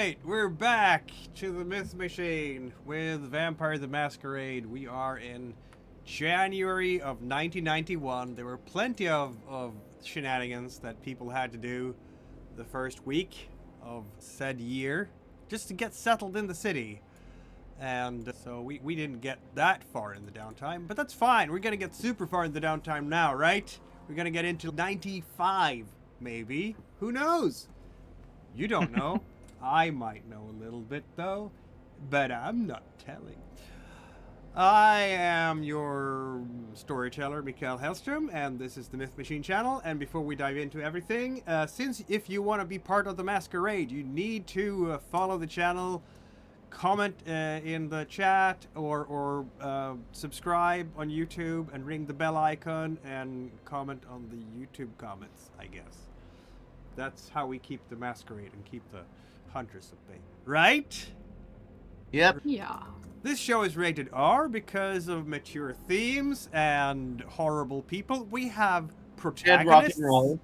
right, we're back to the Myth Machine with Vampire the Masquerade. We are in January of 1991. There were plenty of shenanigans that people had to do the first week of said year just to get settled in the city. And so we didn't get that far in the downtime, but that's fine. We're going to get super far in the downtime now, right? We're going to get into 95, maybe. Who knows? You don't know. I might know a little bit, though, but I'm not telling. I am your storyteller, Mikael Hellström, and this is the Myth Machine channel. And before we dive into everything, since if you want to be part of the Masquerade, you need to follow the channel, comment in the chat, or subscribe on YouTube and ring the bell icon and comment on the YouTube comments, I guess. That's how we keep the Masquerade and keep the Huntress at bay. Right? Yep. Yeah. This show is rated R because of mature themes and horrible people. We have protagonists And rock and roll.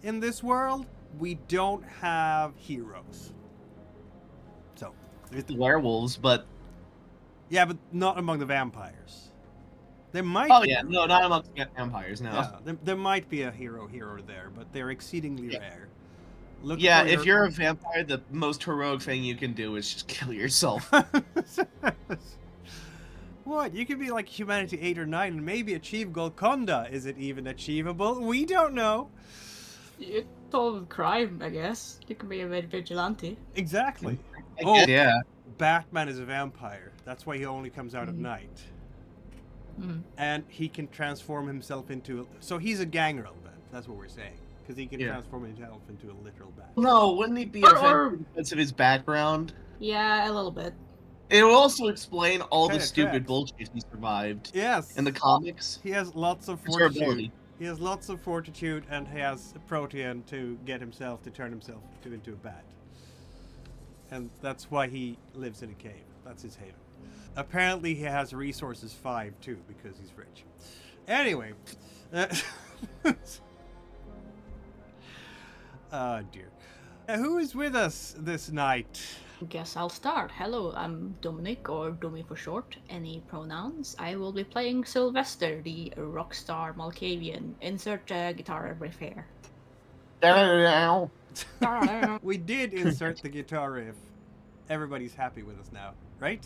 in this world. We don't have heroes. So, With the werewolves, but yeah, but not among the vampires. There might oh yeah, no, not amongst vampires now. yeah, there might be a hero there, but they're exceedingly rare. Look Yeah, for if you're a vampire, the most heroic thing you can do is just kill yourself. What? You could be like Humanity 8 or 9 and maybe achieve gold Condo. Is it even achievable? We don't know. It's all crime, I guess. You can be a vigilante. Exactly. Yeah. Batman is a vampire. That's why he only comes out at night. Mm. And he can transform himself into... So he's a gangrel then. That's what we're saying. Because he can transform himself into a literal bat. No, wouldn't he be offended because of his background? Yeah, a little bit. It will also explain all the Kinda stupid tracks. bullshit he survived Yes. in the comics. He has lots of His fortitude. ability. He has lots of fortitude and he has a protean to get himself to turn himself into a bat. And that's why he lives in a cave. That's his haven. Apparently he has resources 5 too because he's rich. Anyway. Oh dear. Who is with us this night? Guess I'll start. Hello, I'm Dominic, or Domi for short. Any pronouns? I will be playing Sylvester, the rock star Malkavian. Insert guitar riff here. We did insert the guitar riff. Everybody's happy with us now, right?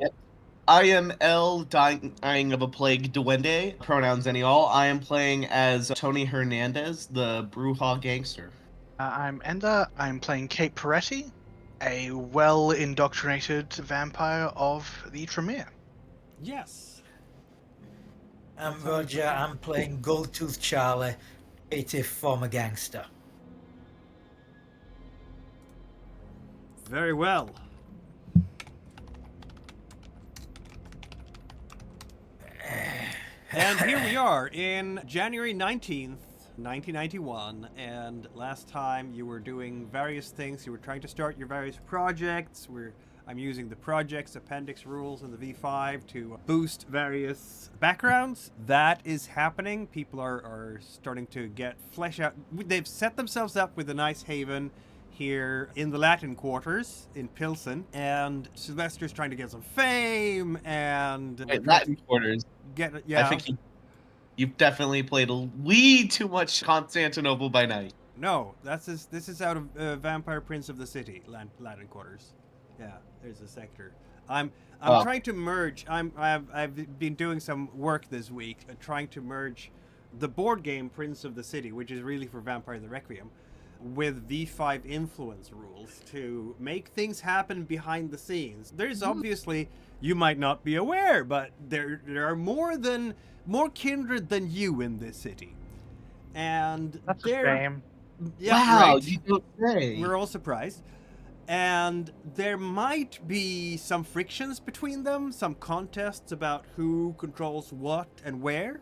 Yep. I am El, dying of a plague duende. Pronouns any all. I am playing as Tony Hernandez, the Bruja gangster. I'm Enda. I'm playing Kate Peretti, a well-indoctrinated vampire of the Tremere. Yes. I'm Roger. I'm playing Goldtooth Charlie, creative former gangster. Very well. And here we are in January 19th, 1991, and last time you were doing various things. You were trying to start your various projects. I'm using the projects appendix rules in the V5 to boost various backgrounds. That is happening. People are starting to flesh out. They've set themselves up with a nice haven here in the Latin quarters in Pilsen, and Sylvester's trying to get some fame and Latin quarters. Yeah. I think you've definitely played a wee too much Constantinople by night. No, this is out of Vampire Prince of the City, Latin quarters. Yeah, there's a sector. I'm trying to merge. I've been doing some work this week, trying to merge the board game Prince of the City, which is really for Vampire the Requiem, with V5 influence rules to make things happen behind the scenes. There's obviously, you might not be aware, but there are more kindred than you in this city. And That's a shame. Yeah, wow, right. you don't say. We're all surprised. And there might be some frictions between them, some contests about who controls what and where.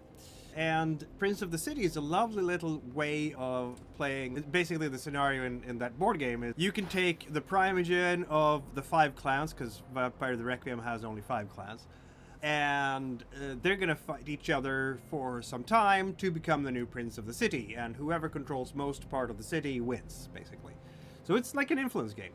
And Prince of the City is a lovely little way of playing. Basically, the scenario in that board game is you can take the primogen of the 5 clans, because Vampire the Requiem has only 5 clans, and they're going to fight each other for some time to become the new Prince of the City, and whoever controls most part of the city wins, basically. So it's like an influence game.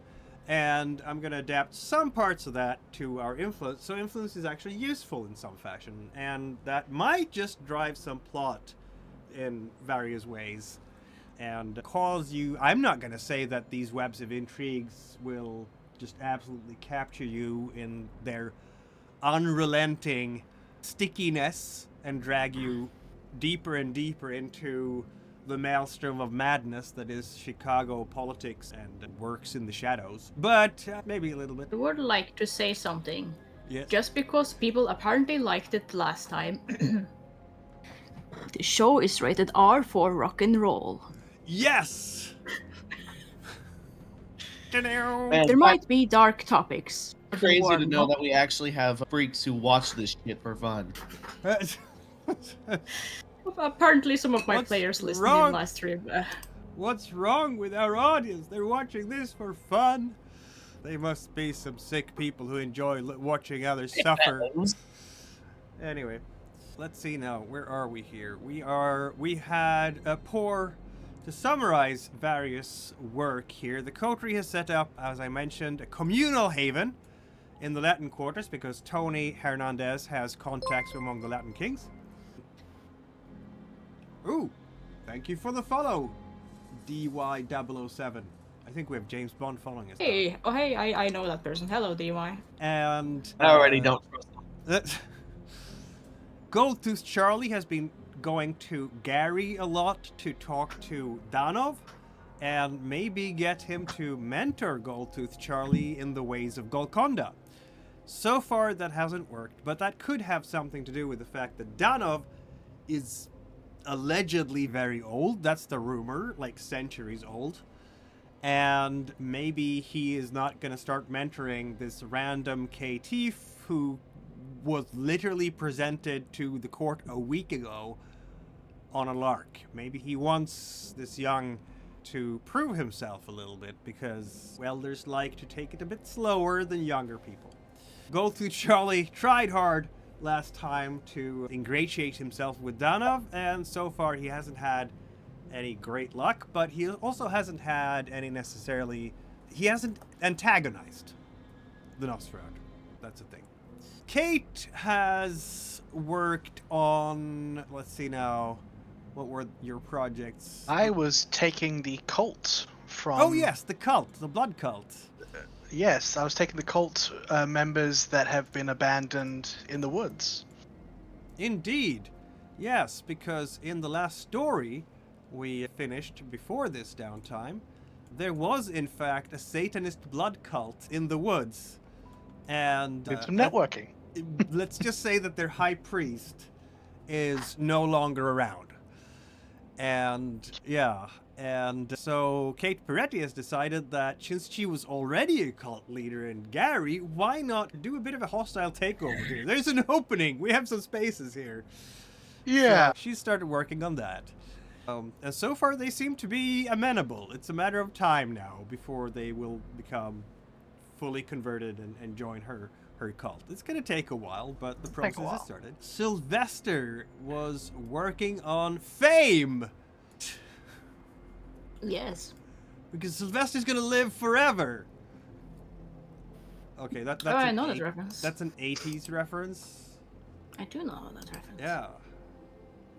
And I'm going to adapt some parts of that to our influence. So influence is actually useful in some fashion. And that might just drive some plot in various ways. And cause you... I'm not going to say that these webs of intrigues will just absolutely capture you in their unrelenting stickiness and drag you deeper and deeper into the maelstrom of madness that is Chicago politics and works in the shadows. But maybe a little bit. I would like to say something. Yes. Just because people apparently liked it last time, the show is rated R for rock and roll. Yes! Man, There might be dark topics. it's crazy Or to know not. that we actually have freaks who watch this shit for fun. Apparently, some of my What's players listened wrong? in last stream. What's wrong with our audience? They're watching this for fun. They must be some sick people who enjoy watching others suffer. Anyway, let's see now. Where are we here? We had a to summarize various work here, the coterie has set up, as I mentioned, a communal haven in the Latin quarters because Tony Hernandez has contacts among the Latin kings. Ooh, thank you for the follow, DY007. I think we have James Bond following us. Hey, oh hey, I know that person. Hello, DY. And I already don't trust them. Goldtooth Charlie has been going to Gary a lot to talk to Danov and maybe get him to mentor Goldtooth Charlie in the ways of Golconda. So far that hasn't worked, but that could have something to do with the fact that Danov is allegedly very old. That's the rumor, like centuries old. And maybe he is not going to start mentoring this random KT who was literally presented to the court a week ago on a lark. Maybe he wants this young to prove himself a little bit because elders like to take it a bit slower than younger people. Goldtooth Charlie tried hard last time to ingratiate himself with Danov, and so far he hasn't had any great luck, but he also hasn't had any he hasn't antagonized the Nosferatu. That's the thing. Kate has worked on, let's see now, what were your projects? I was taking the cult from... Oh yes, the cult, the blood cult. Yes, I was taking the cult members that have been abandoned in the woods. Indeed. Yes, because in the last story we finished before this downtime, there was in fact a Satanist blood cult in the woods. And Did some networking. Let's just say that their high priest is no longer around. And yeah, and so Kate Peretti has decided that since she was already a cult leader in Gary, why not do a bit of a hostile takeover here? There's an opening. We have some spaces here. Yeah. So she started working on that. And so far they seem to be amenable. It's a matter of time now before they will become fully converted and join her cult. It's going to take a while, but the process has started. Sylvester was working on fame. Yes. Because Sylvester's going to live forever. Okay, that's I know that reference. That's an 80s reference. I do know that reference. Yeah.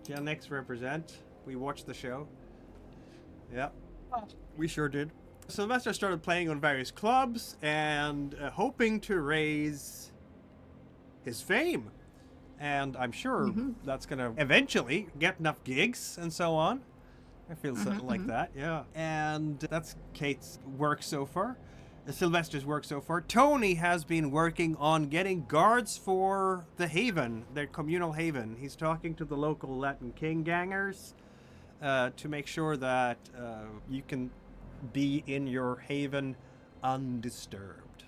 Gen X represent. We watched the show. Yeah. We sure did. Sylvester started playing on various clubs and hoping to raise his fame. And I'm sure that's going to eventually get enough gigs and so on. I feel something like that, yeah. And that's Kate's work so far. Sylvester's work so far. Tony has been working on getting guards for the haven, their communal haven. He's talking to the local Latin King gangers to make sure that you can be in your haven undisturbed.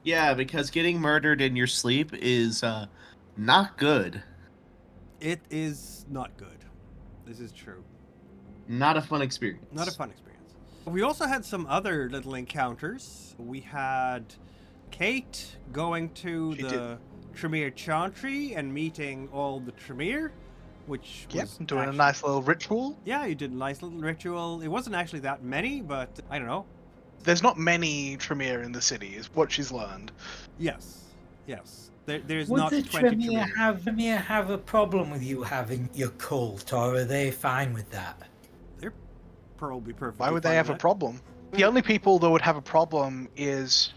Yeah, because getting murdered in your sleep is not good. It is not good. This is true. Not a fun experience. Not a fun experience. We also had some other little encounters. We had Kate going to the Tremere Chantry and meeting all the Tremere, which was doing a nice little ritual. Yeah, you did a nice little ritual. It wasn't actually that many, but I don't know. there's not many Tremere in the city, is what she's learned. Yes. There's Would not the 20 Tremere Tremere. have a problem with you having your cult, or are they fine with that? They're probably perfectly Why would they fine have a with problem? The only people that would have a problem is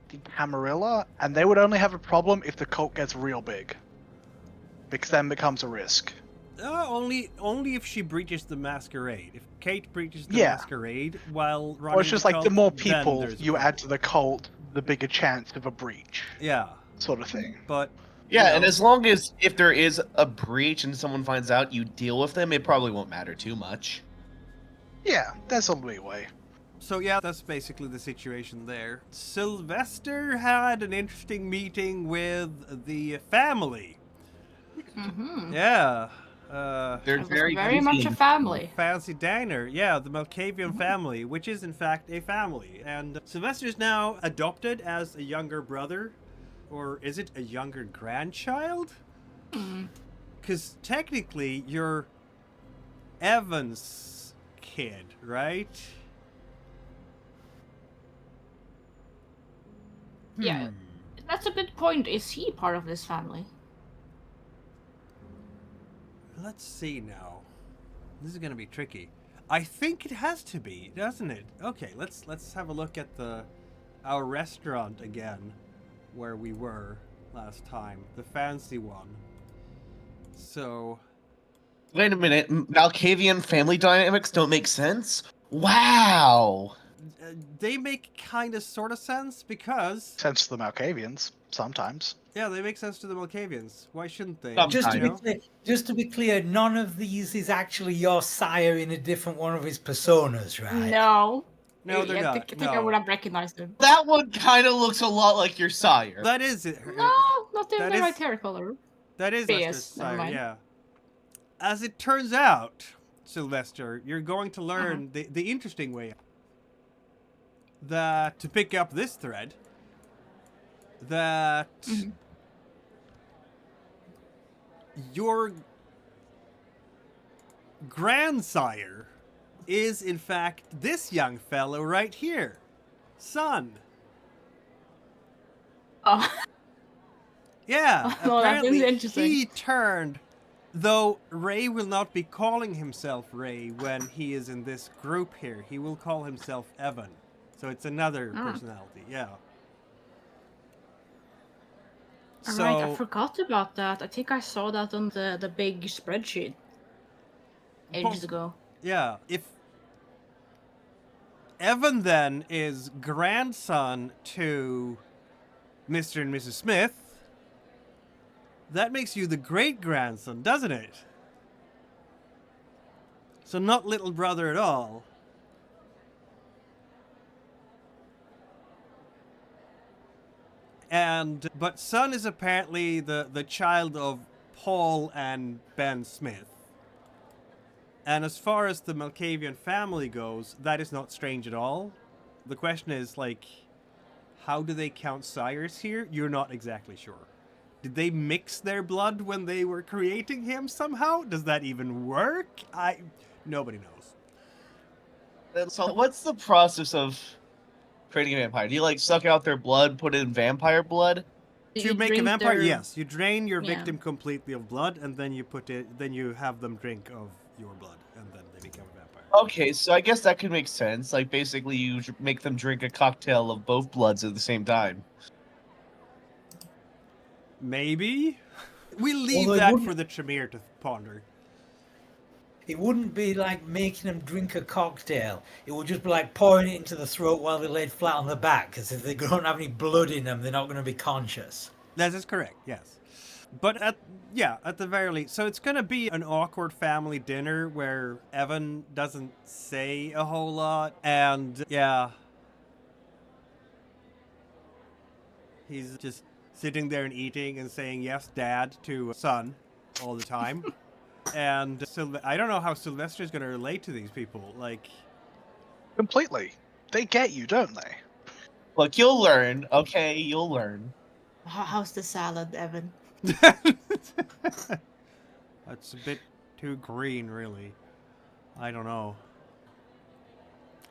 the Camarilla, and they would only have a problem if the cult gets real big. Because then it becomes a risk. Only if she breaches the masquerade. If Kate breaches the Yeah. masquerade while running Or it's just the like the cult, more then people there's a you add to problem. the cult, the bigger chance of a breach, Yeah, sort of thing. but Yeah, you and know, as long as if there is a breach and someone finds out, you deal with them, it probably won't matter too much. Yeah, there's a leeway. So yeah, that's basically the situation there. Sylvester had an interesting meeting with the family. Mm-hmm. Yeah. They're It was very very much a busy. family. Fancy diner. Yeah, the Malkavian family, which is in fact a family. And Sylvester's now adopted as a younger brother. Or is it a younger grandchild? Because technically, you're Evan's kid, right? Yeah. That's a good point. Is he part of this family? Let's see now. This is gonna be tricky. I think it has to be, doesn't it? Okay, let's have a look at our restaurant again, where we were last time, the fancy one. So, Wait a minute, Malkavian family dynamics don't make sense? Wow! they make kind of sort of sense because Sense to the Malkavians, sometimes. yeah, they make sense to the Malkavians. Why shouldn't they? Just to You be know? clear, none of these is actually your sire in a different one of his personas, right? No. No, they're I not. think I No. would have recognized him. That one kind of looks a lot like your sire. That is it. No, not in that the is- right hair color. That is Yes, Lester's never sire, mind. yeah. As it turns out, Sylvester, you're going to learn the interesting way that to pick up this thread that your grandsire is in fact this young fellow right here, son. Oh, Yeah, Oh, that is apparently interesting. he turned. Though Ray will not be calling himself Ray when he is in this group here. He will call himself Evan. So it's another personality, yeah. So, Alright, I forgot about that. I think I saw that on the big spreadsheet ages ago. yeah, if Evan then is grandson to Mr. and Mrs. Smith, that makes you the great-grandson, doesn't it? So not little brother at all. But son is apparently the child of Paul and Ben Smith. And as far as the Malkavian family goes, that is not strange at all. The question is, like, how do they count sires here? You're not exactly sure. Did they mix their blood when they were creating him somehow? Does that even work? Nobody knows. So what's the process of creating a vampire? Do you like suck out their blood, put in vampire blood? Do To you make a drink vampire, their- yes. You drain your Yeah. victim completely of blood, and then you have them drink of your blood, and then they become a vampire. Okay, so I guess that could make sense. Like, basically, you make them drink a cocktail of both bloods at the same time. Maybe? We'll leave Although it that wouldn't- for the Tremere to ponder. It wouldn't be like making them drink a cocktail. It would just be like pouring it into the throat while they laid flat on the back, because if they don't have any blood in them, they're not going to be conscious. That is correct, yes. But at the very least, so it's gonna be an awkward family dinner where Evan doesn't say a whole lot, and yeah, he's just sitting there and eating and saying yes, Dad, to son all the time. And I don't know how Sylvester's gonna relate to these people. Like, Completely. They get you, don't they? Look, you'll learn, okay? You'll learn. How's the salad, Evan? that's a bit too green, really. I don't know.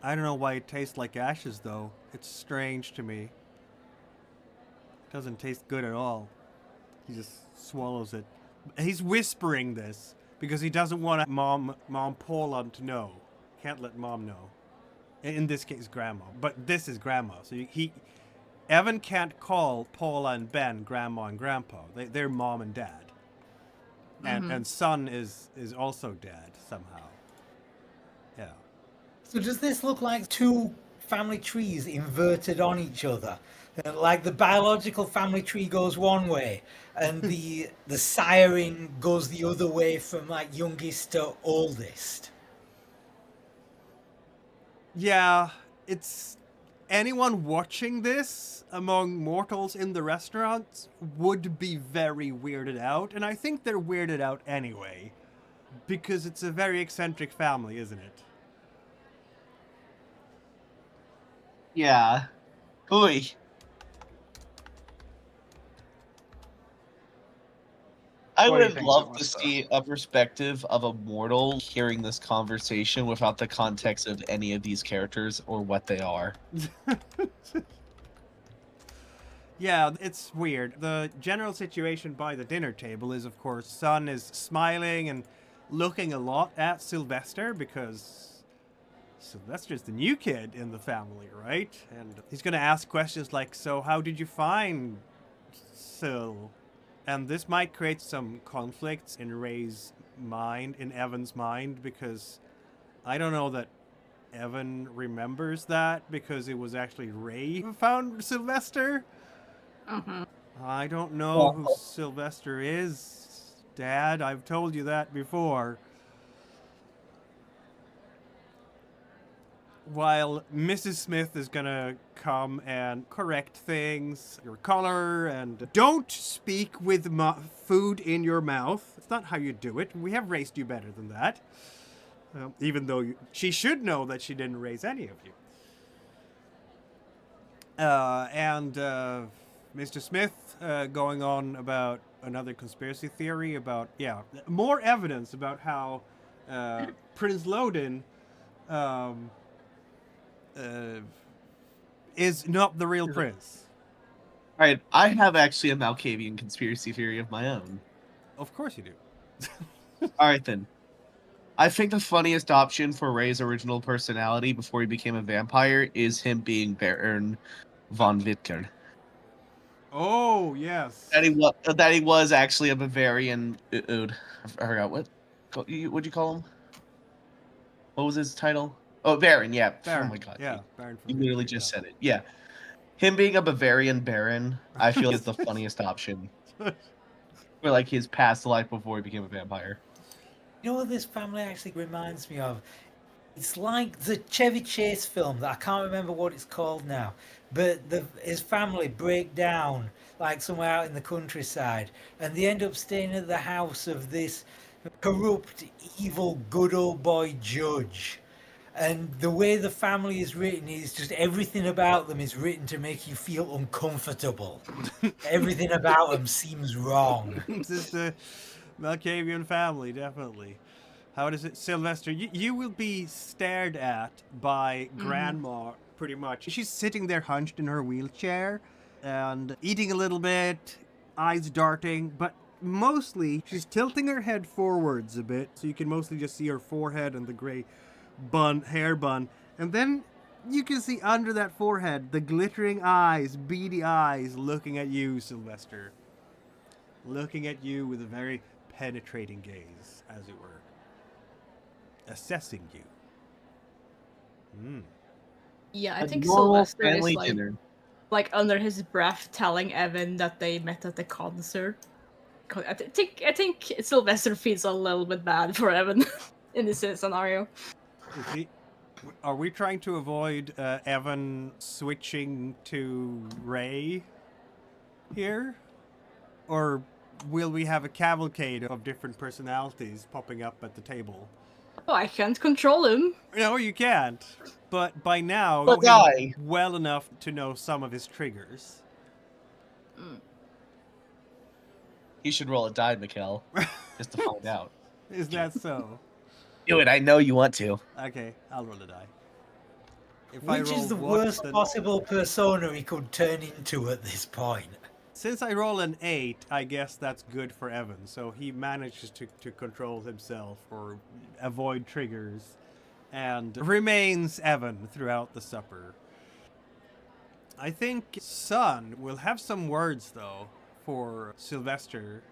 I don't know why it tastes like ashes, though. It's strange to me. It doesn't taste good at all. He just swallows it. He's whispering this because he doesn't want Mom Paula to know. Can't let Mom know. In this case, Grandma. But this is Grandma. So Evan can't call Paula and Ben Grandma and Grandpa. They're Mom and Dad. And Son is also Dad somehow. Yeah. So does this look like two family trees inverted on each other? Like the biological family tree goes one way, and the siring goes the other way from like youngest to oldest. Yeah, it's anyone watching this among mortals in the restaurants would be very weirded out, and I think they're weirded out anyway, because it's a very eccentric family, isn't it? Yeah. Ooh. I What do you would think, love to Sylvester? see a perspective of a mortal hearing this conversation without the context of any of these characters or what they are. Yeah, it's weird. The general situation by the dinner table is, of course, Son is smiling and looking a lot at Sylvester because Sylvester's the new kid in the family, right? And he's going to ask questions like, so how did you find Syl? And this might create some conflicts in Ray's mind, in Evan's mind, because I don't know that Evan remembers that because it was actually Ray who found Sylvester. I don't know who Sylvester is, Dad. I've told you that before. While Mrs. Smith is gonna come and correct things, your color, and don't speak with food in your mouth. It's not how you do it. We have raised you better than that. Even though she should know that she didn't raise any of you. And Mr. Smith going on about another conspiracy theory about, more evidence about how Prince Loden is not the real prince. All right, I have actually a Malkavian conspiracy theory of my own. Of course you do. All right, then. I think the funniest option for Ray's original personality before he became a vampire is him being Baron von Wittgen. Oh, yes. That he was actually a Bavarian. I forgot what'd you call him? What was his title? Oh, Baron. Yeah. Baron. Oh my god. Yeah, Baron. You literally just said it. Yeah. Him being a Bavarian Baron, I feel is the funniest option. For like his past life before he became a vampire. You know what this family actually reminds me of? It's like the Chevy Chase film that I can't remember what it's called now, but his family break down like somewhere out in the countryside, and they end up staying at the house of this corrupt, evil, good old boy judge. And the way the family is written is just everything about them is written to make you feel uncomfortable. Everything about them seems wrong. This is the Malkavian family, definitely. How does it, Sylvester? You will be stared at by Grandma, pretty much. She's sitting there hunched in her wheelchair and eating a little bit, eyes darting, but mostly she's tilting her head forwards a bit, so you can mostly just see her forehead and the gray hair bun. And then you can see under that forehead the glittering eyes, beady eyes looking at you, Sylvester. Looking at you with a very penetrating gaze, as it were. Assessing you. Yeah, I A think normal Sylvester is family like, dinner. like under his breath telling Evan that they met at the concert. I think Sylvester feels a little bit bad for Evan in this scenario. Are we trying to avoid Evan switching to Ray here? Or will we have a cavalcade of different personalities popping up at the table? Oh, I can't control him. No, you can't. But by now, But you guy. well enough to know some of his triggers. You should roll a die, Mikael, just to find out. Is that so? Do it. I know you want to. Okay, I'll roll a die. If I Which roll is the one, worst then- possible persona he could turn into at this point? Since I roll an 8, I guess that's good for Evan. So he manages to control himself or avoid triggers and remains Evan throughout the supper. I think Son will have some words, though, for Sylvester.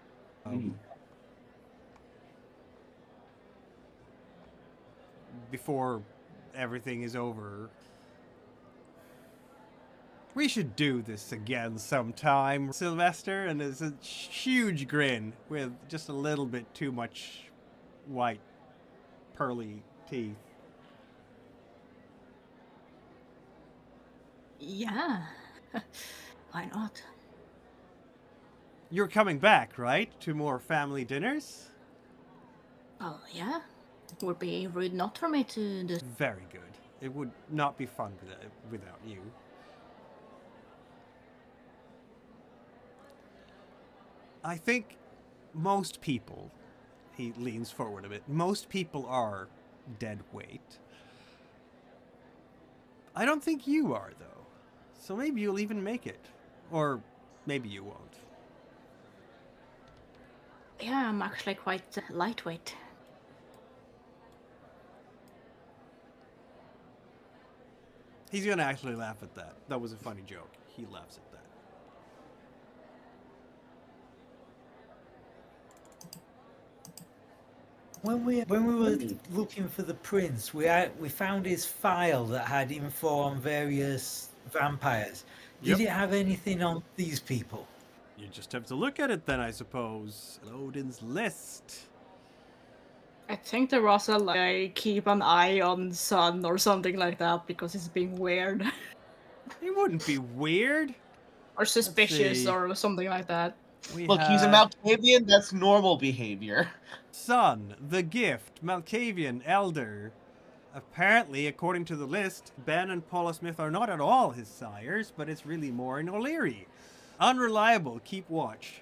Before everything is over. We should do this again sometime, Sylvester, and there's a huge grin with just a little bit too much white, pearly teeth. Yeah. Why not? You're coming back, right? To more family dinners? Oh, yeah. Would be rude not for me to do. Very good. It would not be fun without you. I think most people, he leans forward a bit, most people are dead weight. I don't think you are, though. So maybe you'll even make it. Or maybe you won't. Yeah, I'm actually quite lightweight. He's gonna actually laugh at that. That was a funny joke. He laughs at that. When we were looking for the prince, we found his file that had info on various vampires. Did Yep. it have anything on these people? You just have to look at it then, I suppose. Odin's list. I think there was a like keep an eye on Sun or something like that because he's being weird He wouldn't be weird. or suspicious see. or something like that. We Look, he's a had Malkavian. That's normal behavior. Son, the Gift, Malkavian, Elder. Apparently, according to the list, Ben and Paula Smith are not at all his sires, but it's really more in O'Leary. Unreliable, keep watch.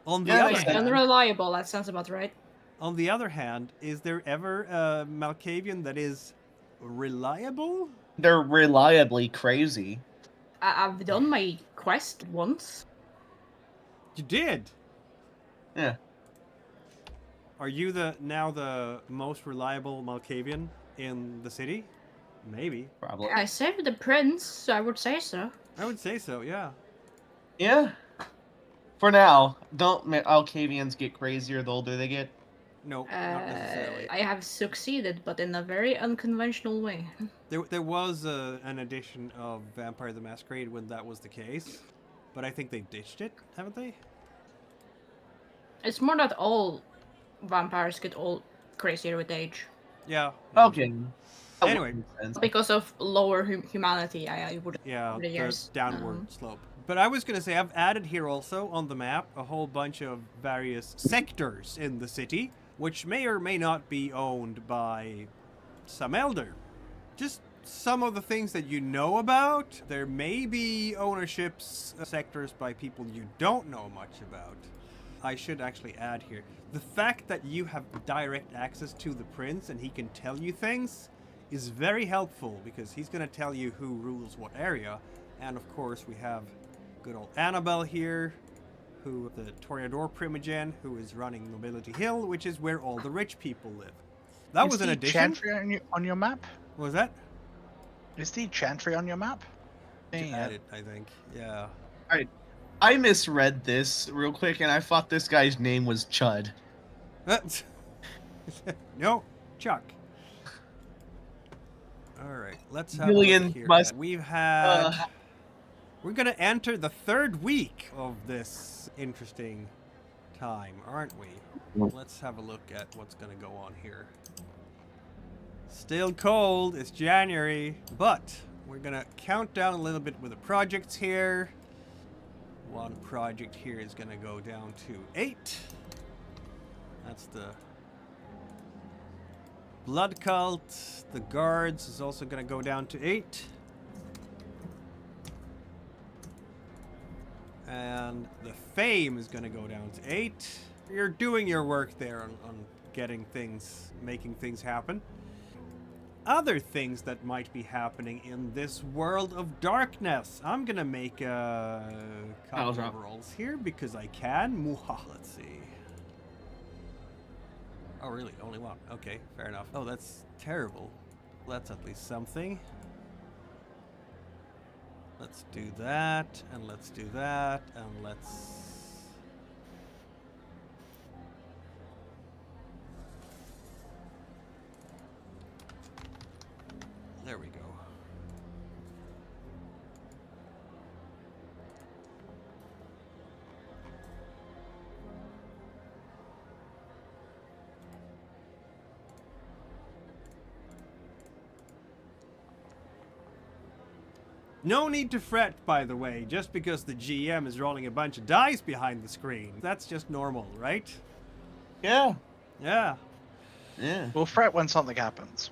On the Yeah, other makes Okay, sense. hand, unreliable, that sounds about right. on the other hand, is there ever a Malkavian that is reliable? They're reliably crazy. I've done my quest once. You did. Yeah. Are you now the most reliable Malkavian in the city? Maybe. Probably. I saved the prince, so I would say so. I would say so, yeah. Yeah. For now, don't Malkavians get crazier the older they get? No, not necessarily. I have succeeded, but in a very unconventional way. There was an edition of Vampire the Masquerade when that was the case, but I think they ditched it, haven't they? It's more that all vampires get all crazier with age. Yeah. Okay. That Anyway. makes sense. Because of lower humanity, I would. Yeah, Over the the years, downward slope. But I was going to say, I've added here also on the map a whole bunch of various sectors in the city, which may or may not be owned by some elder. Just some of the things that you know about. There may be ownerships sectors by people you don't know much about. I should actually add here, the fact that you have direct access to the prince and he can tell you things is very helpful, because he's going to tell you who rules what area. And of course we have good old Annabelle here, who the Toreador Primogen, who is running Nobility Hill, which is where all the rich people live. That Is was an the addition. Chantry on your map? What was that? Is the Chantry on your map? Added, I think. Yeah. I misread this real quick, and I thought this guy's name was Chud. No, Chuck. All right, let's have Gillian a look here. must- We've had. We're gonna enter the third week of this interesting time, aren't we? Let's have a look at what's gonna go on here. Still cold. It's January, but we're gonna count down a little bit with the projects here. One project here is gonna go down to 8. That's the Blood Cult. The Guards is also gonna go down to 8. And the Fame is gonna go down to 8. You're doing your work there on getting things, making things happen. other things that might be happening in this world of darkness. I'm gonna make a couple of rolls here because I can. Muha. Let's see. Oh, really? Only one? Okay, fair enough. Oh, that's terrible. That's at least something. Let's do that, and let's do that, and let's... There we go. No need to fret, by the way, just because the GM is rolling a bunch of dice behind the screen. That's just normal, right? Yeah. Yeah. Yeah. We'll fret when something happens.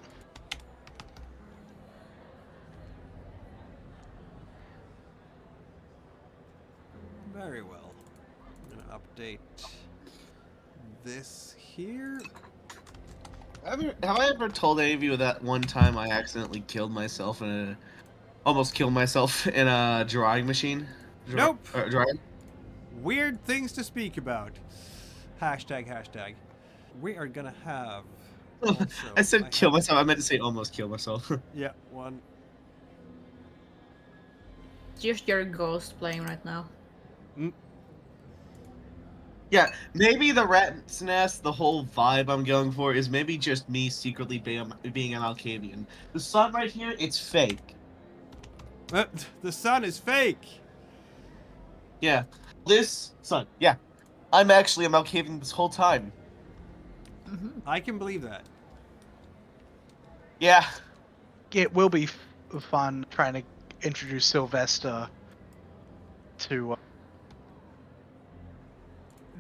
Very well. I'm gonna update this here. Have I ever told any of you that one time I accidentally almost killed myself in a drawing machine? Nope. Drawing? Weird things to speak about. Hashtag. We are gonna have... also, I said kill myself. I meant to say almost kill myself. Yeah, one. Just your ghost playing right now. Yeah, maybe the rat's nest, the whole vibe I'm going for is maybe just me secretly being an Malkavian. The sun right here, it's fake. The sun is fake. Yeah, this sun. Yeah, I'm actually a Malkavian this whole time. I can believe that. Yeah. It will be fun trying to introduce Sylvester to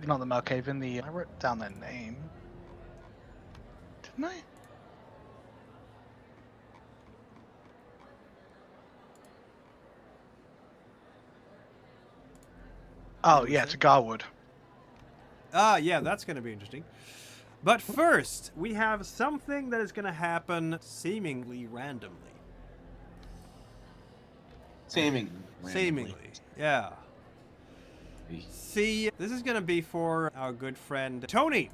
not the Malkavian, I wrote down their name. Didn't I? Oh, yeah, to Garwood. Yeah, that's going to be interesting. But first, we have something that is going to happen seemingly randomly. Seemingly, yeah. See, this is going to be for our good friend Tony.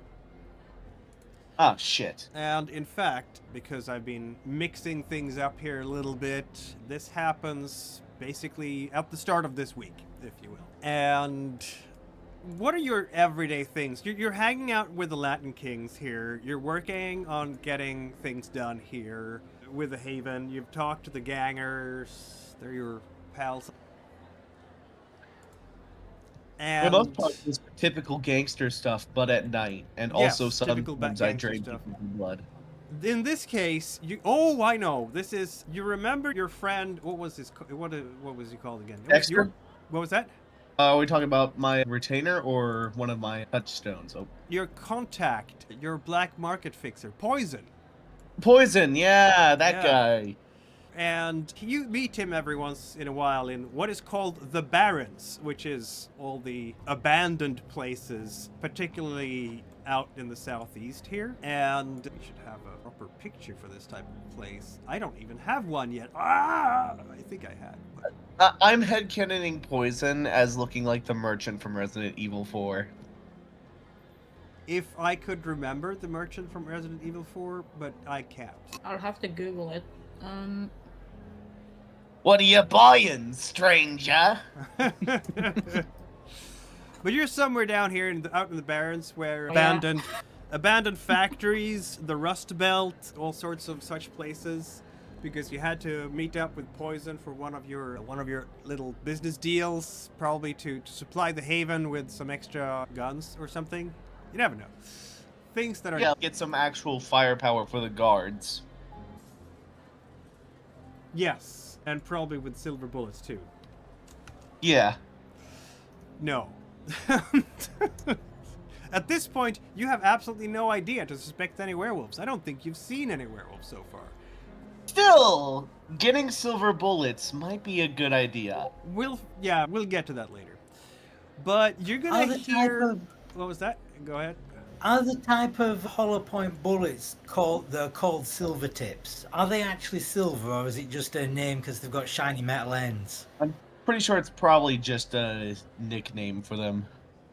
Oh, shit. And in fact, because I've been mixing things up here a little bit, this happens basically at the start of this week, if you will. And what are your everyday things? You're hanging out with the Latin Kings here. You're working on getting things done here with the Haven. You've talked to the gangers. They're your pals. For the most part, it's typical gangster stuff, but at night. And Yes, also typical sometimes I gangster drink stuff. people's blood. In this case, oh, I know. This is, you remember your friend, what was was he called again? Dexter? What was that? Are we talking about my retainer or one of my touchstones? Oh. Your contact, your black market fixer, Poison. Poison, yeah, that Yeah. guy. And you meet him every once in a while in what is called the Barrens, which is all the abandoned places, particularly out in the southeast here. And we should have a proper picture for this type of place. I don't even have one yet. I think I had. But... I'm headcanoning Poison as looking like the merchant from Resident Evil 4. If I could remember the merchant from Resident Evil 4, but I can't. I'll have to Google it. What are you buying, stranger? But you're somewhere down here out in the Barrens where abandoned factories, the Rust Belt, all sorts of such places, because you had to meet up with Poison for one of your little business deals, probably to supply the Haven with some extra guns or something. You never know. Things that are... Yeah, get some actual firepower for the guards. Yes, and probably with silver bullets too. Yeah. No. At this point, you have absolutely no idea to suspect any werewolves. I don't think you've seen any werewolves so far. Still, getting silver bullets might be a good idea. We'll get to that later. But you're gonna hear... What was that? Go ahead. Are the type of hollow point bullets they're called silver tips? Are they actually silver, or is it just a name because they've got shiny metal ends? I'm pretty sure it's probably just a nickname for them.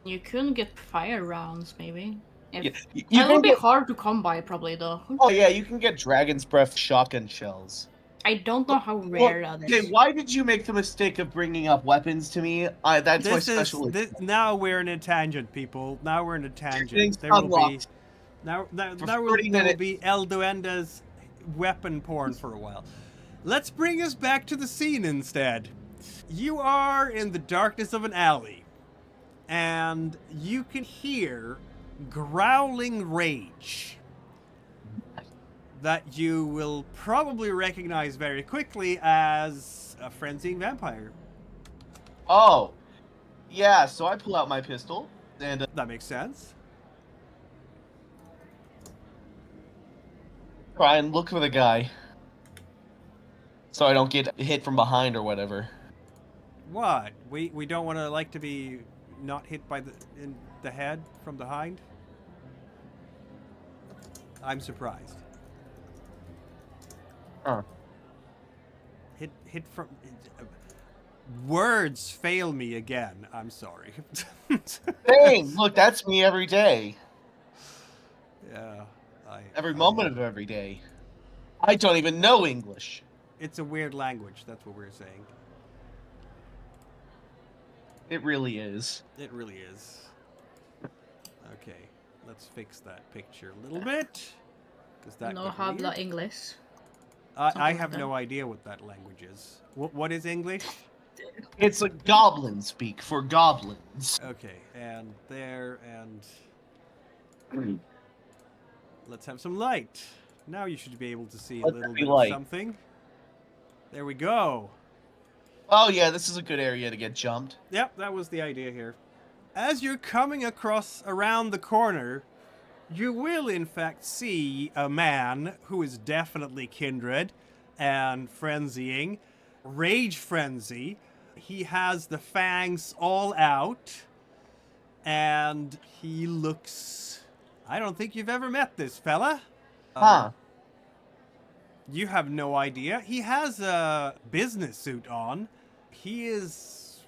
You couldn't get fire rounds, maybe. Yeah, If you it can would be get. hard to come by, probably though. Oh yeah, you can get dragon's breath shotgun shells. I don't know how Well, rare that okay, is. why did you make the mistake of bringing up weapons to me? That's my special. Now we're in a tangent, people. Now we're in a Getting tangent. There will be unlocked now for there 30 will minutes. be El Duende's weapon porn for a while. Let's bring us back to the scene instead. You are in the darkness of an alley, and you can hear growling rage that you will probably recognize very quickly as a frenzied vampire. Oh, yeah. So I pull out my pistol and That makes sense. try and look for the guy, so I don't get hit from behind or whatever. What? We don't want to be not hit by in the head from behind? I'm surprised. Huh. Hit from words fail me again. I'm sorry. Dang, look, that's me every day. Yeah, Every moment of every day. I don't even know English. It's a weird language. That's what we're saying. It really is. It really is. Okay, let's fix that picture a little bit, because that No got habla weird. English. I Something have like no idea what that language is. What is English? It's a goblin speak for goblins. Okay, and there, and let's have some light. Now you should be able to see a Let little there be bit light. of something. There we go. Oh yeah, this is a good area to get jumped. Yep, that was the idea here. As you're coming around the corner, you will in fact see a man who is definitely kindred and frenzying. Rage frenzy. He has the fangs all out, and he looks... I don't think you've ever met this fella. Huh. You have no idea. He has a business suit on. He is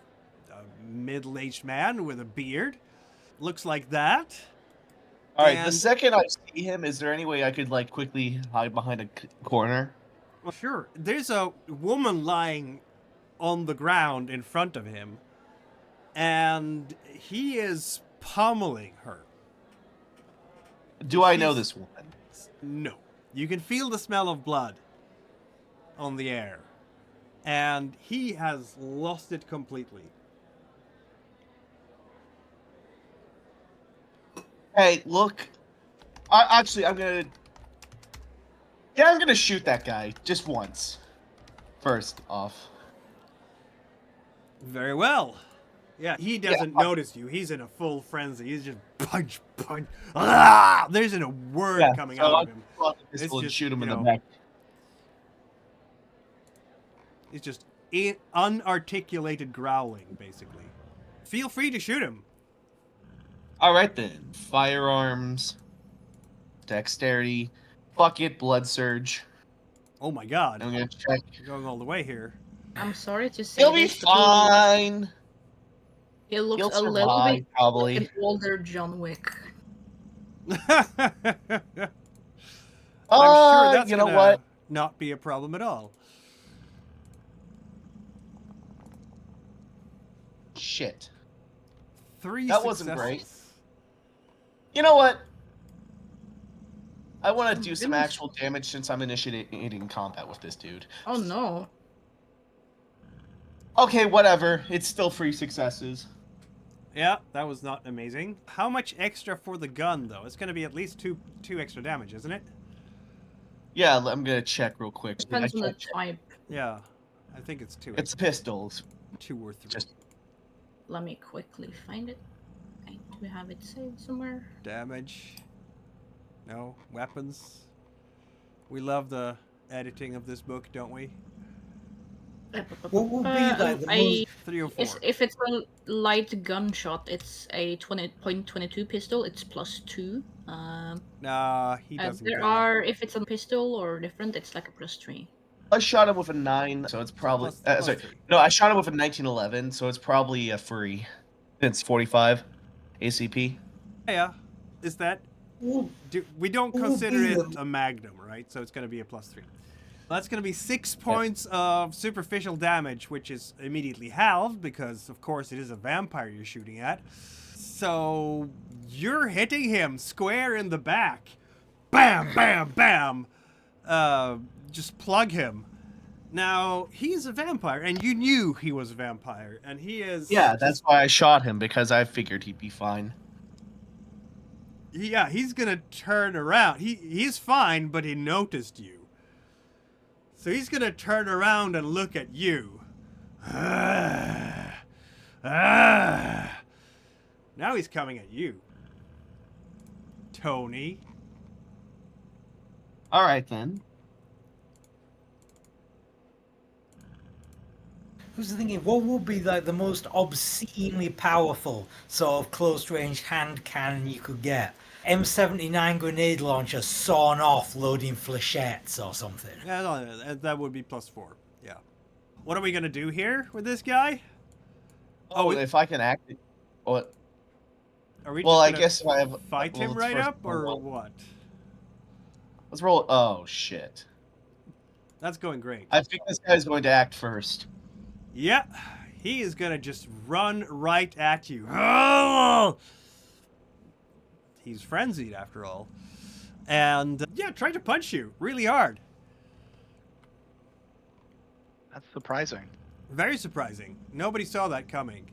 a middle-aged man with a beard. Looks like that. Alright, the And- second I see him, is there any way I could, like, quickly hide behind a corner? Well, sure. There's a woman lying on the ground in front of him, and he is pummeling her. Do I know She's- this woman? No. You can feel the smell of blood on the air. And he has lost it completely. Hey, look. Actually, I'm gonna shoot that guy just once. First off. Very well. Yeah, he doesn't notice you. He's in a full frenzy. He's just punch. Ah! There isn't a word coming so out I'll of him. pull out the It's pistol and just, shoot him in you the know, back. It's just unarticulated growling, basically. Feel free to shoot him. Alright then. Firearms. Dexterity. Fuck it, blood surge. Oh my god. I'm gonna check. You're going all the way here. I'm sorry to say He'll be this, but fine. he looks He'll a little survive, bit probably. like an older John Wick. I'm sure that's you know gonna what? not be a problem at all. Shit. 3 That successes. wasn't great. You know what? I want to do some goodness. actual damage since I'm initiating combat with this dude. Oh no. Okay, whatever. It's still 3 successes. Yeah, that was not amazing. How much extra for the gun, though? It's gonna be at least two extra damage, isn't it? Yeah, I'm gonna check real quick. Depends I on the can't check. type. Yeah, I think it's 2. It's pistols. 2 or 3. Just Let me quickly find it. Okay, do we have it saved somewhere? Damage. No. Weapons. We love the editing of this book, don't we? What would be like the most? 3 or 4. If it's a light gunshot, it's a 20.22 pistol. It's +2. Nah, he doesn't There get it. are, if it's a pistol or different, it's like a +3. I shot him with a 9, so it's probably. Plus Sorry. 3. No, I shot him with a 1911, so it's probably a free. It's 45 ACP. Yeah, is that... we don't What would consider be it the- a magnum, right? So it's going to be a +3. That's going to be 6 points of superficial damage, which is immediately halved because, of course, it is a vampire you're shooting at. So you're hitting him square in the back. Bam, bam, bam. Just plug him. Now, he's a vampire, and you knew he was a vampire, and he is... Yeah, that's why I shot him, because I figured he'd be fine. Yeah, he's gonna turn around. He's fine, but he noticed you. So he's gonna turn around and look at you. Now he's coming at you. Tony. Alright then. I was thinking, what would be like the most obscenely powerful sort of close-range hand cannon you could get? M79 grenade launcher sawn off, loading flechettes or something. Yeah, no, that would be +4. Yeah. What are we gonna do here with this guy? Oh, if I can act. What? Are we Well, just I gonna guess if I have. fight well, him let's right first up, or roll. what? Let's roll. Oh, shit. That's going great. I think this guy's going to act first. Yeah, he is gonna just run right at you. Oh! He's frenzied after all. And yeah, trying to punch you really hard. That's surprising. Very surprising. Nobody saw that coming.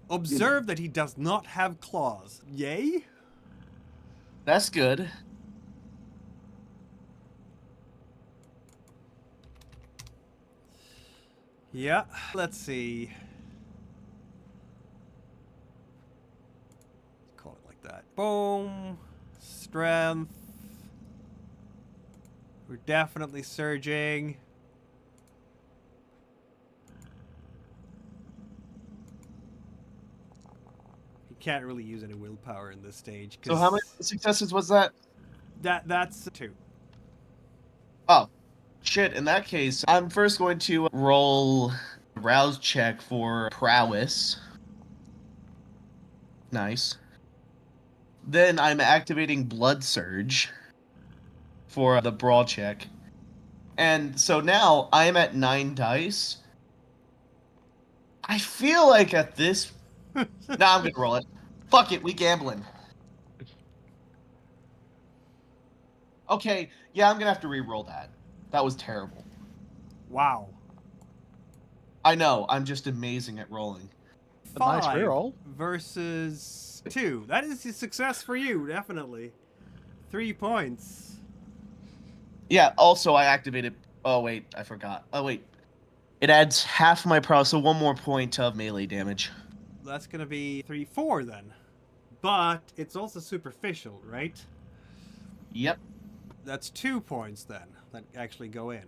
Observe that he does not have claws. Yay? That's good. Yeah, let's see. Call it like that. Boom. Strength. We're definitely surging. You can't really use any willpower in this stage. So how many successes was that? That's 2. Oh, shit. In that case, I'm first going to roll a rouse check for prowess. Nice. Then I'm activating blood surge for the brawl check. And so now I'm at 9 dice. I feel like at this... Nah, I'm gonna roll it. Fuck it, we gambling. Okay, yeah, I'm gonna have to re-roll that. That was terrible. Wow. I know, I'm just amazing at rolling. A nice 5 reroll. versus 2. That is a success for you, definitely. 3 points. Yeah, also I activated... Oh, wait, I forgot. Oh, wait. It adds half my prowess, so 1 more point of melee damage. That's gonna be 3-4 then. But it's also superficial, right? Yep. That's 2 points then that actually go in.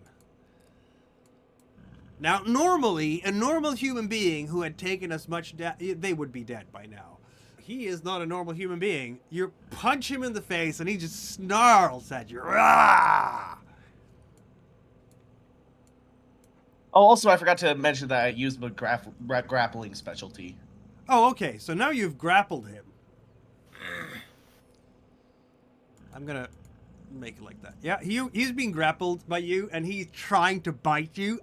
Now, normally, a normal human being who had taken as much they would be dead by now. He is not a normal human being. You punch him in the face and he just snarls at you. Rah! Oh, also, I forgot to mention that I used my grappling specialty. Oh, okay. So now you've grappled him. I'm gonna make it like that. Yeah, he's being grappled by you, and he's trying to bite you.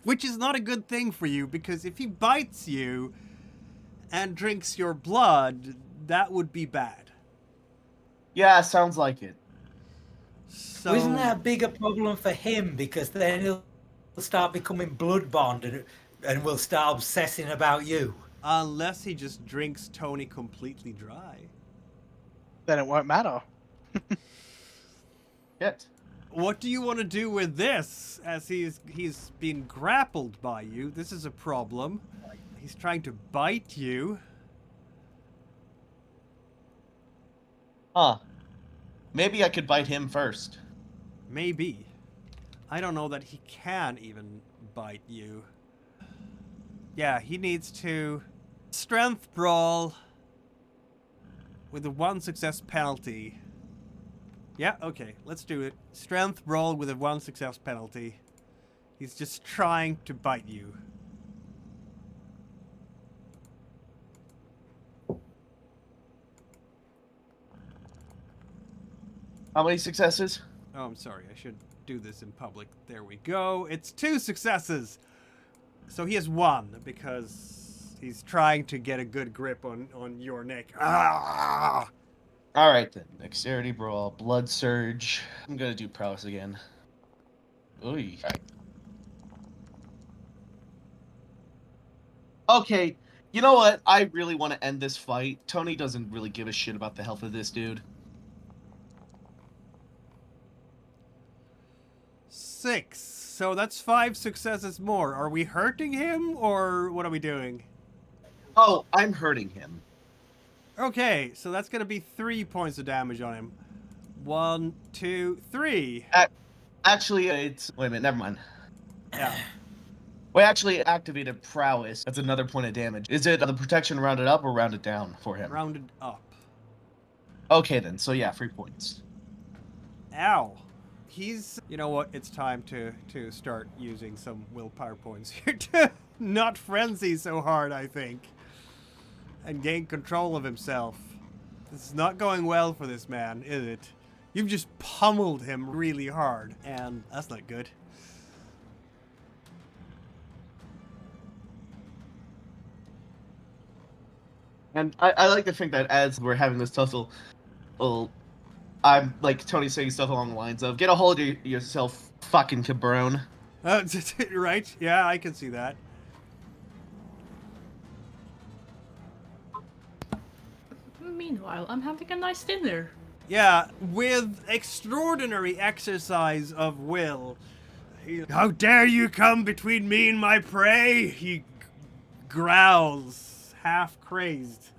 Which is not a good thing for you, because if he bites you and drinks your blood, that would be bad. Yeah, sounds like it. So Well, isn't that a bigger problem for him? Because then he'll start becoming blood bonded and will start obsessing about you. unless he just drinks Tony completely dry. Then it won't matter. Shit. What do you want to do with this? As he's been grappled by you. This is a problem. He's trying to bite you. Huh. Maybe I could bite him first. Maybe. I don't know that he can even bite you. Yeah, he needs to strength brawl with a 1 success penalty. Yeah, okay, let's do it. Strength brawl with a 1 success penalty. He's just trying to bite you. How many successes? Oh, I'm sorry, I should do this in public. There we go. It's 2 successes. So he has 1 because he's trying to get a good grip on your neck. Ah! Alright then. Dexterity brawl, blood surge. I'm gonna do prowess again. Ooh. Okay, you know what? I really want to end this fight. Tony doesn't really give a shit about the health of this dude. 6. So that's 5 successes more. Are we hurting him or what are we doing? Oh, I'm hurting him. Okay, so that's gonna be 3 points of damage on him. 1, 2, 3. Actually, it's... Wait a minute, never mind. Yeah. We actually activated prowess. That's another point of damage. Is it the protection rounded up or rounded down for him? Rounded up. Okay then, so yeah, 3 points. Ow. He's... You know what? It's time to start using some willpower points here to not frenzy so hard, I think. And gain control of himself. This is not going well for this man, is it? You've just pummeled him really hard, and that's not good. And I like to think that as we're having this tussle, I'm like Tony saying stuff along the lines of, "Get a hold of yourself, fucking cabron." Right? Yeah, I can see that. Meanwhile, I'm having a nice dinner. Yeah, with extraordinary exercise of will. How dare you come between me and my prey? He growls, half crazed.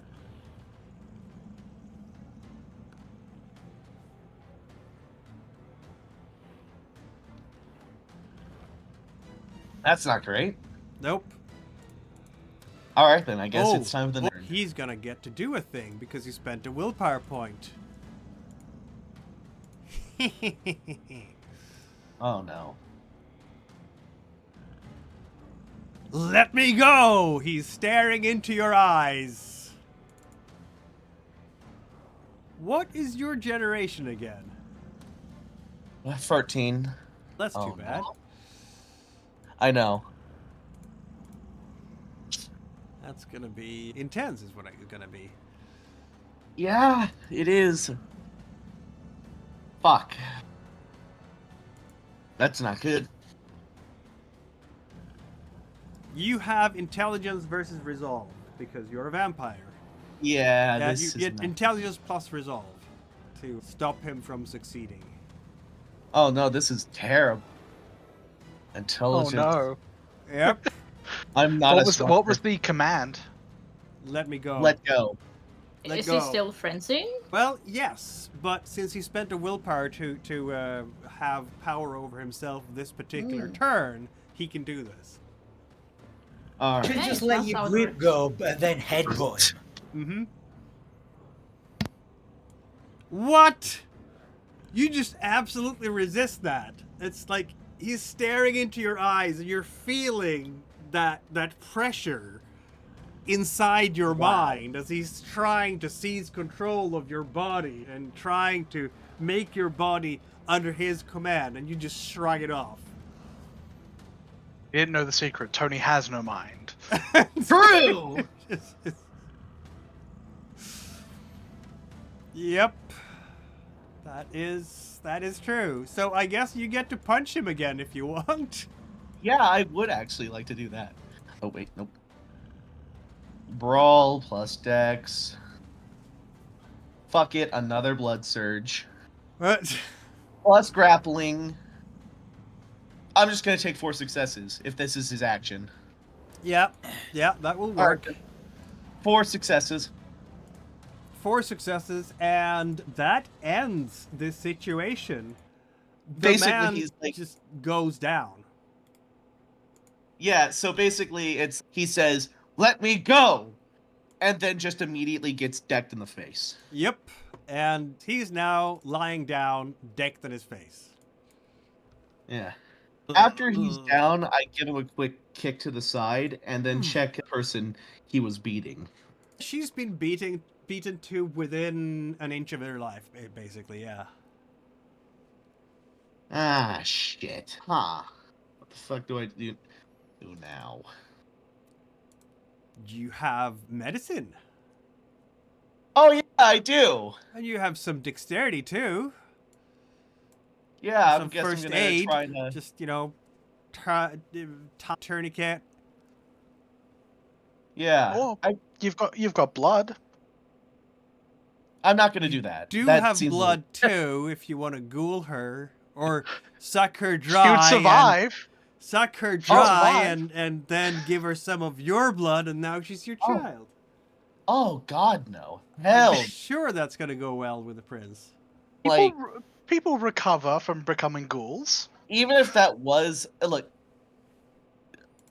That's not great. Nope. All right then, I guess it's time for the nerd. He's gonna get to do a thing because he spent a willpower point. Oh no. Let me go! He's staring into your eyes. What is your generation again? 13. That's Oh, too bad. no. I know. That's gonna be intense, is what it's gonna be. Yeah, it is. Fuck. That's not good. You have intelligence versus resolve because you're a vampire. Yeah, Yeah, this you is get not... intelligence plus resolve to stop him from succeeding. Oh no, this is terrible. Oh Intelligence. no. Yep. I'm not What was the command? Let me go. Let go. Let Is go. he still frenzying? Well, yes, but since he spent a willpower to have power over himself this particular turn, he can do this. Alright. Should Okay, just let that's your how it grip works. go, but then headbutt him. Mm-hmm. What? You just absolutely resist that. It's like he's staring into your eyes and you're feeling that pressure inside your mind as he's trying to seize control of your body and trying to make your body under his command, and you just shrug it off. You didn't know the secret. Tony has no mind. True! Yep. That is true. So I guess you get to punch him again if you want. Yeah, I would actually like to do that. Oh wait, nope. Brawl plus Dex. Fuck it, another blood surge. What? Plus grappling. I'm just gonna take 4 successes if this is his action. Yeah, that will work. Alright. 4 successes. 4 successes, and that ends this situation. The Basically, man he's like... just goes down. Yeah, so basically he says, "Let me go!" And then just immediately gets decked in the face. Yep. And he's now lying down, decked in his face. Yeah. After he's down, I give him a quick kick to the side and then check the person he was beating. She's been beaten to within an inch of her life, basically, yeah. Ah, shit. Huh. What the fuck do I do now? You have medicine. Oh, yeah, I do. And you have some dexterity, too. Yeah, Some I guess I'm first gonna aid. try to... Just, tourniquet. Yeah. Oh, you've got blood. I'm not gonna do that. Do That have seems blood, too, if you want to ghoul her. Or suck her dry. She would survive. Suck her She'll dry survive. and then give her some of your blood, and now she's your child. Oh, God, no. Hell. I'm sure that's gonna go well with the prince. Like, People recover from becoming ghouls. even if that was... Look,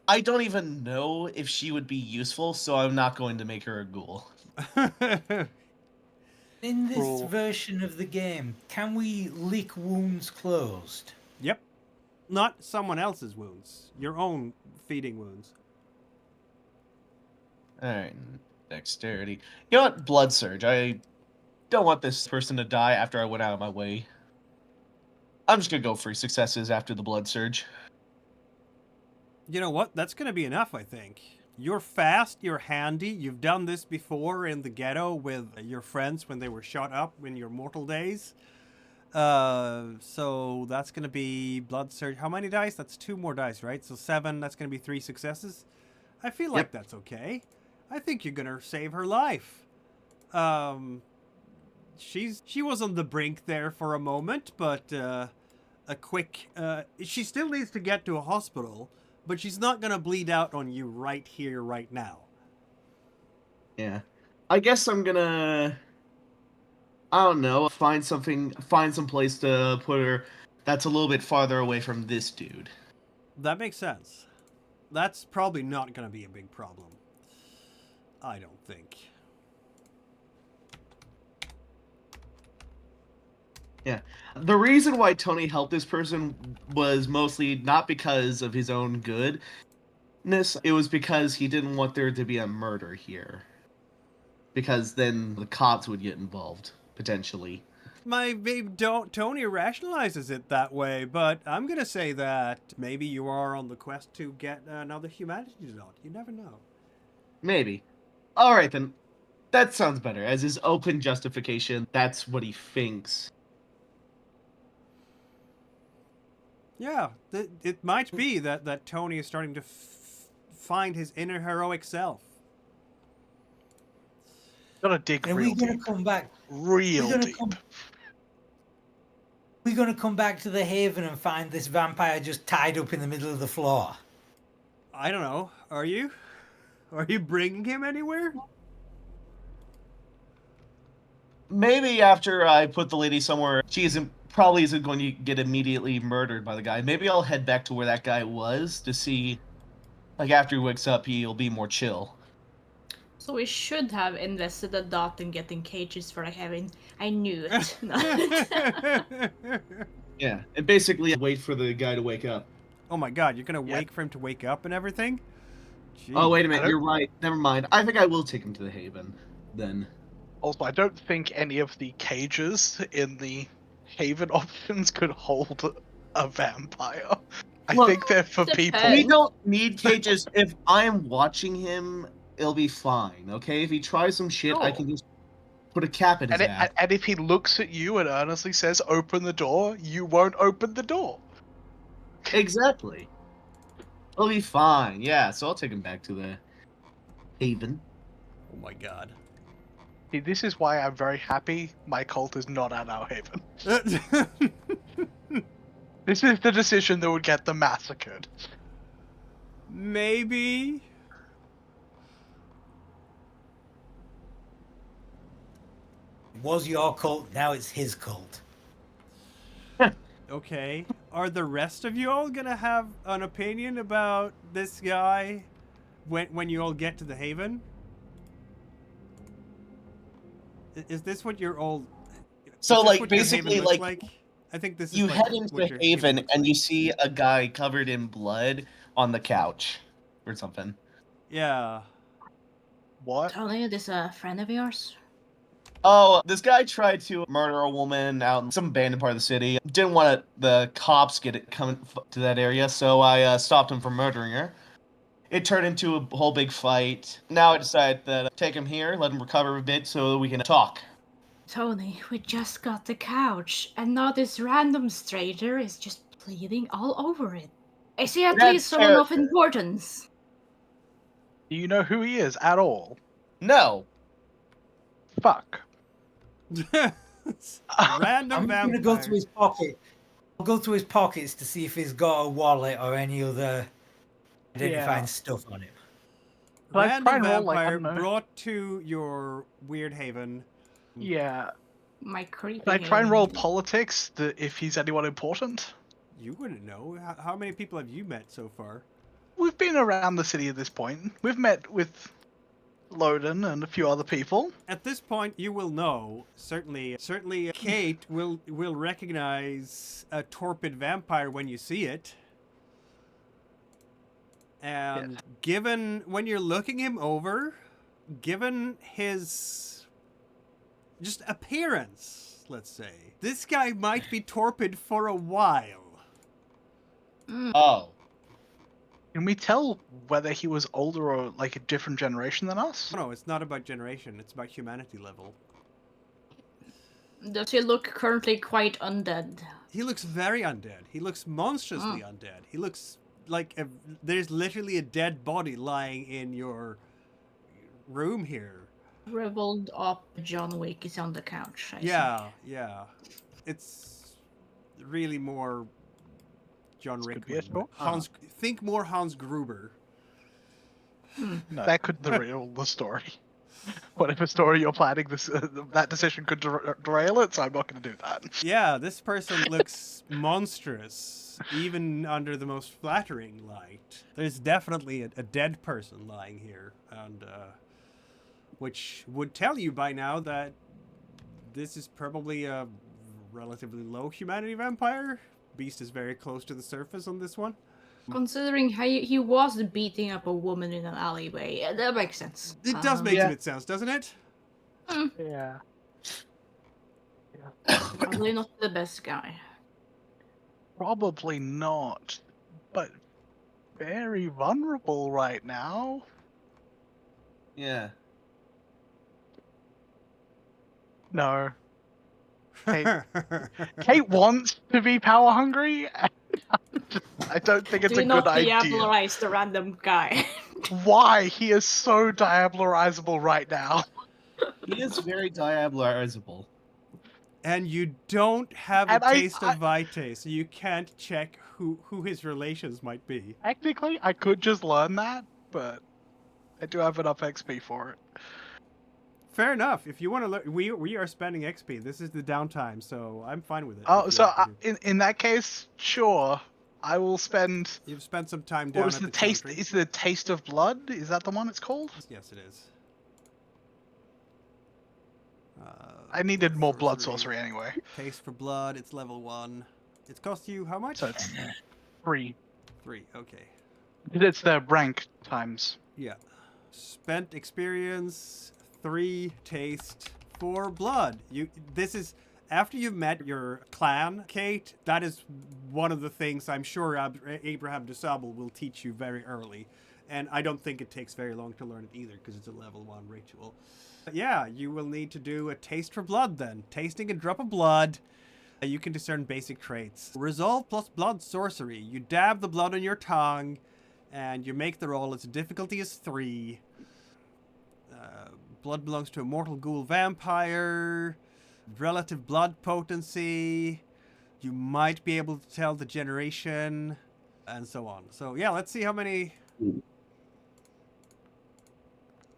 I don't even know if she would be useful, so I'm not going to make her a ghoul. In this Cool. version of the game, can we lick wounds closed? Yep. Not someone else's wounds. Your own feeding wounds. Alright, dexterity. You know what? Blood Surge. I don't want this person to die after I went out of my way. I'm just gonna go for successes after the Blood Surge. You know what? That's gonna be enough, I think. You're fast, you're handy. You've done this before in the ghetto with your friends when they were shot up in your mortal days. So that's gonna be Blood Surge. How many dice? That's 2 more dice, right? So 7, that's gonna be 3 successes. I feel like that's okay. I think you're gonna save her life. She was on the brink there for a moment, but a quick... she still needs to get to a hospital, but she's not gonna bleed out on you right here, right now. Yeah. I guess I'm gonna... I don't know, find some place to put her that's a little bit farther away from this dude. That makes sense. That's probably not gonna be a big problem. I don't think. Yeah. The reason why Tony helped this person was mostly not because of his own goodness. It was because he didn't want there to be a murder here. Because then the cops would get involved, potentially. Tony rationalizes it that way, but I'm gonna say that maybe you are on the quest to get another humanity dot. You never know. Maybe. Alright then. That sounds better. As his open justification, that's what he thinks. Yeah, it might be that Tony is starting to find his inner heroic self. Gotta dig Are real we gonna deep. come back? Real deep. We're gonna come back to the Haven and find this vampire just tied up in the middle of the floor. I don't know. Are you? Are you bringing him anywhere? Maybe after I put the lady somewhere, she probably isn't going to get immediately murdered by the guy. Maybe I'll head back to where that guy was to see, like, after he wakes up, he'll be more chill. So we should have invested a dot in getting cages for Alhaven. I knew it. Yeah, and basically wait for the guy to wake up. Oh my god, you're gonna wait for him to wake up and everything? Gee. Oh, wait a minute, you're right. Never mind. I think I will take him to the Haven, then. Also, I don't think any of the cages in the Haven options could hold a vampire. I Look, think they're for people. We don't need cages. If I'm watching him, it'll be fine, okay? If he tries some shit, I can just put a cap in his ass. And if he looks at you and earnestly says, open the door, you won't open the door. Exactly. It'll be fine. Yeah, so I'll take him back to the Haven. Oh my god. See, this is why I'm very happy my cult is not at Alhaven. This is the decision that would get them massacred. Maybe. It was your cult, now it's his cult. Okay. Are the rest of you all gonna have an opinion about this guy when you all get to the Haven? Is this what your old? So, is this like, what your basically, Haven looks like, I think this is you like head what into your Haven looks and like. you see a guy covered in blood on the couch or something. Yeah. What? Tony, this a friend of yours? Oh, this guy tried to murder a woman out in some abandoned part of the city. Didn't want the cops get it coming to that area, so I stopped him from murdering her. It turned into a whole big fight. Now I decided that take him here, let him recover a bit, so we can talk. Tony, we just got the couch, and now this random stranger is just bleeding all over it. Is he at That's least someone of character. importance? Do you know who he is at all? No. Fuck. Random I'm vampire. gonna go to his pocket. I'll go to his pockets to see if he's got a wallet or any other identifying stuff on him. Can I try Random and roll, like, I vampire don't know. brought to your weird haven. Yeah. My creepy. Can I try and roll haven. politics if he's anyone important? You wouldn't know. How many people have you met so far? We've been around the city at this point. We've met with Loden and a few other people. At this point, you will know. Certainly, Kate will recognize a torpid vampire when you see it. And given when you're looking him over, given his just appearance, let's say, this guy might be torpid for a while. Oh. Can we tell whether he was older or like a different generation than us? No, it's not about generation. It's about humanity level. Does he look currently quite undead? He looks very undead. He looks monstrously undead. He looks like there's literally a dead body lying in your room here. Reveled up John Wick is on the couch. I Yeah. It's really more John could be a Rickman. short- Think more Hans Gruber. No. That could derail the story. Whatever story you're planning, that decision could derail it, so I'm not going to do that. Yeah, this person looks monstrous, even under the most flattering light. There's definitely a dead person lying here, and which would tell you by now that this is probably a relatively low humanity vampire. Beast is very close to the surface on this one. Considering how he was beating up a woman in an alleyway, that makes sense. It does make Yeah. a bit sense, doesn't it? Yeah. Probably not the best guy. Probably not, but very vulnerable right now. Yeah. No. Kate wants to be power hungry. I don't think it's Do a not good idea. diabolise the random guy. Why? He is so diablerizable right now. He is very diablerizable. And you don't have a And taste of Vitae, so you can't check who his relations might be. Technically, I could just learn that, but I do have enough XP for it. Fair enough. If you want to learn, we are spending XP. This is the downtime, so I'm fine with it. Oh, if you so want to do. in that case, sure, I will spend. You've spent some time down What was at the the taste? country. Is the taste of blood? Is that the one it's called? Yes, it is. I needed more blood sorcery. sorcery anyway. Taste for blood. It's level 1. It's cost you how much? So it's 3. 3. Okay. It's the rank times. Yeah. Spent experience 3, taste 4 blood. This is after you've met your clan, Kate. That is one of the things I'm sure Abraham DeSable will teach you very early, and I don't think it takes very long to learn it either because it's a level 1 ritual. But yeah, you will need to do a taste for blood then. Tasting a drop of blood. You can discern basic traits. Resolve plus blood sorcery. You dab the blood on your tongue, and you make the roll. Its difficulty is 3. Blood belongs to a mortal ghoul vampire. Relative blood potency. You might be able to tell the generation, and so on. So yeah, let's see how many.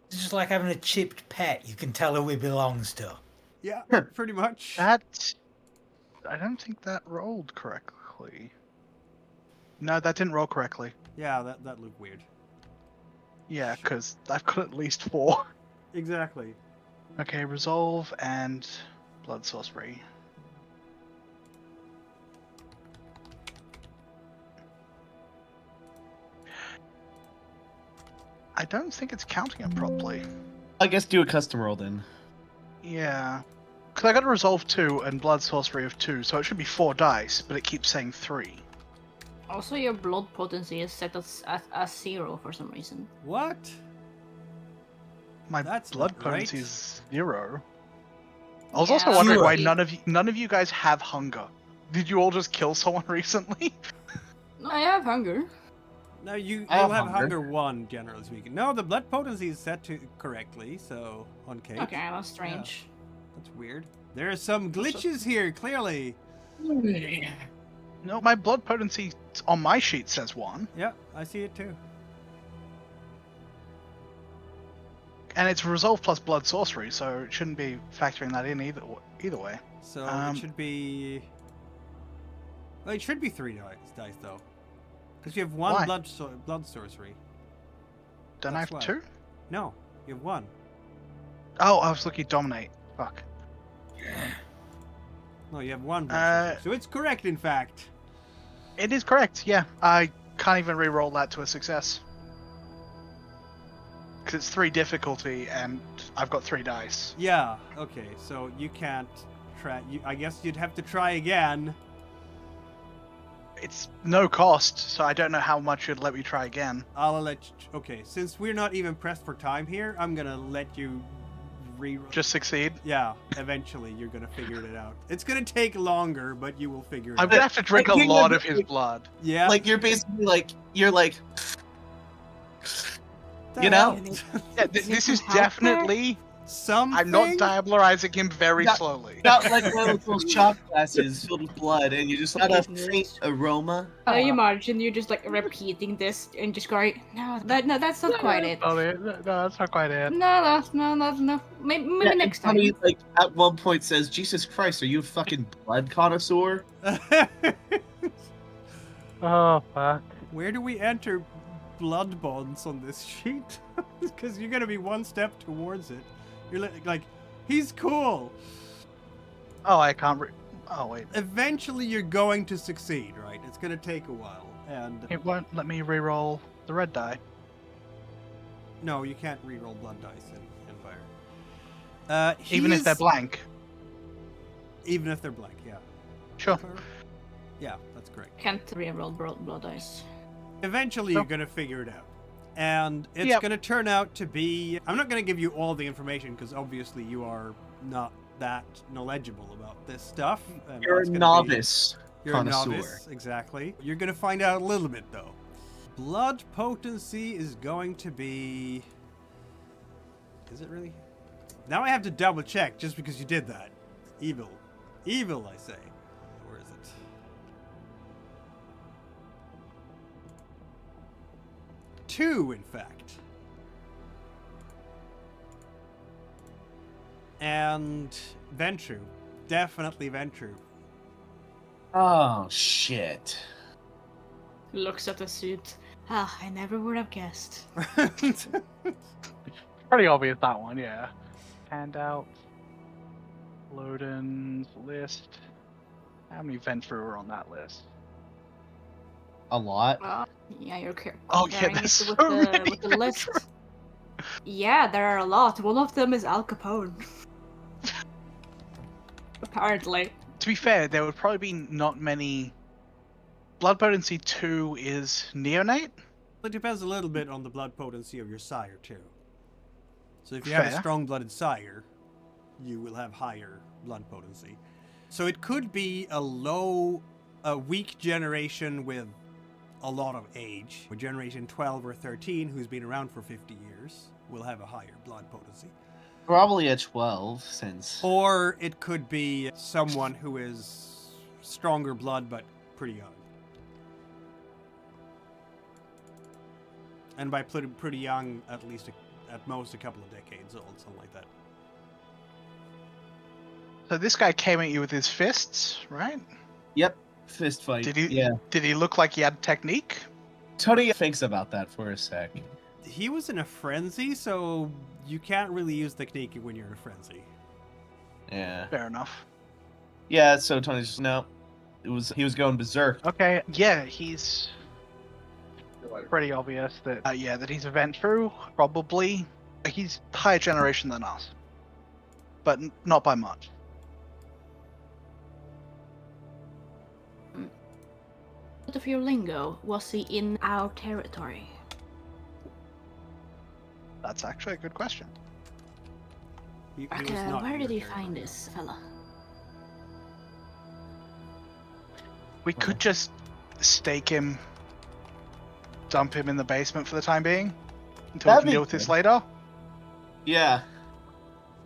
It's just like having a chipped pet. You can tell who it belongs to. Yeah, pretty much. That I don't think that rolled correctly. No, that didn't roll correctly. Yeah, that looked weird. Yeah, because I've got at least 4. Exactly. Okay, resolve and blood sorcery. I don't think it's counting it properly. I guess do a custom roll then. Yeah. Because I got a resolve 2 and blood sorcery of 2, so it should be 4 dice, but it keeps saying 3. Also, your blood potency is set as 0 for some reason. What? My That's blood not right. potency is 0. I was Yeah, also wondering why Zero. none of you guys have hunger. Did you all just kill someone recently? No, I have hunger. No, you'll I have have hunger. hunger 1, generally speaking. No, the blood potency is set to correctly, so on Kate. Okay, that's strange. That's weird. There are some glitches here, clearly. No, my blood potency on my sheet says 1. Yeah, I see it too. And it's resolve plus blood sorcery, so it shouldn't be factoring that in either way. So Um, it should be... Well, it should be 3 dice though. Because you have 1 Why? blood sorcery. Don't I That's have why. 2? No, you have 1. Oh, I was looking at dominate. Fuck. No, you have 1 blood sorcery. So it's correct, in fact. It is correct, yeah. I can't even re-roll that to a success. Because it's 3 difficulty, and I've got 3 dice. Yeah, okay, so you can't try... I guess you'd have to try again. It's no cost, so I don't know how much you'd let me try again. I'll let you... Okay, since we're not even pressed for time here, I'm gonna let you Just succeed. Yeah, eventually you're gonna figure it out. It's gonna take longer, but you will figure it I'm out. gonna have to drink a Like, lot of his blood. Yeah. Like you're basically like you're like the you know? hell? Yeah, this is Help her? definitely... Something. I'm not diablerizing him very Yeah. slowly. got like one of those little shot glasses filled with blood, and you just got a faint aroma. I imagine you just like repeating this and just going, no, that's not quite it. Oh, no, that's not quite it. No. Maybe Yeah, next and time. Tommy, like at one point says, "Jesus Christ, are you a fucking blood connoisseur?" Oh, fuck. Where do we enter blood bonds on this sheet? Because you're gonna be 1 step towards it. You're like, he's cool. Oh, I can't Oh, wait. Eventually, you're going to succeed, right? It's gonna take a while, and It won't let me re-roll the red die. no, you can't re-roll blood dice in Empire. Even if they're blank. Even if they're blank, yeah. Sure. Yeah, that's correct. Can't reroll blood dice. Eventually, No. you're gonna figure it out. And it's Yep. gonna turn out to be... I'm not gonna give you all the information, because obviously you are not that knowledgeable about this stuff. and You're a it's gonna be- novice You're a connoisseur. novice, exactly. You're gonna find out a little bit, though. Blood potency is going to be... Is it really? Now I have to double check, just because you did that. Evil. Evil, I say. Where is it? Two, in fact. And Ventrue. Definitely Ventrue. Oh shit. Looks at the suit. Ah, I never would have guessed. Pretty obvious, that one, yeah. Handout. Loden's list. How many Ventrue are on that list? A lot. Yeah, you're Oh, yeah, comparing there's it so with the, many with the list. Yeah, there are a lot. One of them is Al Capone. Apparently. To be fair, there would probably be not many... Blood potency 2 is neonate? It depends a little bit on the blood potency of your sire, too. So if you have a Fair. strong-blooded sire, you will have higher blood potency. So it could be a weak generation with a lot of age. A generation 12 or 13 who's been around for 50 years will have a higher blood potency. Probably a 12, since... Or it could be someone who is stronger blood but pretty young. And by pretty young, at least at most a couple of decades old, something like that. So this guy came at you with his fists, right? Yep. Fist fight. Did he? Yeah. Did he look like he had technique? Tony thinks about that for a sec. He was in a frenzy, so you can't really use technique when you're in a frenzy. Yeah. Fair enough. Yeah, so Tony's just, no. He was going berserk. Okay, yeah, he's pretty obvious that that he's a Ventrue, probably. He's higher generation than us, but not by much. Out of your lingo, was he in our territory? That's actually a good question. He But was not where in did your he territory. find this fella? We could just stake him, dump him in the basement for the time being, until we That'd can be deal with this good. later. Yeah.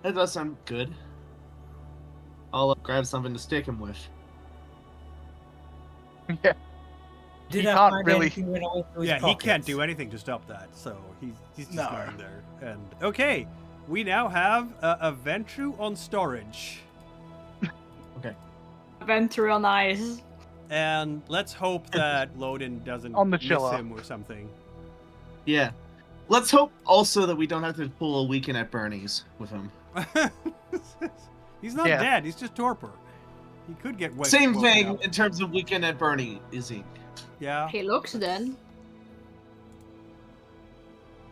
That does sound good. I'll grab something to stick him with. Yeah. Did He I can't find really- anything when I went through his Yeah, he can't pockets? do anything to stop that, so he's just No. lying there. And okay, we now have a Ventrue on storage, Ventrue on ice. and let's hope that Loden doesn't On the miss chiller. him or something. Yeah. Let's hope also that we don't have to pull a weekend at Bernie's with him. He's not Yeah. dead. He's just torpor. He could get Same woken thing up. in terms of weekend at Bernie, is he? Yeah. He looks dead.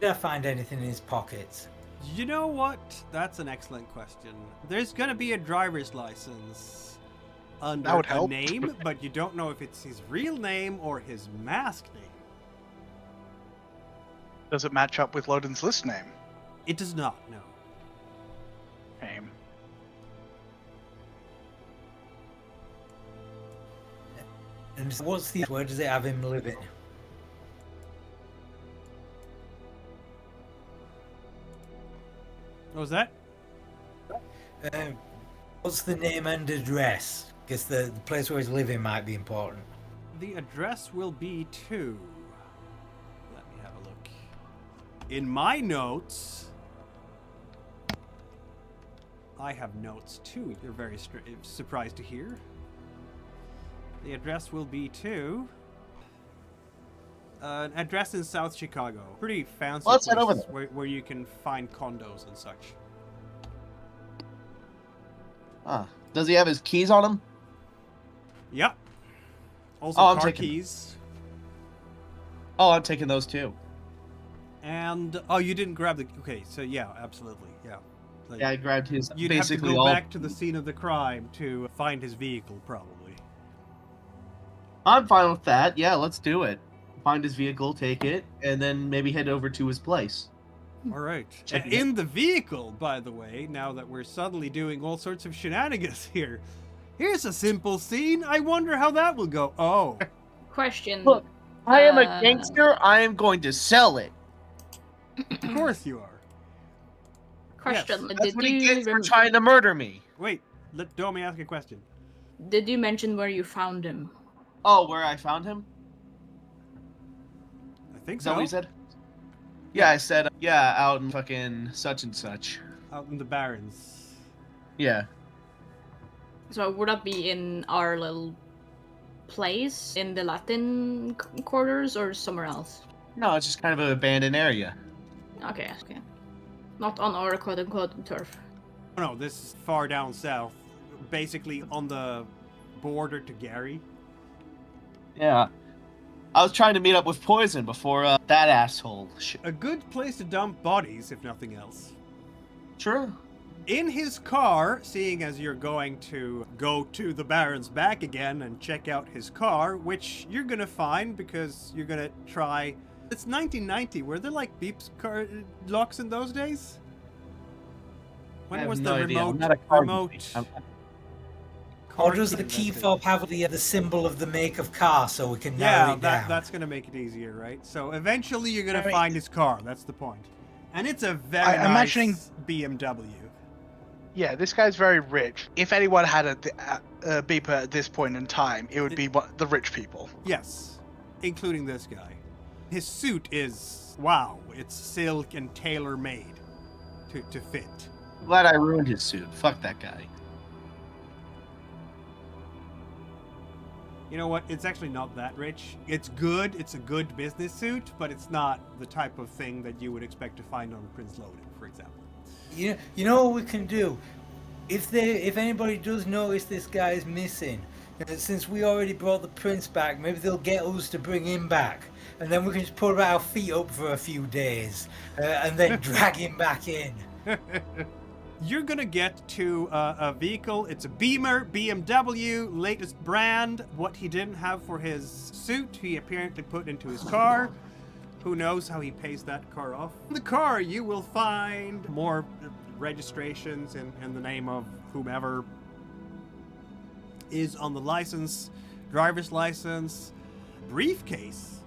Did I find anything in his pockets? You know what? That's an excellent question. There's gonna be a driver's license under That would a help. name, but you don't know if it's his real name or his mask name. Does it match up with Loden's list name? It does not, no. Name. And where does it have him living? What was that? What's the name and address? Guess the place where he's living might be important. The address will be to... Let me have a look. In my notes... I have notes too. You're very surprised to hear. The address will be to... an address in South Chicago. Pretty fancy Let's head over place there. where you can find condos and such. Ah. Does he have his keys on him? Yep. Also Oh, I'm car taking- keys. Oh, I'm taking those too. And... Oh, you didn't grab the... Okay, so yeah, absolutely. Yeah. Like, Yeah, I grabbed his you'd have to basically go all. back to the scene of the crime to find his vehicle, probably. I'm fine with that. Yeah, let's do it. Find his vehicle, take it, and then maybe head over to his place. All right. Check it In the vehicle, by the way, now that we're suddenly doing all sorts of shenanigans here, here's a simple scene. I wonder how that will go. Oh, Question. Look, I am a Uh, gangster. I am going to sell it. of course you are. Question. Yes, That's what he gets for trying to murder me. Wait, let Domi ask a question. Did you mention where you found him? Oh, where I found him? I think Is so. that what you said? Yeah, I said, yeah, out in fucking such and such. Out in the Barrens. Yeah. So would that be in our little place in the Latin quarters or somewhere else? No, it's just kind of an abandoned area. Okay. Not on our quote-unquote turf. Oh, no, this is far down south. Basically on the border to Gary. Yeah. I was trying to meet up with Poison before that asshole. A good place to dump bodies, if nothing else. Sure. In his car, seeing as you're going to go to the Baron's back again and check out his car, which you're gonna find because you're gonna try... It's 1990. Were there like beeps car locks in those days? I When have was no the idea. I'm remote? not a car remote geek. I'm- Or car does the key key invented? fob have the symbol of the make of car so we can narrow Yeah, it down? that's gonna make it easier, right? So eventually you're gonna I mean- find his car. That's the point. And it's a very I'm nice imagining- BMW. Yeah, this guy's very rich. If anyone had a beeper at this point in time, it would be the rich people. Yes, including this guy. His suit is, wow, it's silk and tailor-made to fit. Glad I ruined his suit. Fuck that guy. You know what? It's actually not that rich. It's good. It's a good business suit, but it's not the type of thing that you would expect to find on Prince Loden, for example. You know what we can do? If anybody does notice this guy is missing, since we already brought the prince back, maybe they'll get us to bring him back, and then we can just put our feet up for a few days, and then drag him back in. You're gonna get to a vehicle. It's a Beamer, BMW, latest brand. What he didn't have for his suit, he apparently put into his car. Who knows how he pays that car off? In the car, you will find more registrations in the name of whomever is on the license, driver's license, briefcase.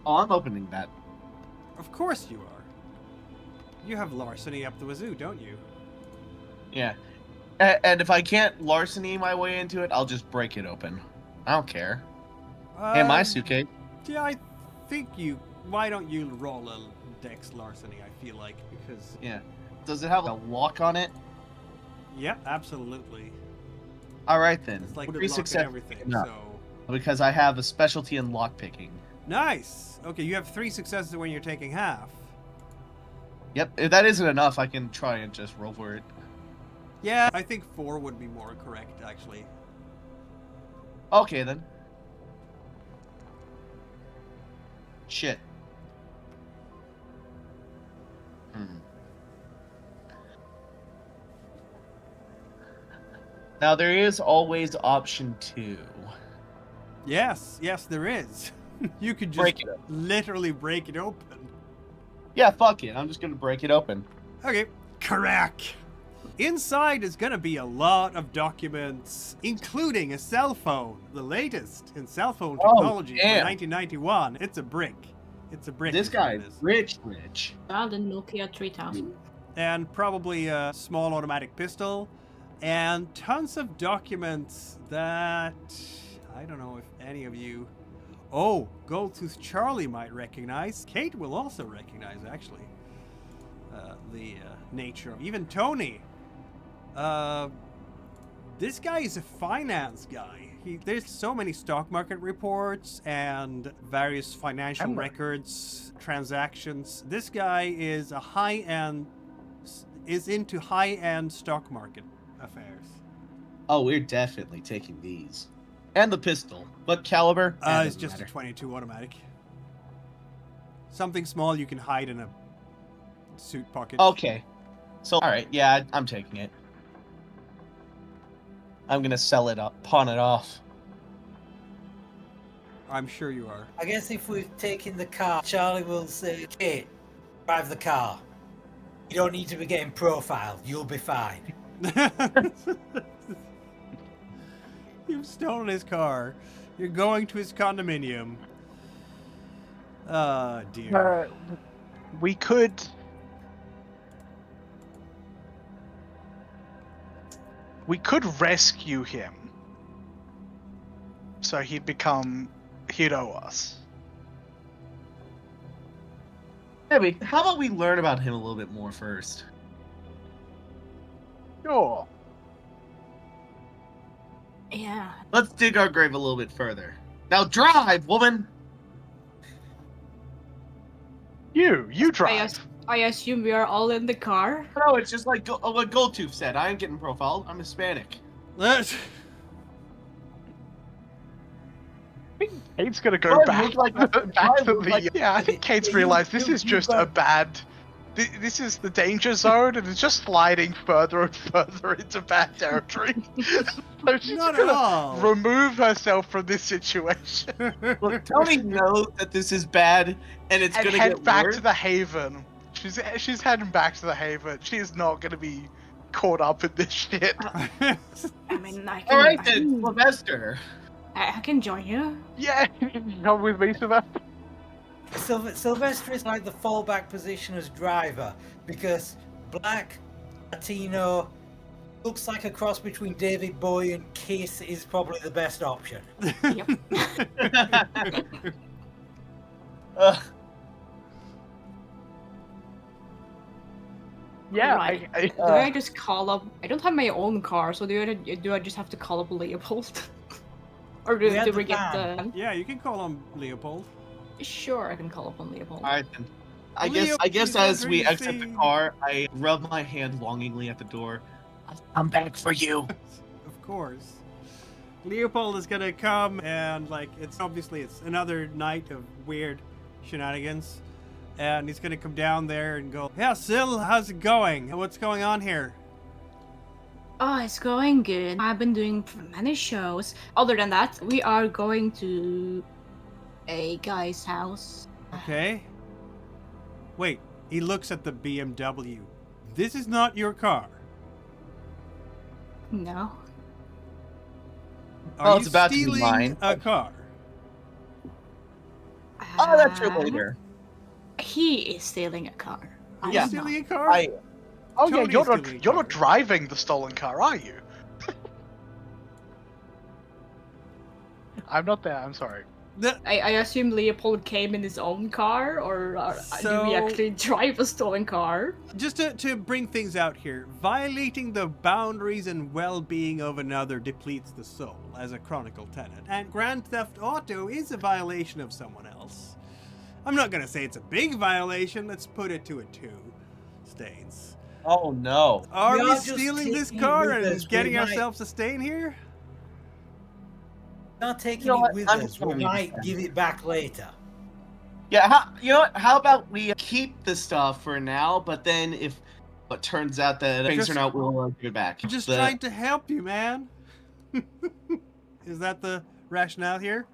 Oh, I'm opening that. Of course you are. You have larceny up the wazoo, don't you? Yeah. And if I can't larceny my way into it, I'll just break it open. I don't care. Hey, my suitcase. Yeah, I think you... Why don't you roll a dex larceny, I feel like, because... Yeah. Does it have a lock on it? Yeah, absolutely. Alright then. It's like 3 the lock and success. everything, No. so... Because I have a specialty in lockpicking. Nice! Okay, you have 3 successes when you're taking half. Yep, if that isn't enough, I can try and just roll for it. Yeah, I think 4 would be more correct, actually. Okay, then. Shit. Now, there is always option 2. Yes, there is. You could just Break it up. literally break it open. Yeah, fuck it. I'm just gonna break it open. Okay, crack. Inside is gonna be a lot of documents, including a cell phone, the latest in cell phone technology for damn. 1991. It's a brick. It's a brick. This is what it guy's is. rich. Well, the Nokia 3000. And probably a small automatic pistol, and tons of documents that I don't know if any of you. Oh, Goldtooth Charlie might recognize. Kate will also recognize, actually, the nature of... Even Tony. This guy is a finance guy. There's so many stock market reports and various financial records, transactions. This guy is a is into high-end stock market affairs. Oh, we're definitely taking these. And the pistol. But caliber? It's just a 22 automatic. Something small you can hide in a suit pocket. Okay. So, alright, yeah, I'm taking it. I'm gonna sell it up, pawn it off. I'm sure you are. I guess if we've taken the car, Charlie will say, "Kate, drive the car. You don't need to be getting profiled. You'll be fine." You've stolen his car. You're going to his condominium. Oh, dear. We could... We could rescue him. So he'd owe us. Maybe. How about we learn about him a little bit more first? Sure. Yeah. Let's dig our grave a little bit further. Now drive, woman! You drive. I assume we are all in the car. No, it's just like what Goldtooth said. I ain't getting profiled. I'm Hispanic. Kate's gonna go Why back, look like- back to look the... like- Yeah, I think Kate's realized this is just a bad... This is the danger zone, and it's just sliding further and further into bad territory. So she's Not at gonna all. remove herself from this situation Look, Tony knows that this is bad, and it's and gonna head get back worse. to the Haven. She's heading back to the Haven. She is not gonna be caught up in this shit. I mean, I can. All right I then, can- Sylvester. I can join you. Yeah, come with me, Sylvester. Sylvester is like the fallback position as driver because black, Latino, looks like a cross between David Bowie and Kiss is probably the best option. Yep. Yeah, Right. Do I just call up? I don't have my own car, so do I just have to call up Leopold? Or We do, had do the we get van. the... Yeah, you can call him Leopold. Sure, I can call upon Leopold. All right then. I Leo, guess please as enter we the exit the scene. car, I rub my hand longingly at the door. I'm back for you. Of course. Leopold is gonna come and it's another night of weird shenanigans. And he's gonna come down there and go, "Yeah, Syl, how's it going? What's going on here?" Oh, it's going good. I've been doing many shows. Other than that, we are going to a guy's house. Okay. Wait, he looks at the BMW. This is not your car. No. Are Well, you it's about to be stealing mine. a car? Oh, that's for Uh, later. He is stealing a car. Are Yeah. you stealing a car? Oh yeah, Tony's you're stealing a not car. driving the stolen car, are you? I'm not there. I'm sorry. I assume Leopold came in his own car, or do So- we actually drive a stolen car? Just to bring things out here, violating the boundaries and well-being of another depletes the soul as a chronicle tenant, and Grand Theft Auto is a violation of someone else. I'm not gonna say it's a big violation, let's put it to a 2. Stains. Oh no. Are We we are just stealing this taking it car with and us. getting We might- ourselves a stain here? Not taking You know it what? with I'm us. just gonna We leave might it give it back later. Yeah, you know what? How about we keep the stuff for now, but then if it turns out that things Just- turn out, we'll give it back. I'm just The- trying to help you, man. Is that the rationale here?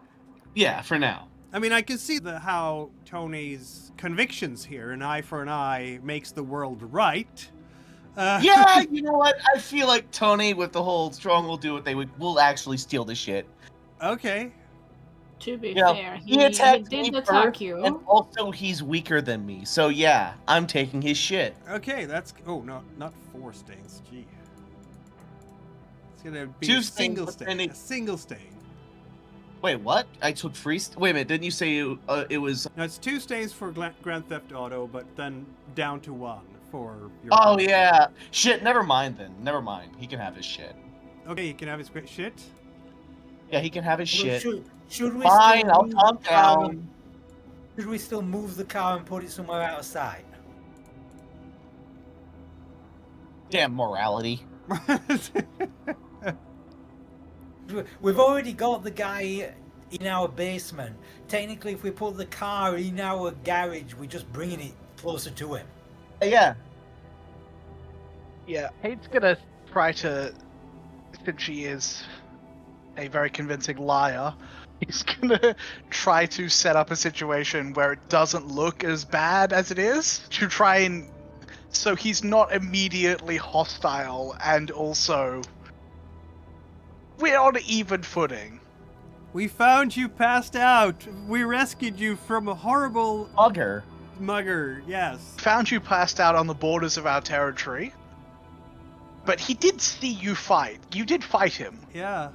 Yeah, for now. I mean, I can see how Tony's convictions here, an eye for an eye, makes the world right. Yeah, you know what? I feel like Tony, with the whole strong will do what they would, will actually steal the shit. Okay. To be You know, fair, he attacked did me attack first, you. and also he's weaker than me. So yeah, I'm taking his shit. Okay, that's... Oh, no, not 4 stains. Gee. It's gonna be 2 a single stains, stain. and it- A single stain. Wait, what? I took free. Wait a minute, didn't you say it was? Now, it's 2 stains for Grand Theft Auto, but then down to 1 for your... Oh yeah. Shit. Never mind then. Never mind. He can have his shit. Okay, you can have his quick shit. Yeah, he can have his Well, shit. should we Fine, still I'll move calm the car down. and- Should we still move the car and put it somewhere outside? Damn morality. We've already got the guy in our basement. Technically, if we put the car in our garage, we're just bringing it closer to him. Yeah. Yeah, Hate's gonna try to, since she is a very convincing liar, he's gonna try to set up a situation where it doesn't look as bad as it is, to try and, so he's not immediately hostile, and also we're on even footing. We found you passed out. We rescued you from a horrible Mugger. mugger, yes. Found you passed out on the borders of our territory, but he did see you fight. You did fight him. Yeah.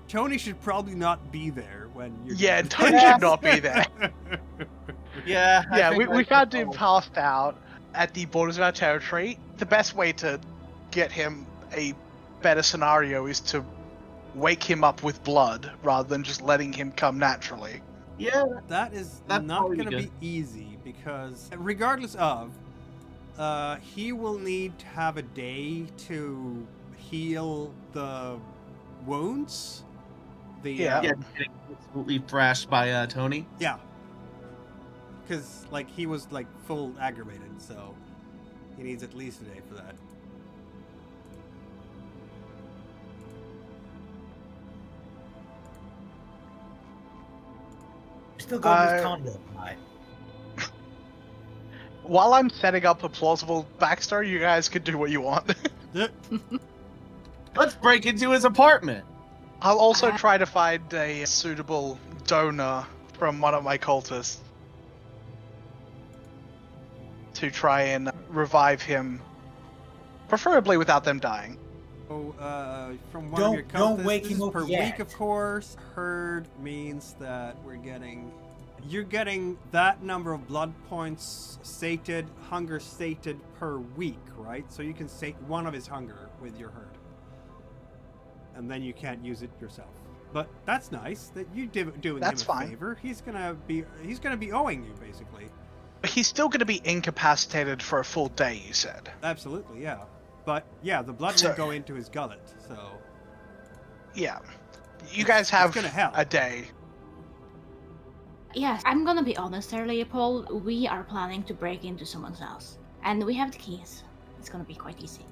Tony should probably not be there when you're... Yeah, Tony should not be there. Yeah. I Yeah, think we that's found the him problem. passed out at the borders of our territory. The best way to get him a better scenario is to wake him up with blood rather than just letting him come naturally. Yeah. That is That'd not probably going to be be easy because, regardless of, he will need to have a day to heal the wounds. The Yeah. Yeah. Getting absolutely thrashed by Tony. yeah. Because he was full aggravated, so he needs at least a day for that. Still got his Uh, condo, right? While I'm setting up a plausible backstory, you guys can do what you want. Let's break into his apartment. I'll also try to find a suitable donor from one of my cultists to try and revive him, preferably without them dying. So, from one of your Don't cultists, wake this him is up per yet. week, of course. Herd means that you're getting that number of blood points sated, hunger sated per week, right? So you can sate one of his hunger with your herd. And then you can't use it yourself. But that's nice that you doing That's him a fine. favor. He's gonna be owing you basically. But he's still going to be incapacitated for a full day, you said. Absolutely, yeah. But yeah, the blood So- will go into his gullet. So Yeah. You guys have gonna help. a day. Yes, I'm gonna be honest there, Leopold. We are planning to break into someone's house. And we have the keys. It's gonna be quite easy.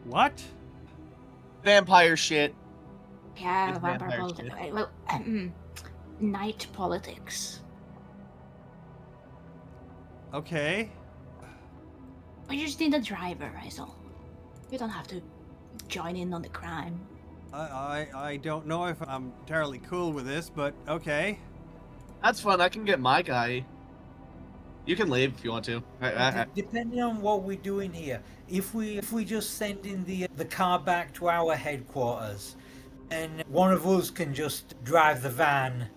what? Vampire shit. Yeah, It's vampire vampire politics. shit. Well, night politics. Okay. We just need a driver, is all. You don't have to join in on the crime. I don't know if I'm entirely cool with this, but okay. That's fun. I can get my guy. You can leave if you want to. Depending on what we're doing here, if we just send in the car back to our headquarters, and one of us can just drive the van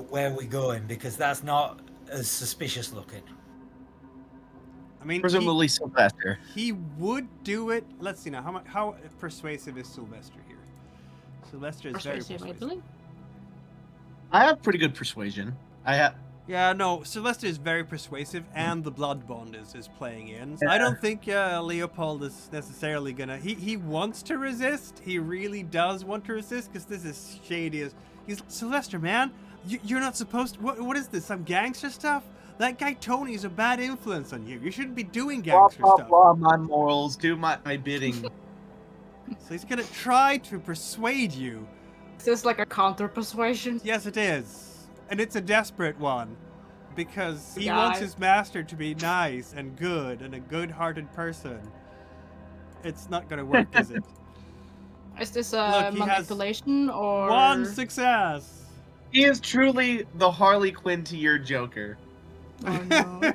where we're going, because that's not as suspicious looking. I mean, Presumably Sylvester. he would do it. Let's see now. How persuasive is Sylvester here? Sylvester is very Persuasive, I persuasive. believe. I have pretty good persuasion. I have. Yeah, no, Sylvester is very persuasive, and the blood bond is playing in. Yeah. I don't think Leopold is necessarily gonna. He wants to resist. He really does want to resist, because this is shady as. He's Sylvester, man. You're not supposed to. What is this? Some gangster stuff? That guy Tony is a bad influence on you. You shouldn't be doing Blah, gangster blah, stuff. blah, my morals. Do my bidding. So he's gonna try to persuade you. Is this like a counter persuasion? Yes, it is. And it's a desperate one. Because he Yeah, wants I- his master to be nice and good and a good-hearted person. It's not gonna work, is it? Is this Look, a he has manipulation or One success! He is truly the Harley Quinn to your Joker. Oh no.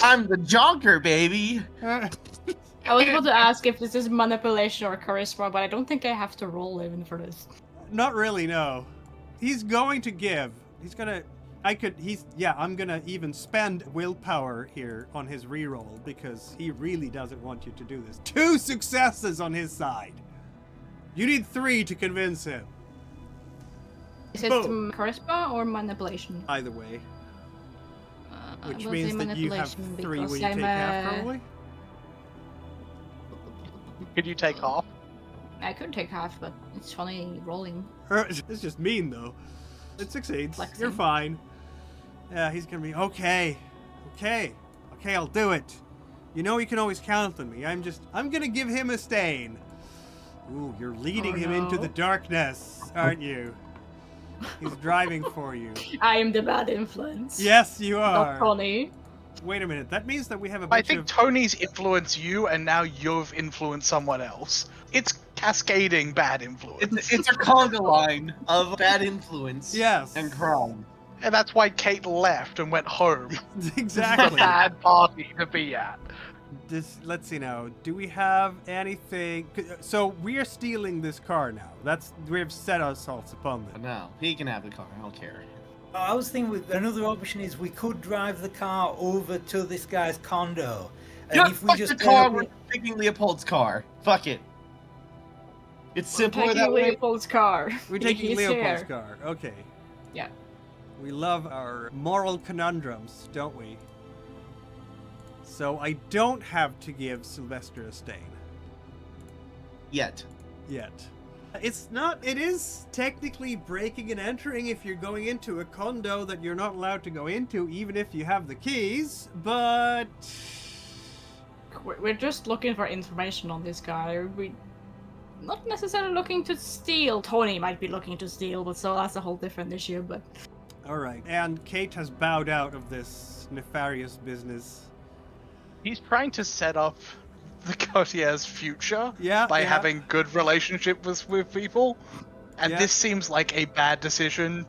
I'm the Joker, baby. I was about to ask if this is manipulation or charisma, but I don't think I have to roll even for this. Not really, no. He's going to give. He's gonna... I'm gonna even spend willpower here on his reroll because he really doesn't want you to do this. 2 successes on his side! You need 3 to convince him. Is it Boom. charisma or manipulation? Either way. Which We'll means say that you have manipulation 3 when because you take I'm half, probably? Could you take half? I could take half, but it's funny rolling. It's just mean, though. It succeeds. Flexing. You're fine. Yeah, he's gonna be, okay, I'll do it. You know you can always count on me. I'm gonna give him a stain. Ooh, you're leading him into no. the darkness, aren't you? He's driving for you. I am the bad influence. Yes, you Not are. Tony. Wait a minute, that means that we have a I bunch think of... Tony's influenced you, and now you've influenced someone else. It's cascading bad influence. It's a conga line of bad influence Yes. and crime. And that's why Kate left and went home. Exactly. Bad party to be at. Let's see now. Do we have anything? So we are stealing this car now. We've set ourselves upon this. No, he can have the car. I don't care. I was thinking another option is we could drive the car over to this guy's condo, and Yeah, if we fuck just the car. get We're taking Leopold's car. Fuck it. It's We're simpler taking that way. Leopold's car. We're taking He's Leopold's here. car. Okay. Yeah. We love our moral conundrums, don't we? So I don't have to give Sylvester a stain Yet. yet. It is technically breaking and entering if you're going into a condo that you're not allowed to go into, even if you have the keys, but... We're just looking for information on this guy. We're not necessarily looking to steal. Tony might be looking to steal, but so that's a whole different issue, but... Alright, and Kate has bowed out of this nefarious business. He's trying to set up the Gautier's future by Yeah. having good relationships with people. And Yeah. this seems like a bad decision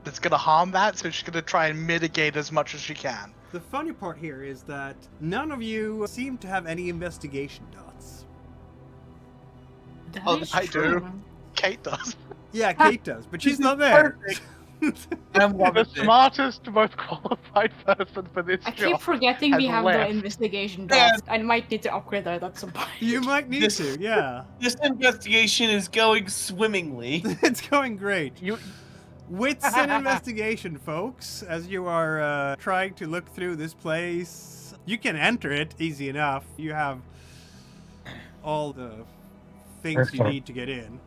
that's going to harm that, so she's going to try and mitigate as much as she can. The funny part here is that none of you seem to have any investigation dots. That Oh, is I true. do. Kate does. Yeah, Kate does, but she's not there. Perfect. I'm loving The this. smartest, most qualified person for this I job. keep forgetting has we have left. the investigation draft. I might need to upgrade that at some point. You might need This- to, yeah. This investigation is going swimmingly. It's going great. You Wits and investigation, folks, as you are trying to look through this place. You can enter it easy enough. You have all the things you need to get in.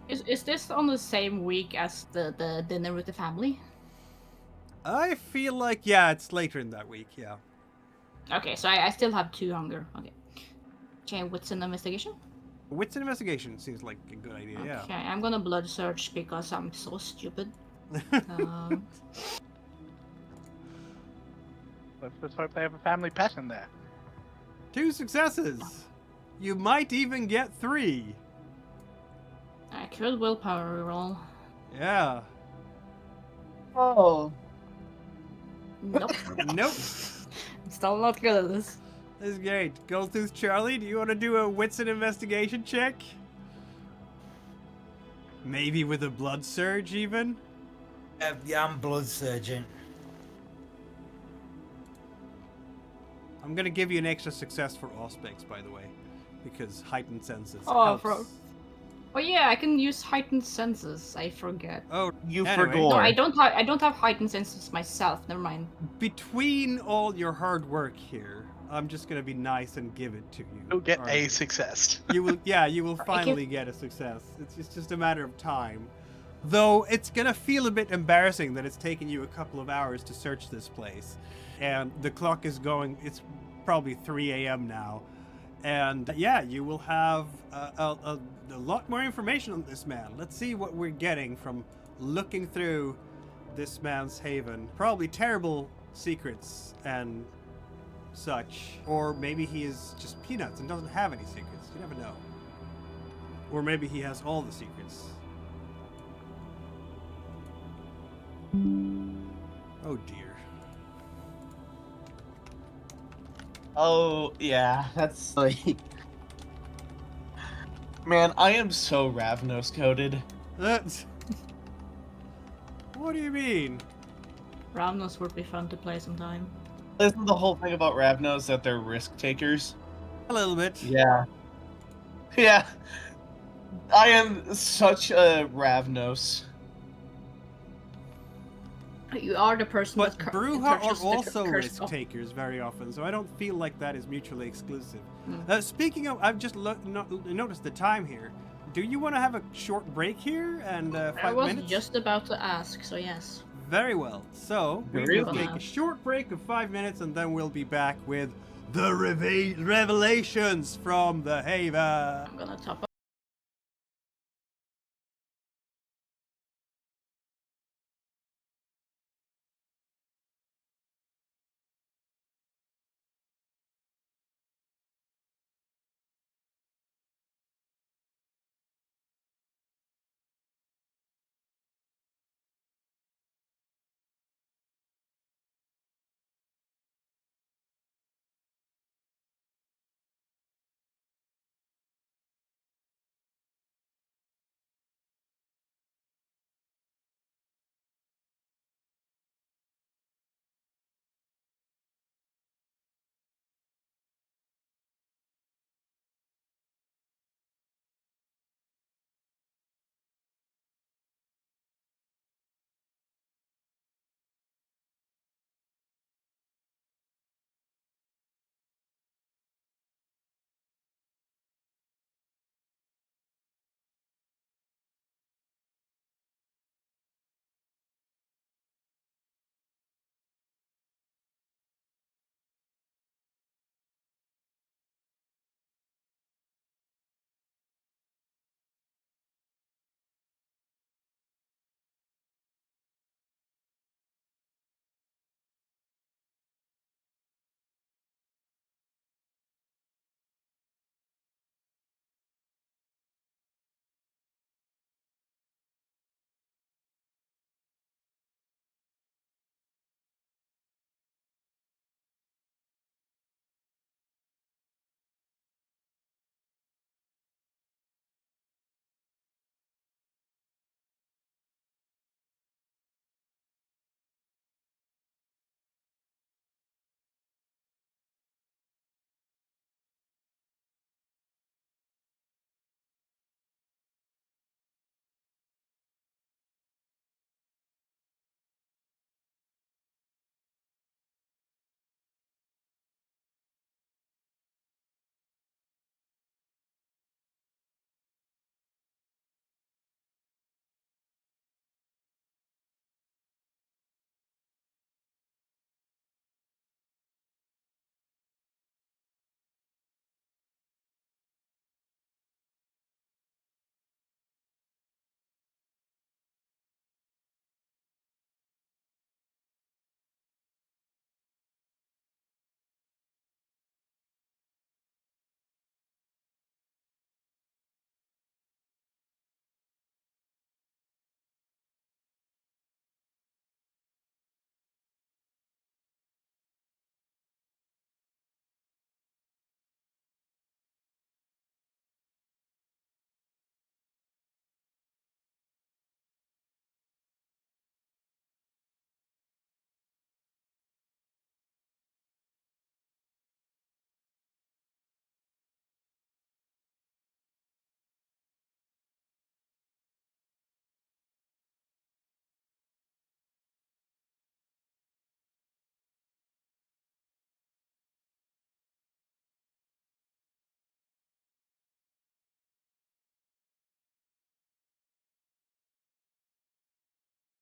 Is this on the same week as the dinner with the family? I feel like, yeah, it's later in that week, yeah. Okay, so I still have 2 hunger. Okay. Okay, what's an investigation? Wits and investigation seems like a good idea, yeah. Okay, I'm gonna blood search because I'm so stupid. let's just hope they have a family pet in there. 2 successes. You might even get 3. I could willpower roll. Yeah. Oh. Nope. Nope. I'm still not good at this. This is great. Goldtooth Charlie, do you want to do a wits and investigation check? Maybe with a blood surge, even? Yeah, I'm blood surgeon. I'm gonna give you an extra success for Auspex, by the way, because heightened senses Oh, helps. Oh yeah, I can use heightened senses. I forget. Oh, You anyway. forgot. No, I don't have heightened senses myself. Never mind. Between all your hard work here, I'm just gonna be nice and give it to you. You'll get Alright. a success. You will, yeah, you will finally get a success. It's just a matter of time. Though it's gonna feel a bit embarrassing that it's taken you a couple of hours to search this place, and the clock is going. It's probably 3 a.m. now, and yeah, you will have a lot more information on this man. Let's see what we're getting from looking through this man's haven. Probably terrible secrets and such, or maybe he is just peanuts and doesn't have any secrets. You never know. Or maybe he has all the secrets. Oh dear. Oh, yeah, that's like... Man, I am so Ravnos coded. That's... What do you mean? Ramnos would be fun to play sometime. Isn't the whole thing about Ravnos that they're risk takers? A little bit. Yeah. Yeah. I am such a Ravnos. You are the person But that Bruja are touches the also cursed risk takers very often, so I don't feel like that is mutually exclusive. Hmm. Speaking of, I've just noticed the time here. Do you want to have a short break here and 5 I was minutes? just about to ask, so yes. Very well. So we Really? will take a short break of 5 minutes, and then we'll be back with the revelations from the Haven. I'm gonna top up.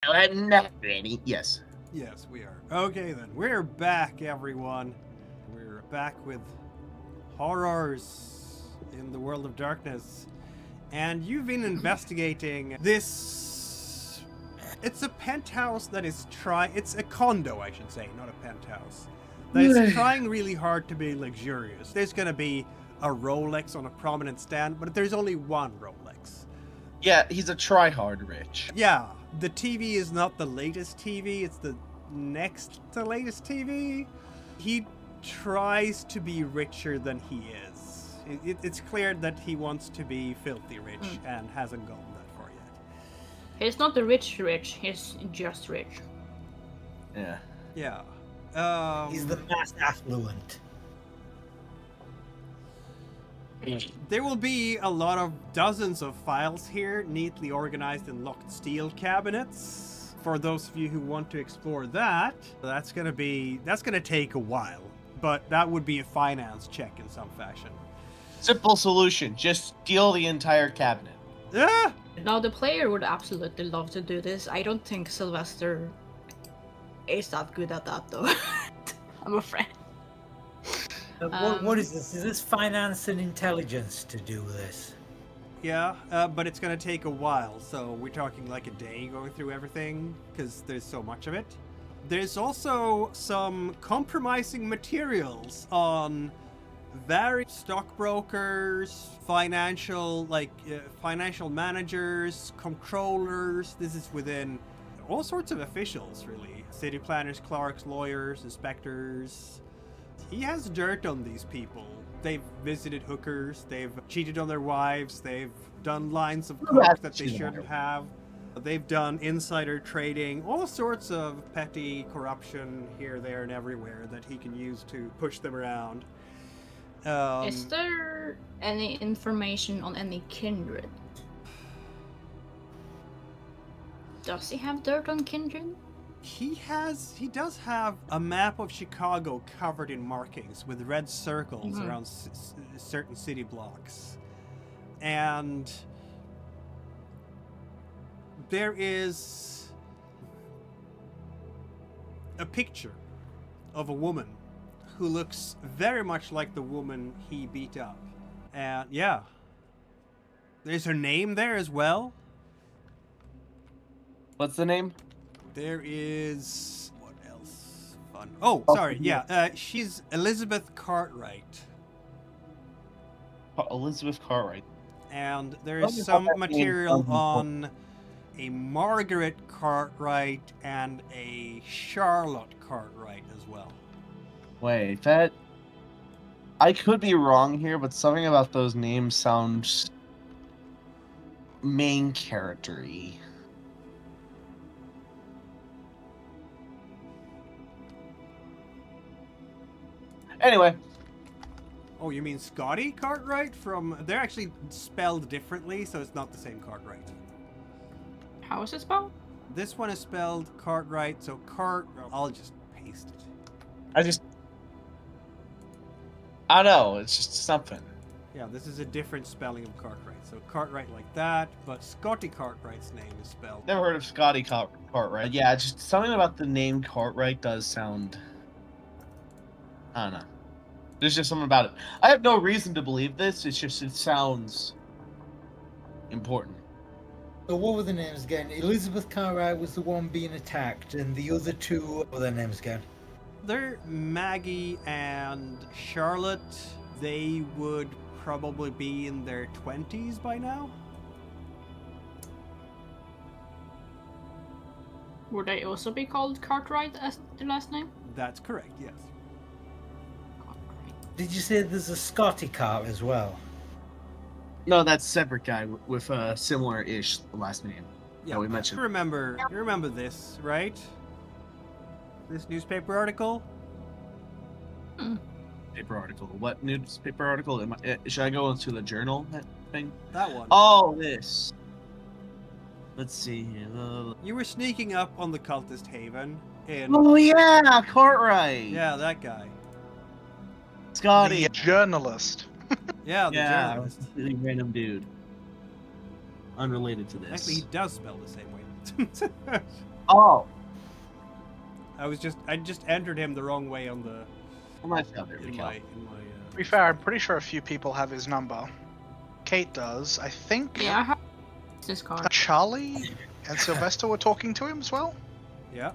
Not ready. Yes. Yes, we are. Okay, then. We're back, everyone. We're back with horrors in the world of darkness. And you've been investigating this... It's a penthouse that is It's a condo, I should say, not a penthouse. That is trying really hard to be luxurious. There's going to be a Rolex on a prominent stand, but there's only one Rolex. Yeah, he's a try-hard rich. Yeah, the TV is not the latest TV, it's the next to latest TV. He tries to be richer than he is. It's clear that he wants to be filthy rich and hasn't gone that far yet. He's not the rich, he's just rich. Yeah. Yeah. He's the mass affluent. There will be a lot of dozens of files here, neatly organized in locked steel cabinets. For those of you who want to explore that, that's gonna take a while. But that would be a finance check in some fashion. Simple solution. Just steal the entire cabinet. Ah! Now the player would absolutely love to do this. I don't think Sylvester is that good at that though. I'm afraid. What is this? Is this finance and intelligence to do this? Yeah, but it's gonna take a while, so we're talking like a day going through everything, because there's so much of it. There's also some compromising materials on various stockbrokers, financial managers, controllers. This is within all sorts of officials, really. City planners, clerks, lawyers, inspectors. He has dirt on these people. They've visited hookers, they've cheated on their wives, they've done lines of coke that they shouldn't have. They've done insider trading, all sorts of petty corruption here, there, and everywhere that he can use to push them around. Is there any information on any kindred? Does he have dirt on kindred? He does have a map of Chicago covered in markings with red circles around certain city blocks. And there is a picture of a woman who looks very much like the woman he beat up. And yeah, there's her name there as well. What's the name? There is... what else? Fun. Oh, sorry. Yeah, she's Elizabeth Cartwright. Elizabeth Cartwright. And there is some material on a Margaret Cartwright and a Charlotte Cartwright as well. Wait, that... I could be wrong here, but something about those names sounds... main character-y. Anyway. Oh, you mean Scotty Cartwright from... They're actually spelled differently, so it's not the same Cartwright. How is it spelled? This one is spelled Cartwright, so I'll just paste it. I don't know, it's just something. Yeah, this is a different spelling of Cartwright. So Cartwright like that, but Scotty Cartwright's name is spelled... Never heard of Scotty Cartwright. Yeah, just something about the name Cartwright does sound... I don't know. There's just something about it. I have no reason to believe this. It's just, it sounds important. So what were the names again? Elizabeth Cartwright was the one being attacked, and the other two, what were their names again? They're Maggie and Charlotte. They would probably be in their 20s by now. Would they also be called Cartwright as the last name? That's correct, yes. Did you say there's a Scotty Cart as well? No, that's a separate guy with a similar-ish last name. Yeah, we mentioned. You remember this, right? This newspaper article? Paper article. What newspaper article? Should I go into the journal thing? That one. Oh, this. Let's see here. You were sneaking up on the cultist haven in... Oh yeah, Cartwright. Yeah, that guy. Scotty. The journalist. Yeah, the journalist. Really random dude. Unrelated to this. Actually, he does spell the same way. Oh, I just entered him the wrong way on the I'm not sure. There we in go. my To be fair, I'm pretty sure a few people have his number. Kate does. I think Yeah, I have this card. Charlie and Sylvester were talking to him as well. yeah.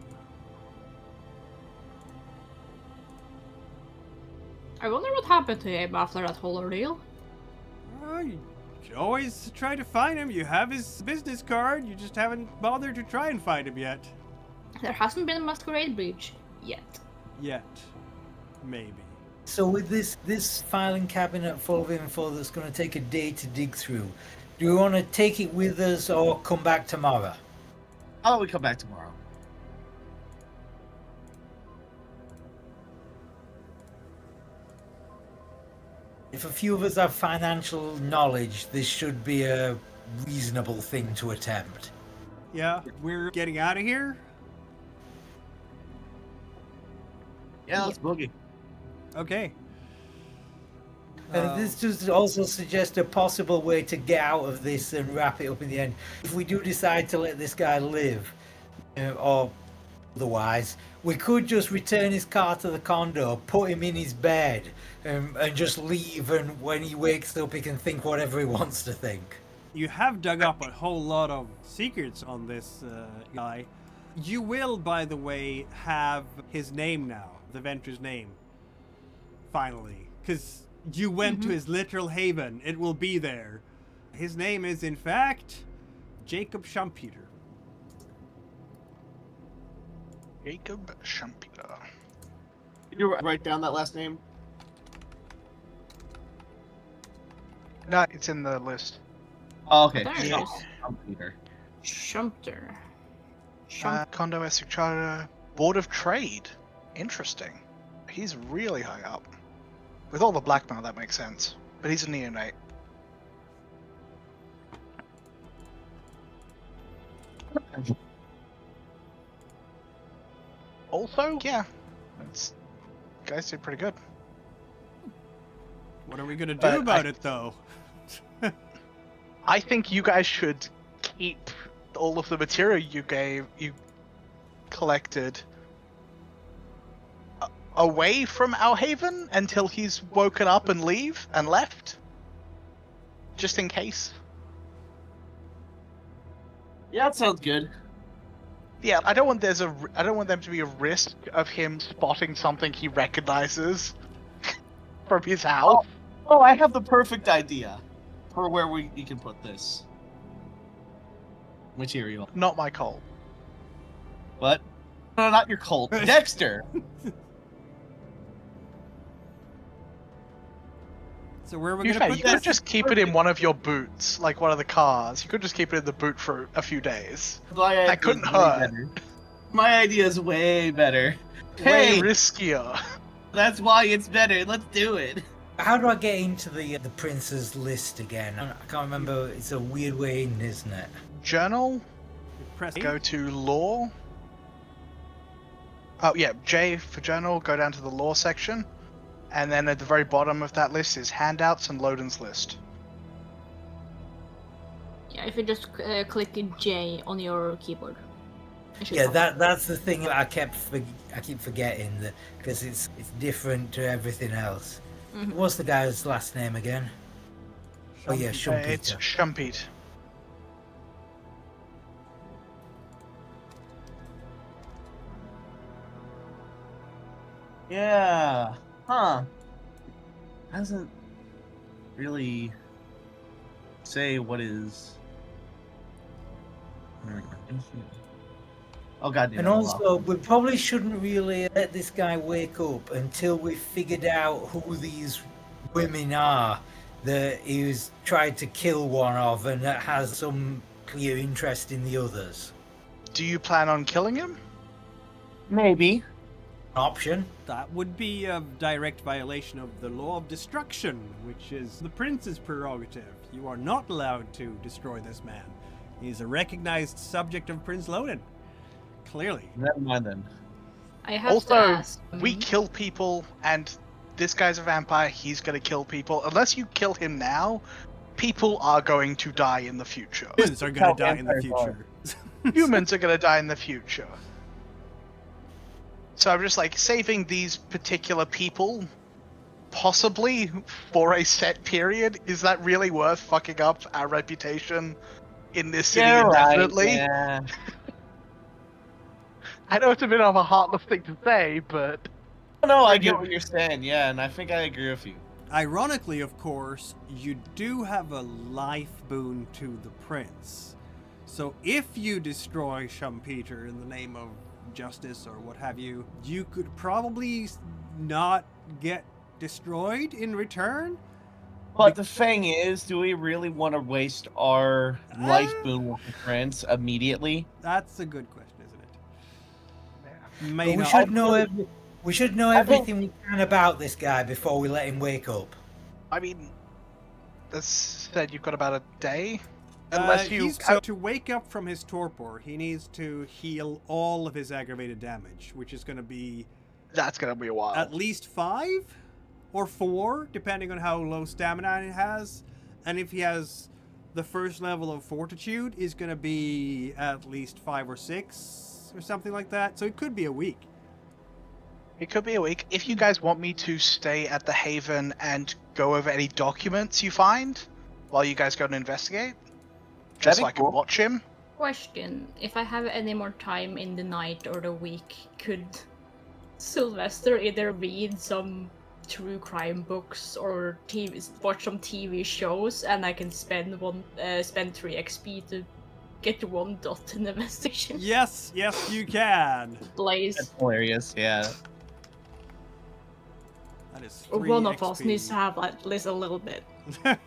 I wonder what happened to him after that whole ordeal. You can always try to find him. You have his business card. You just haven't bothered to try and find him yet. There hasn't been a masquerade breach yet. Yet, maybe. So with this filing cabinet full of info that's going to take a day to dig through, do we want to take it with us or come back tomorrow? How about we come back tomorrow? If a few of us have financial knowledge, this should be a reasonable thing to attempt. Yeah, we're getting out of here. Yeah, let's boogie. Okay. And this just also suggests a possible way to get out of this and wrap it up in the end. If we do decide to let this guy live, or otherwise, we could just return his car to the condo, put him in his bed, and just leave, and when he wakes up he can think whatever he wants to think. You have dug up a whole lot of secrets on this guy. You will, by the way, have his name now, the Ventrue's name. Finally. Because you went to his literal haven. It will be there. His name is, in fact, Jacob Schumpeter. Jacob Schumpeter. Did you write down that last name? No, it's in the list. Oh, okay. There it Yeah. is. Peter. Shumpter. Condo Essex Charter Board of Trade. Interesting. He's really high up. With all the blackmail, that makes sense. But he's a neonate. Also, yeah, that's guys did pretty good. What are we going to do But about it, though? I think you guys should keep all of the material you collected away from Alhaven until he's woken up and left, just in case. Yeah, that sounds good. Yeah, I don't want them to be a risk of him spotting something he recognizes from his house. Oh, I have the perfect idea for where we can put this material. Not my call. What? No, not your cult. Dexter! So where are we You going to put could this? just keep it in one of your boots, like one of the cars. You could just keep it in the boot for a few days. My idea That couldn't is way hurt. better. My idea is way better. Way Hey, riskier. that's why it's better. Let's do it. How do I get into the prince's list again? I can't remember. It's a weird way in, isn't it? Journal. Press Go to law. Oh yeah, J for journal. Go down to the law section, and then at the very bottom of that list is handouts and Loden's list. Yeah, if you just click J on your keyboard. It should Yeah, pop up. that's the thing that I keep forgetting, that because it's different to everything else. Mhm. What's the guy's last name again? Oh yeah, It's Schumpeter. Shumpete. Yeah. Huh. Doesn't really say what is. Oh god. And also, we probably shouldn't really let this guy wake up until we figured out who these women are that he was tried to kill one of and that has some clear interest in the others. Do you plan on killing him? Maybe. Option. That would be a direct violation of the law of destruction, which is the prince's prerogative. You are not allowed to destroy this man. He's a recognized subject of Prince Loden. Clearly. Never mind then. I have to Also, ask. we kill people, and this guy's a vampire. He's gonna kill people. Unless you kill him now, people are going to die in the future. Humans are going to die in the vampires are. future. Humans are gonna die in the future. So I'm just like saving these particular people, possibly for a set period. Is that really worth fucking up our reputation in this city indefinitely? Yeah. I know it's a bit of a heartless thing to say, but No, I get what you're saying, yeah, and I think I agree with you. Ironically, of course, you do have a life boon to the prince. So if you destroy Schumpeter in the name of justice or what have you, you could probably not get destroyed in return. But the thing is, do we really want to waste our life boon with the prince immediately? That's a good question, isn't it? But we should know everything we can about this guy before we let him wake up. I mean, this said you've got about a day. Unless you to wake up from his torpor, he needs to heal all of his aggravated damage, which is going to be that's gonna be a while. at least 5 or 4, depending on how low stamina he has. And if he has the first level of fortitude, is going to be at least 5 or 6 or something like that. So it could be a week. It could be a week. If you guys want me to stay at the Haven and go over any documents you find while you guys go and investigate, just so I can watch him. Question: if I have any more time in the night or the week, could Sylvester either read some true crime books or watch some TV shows, and I can spend 3 XP to get 1 dot in investigation? Yes, you can. Blaze. That's hilarious, yeah. That is 3 One of XP. us needs to have at least a little bit.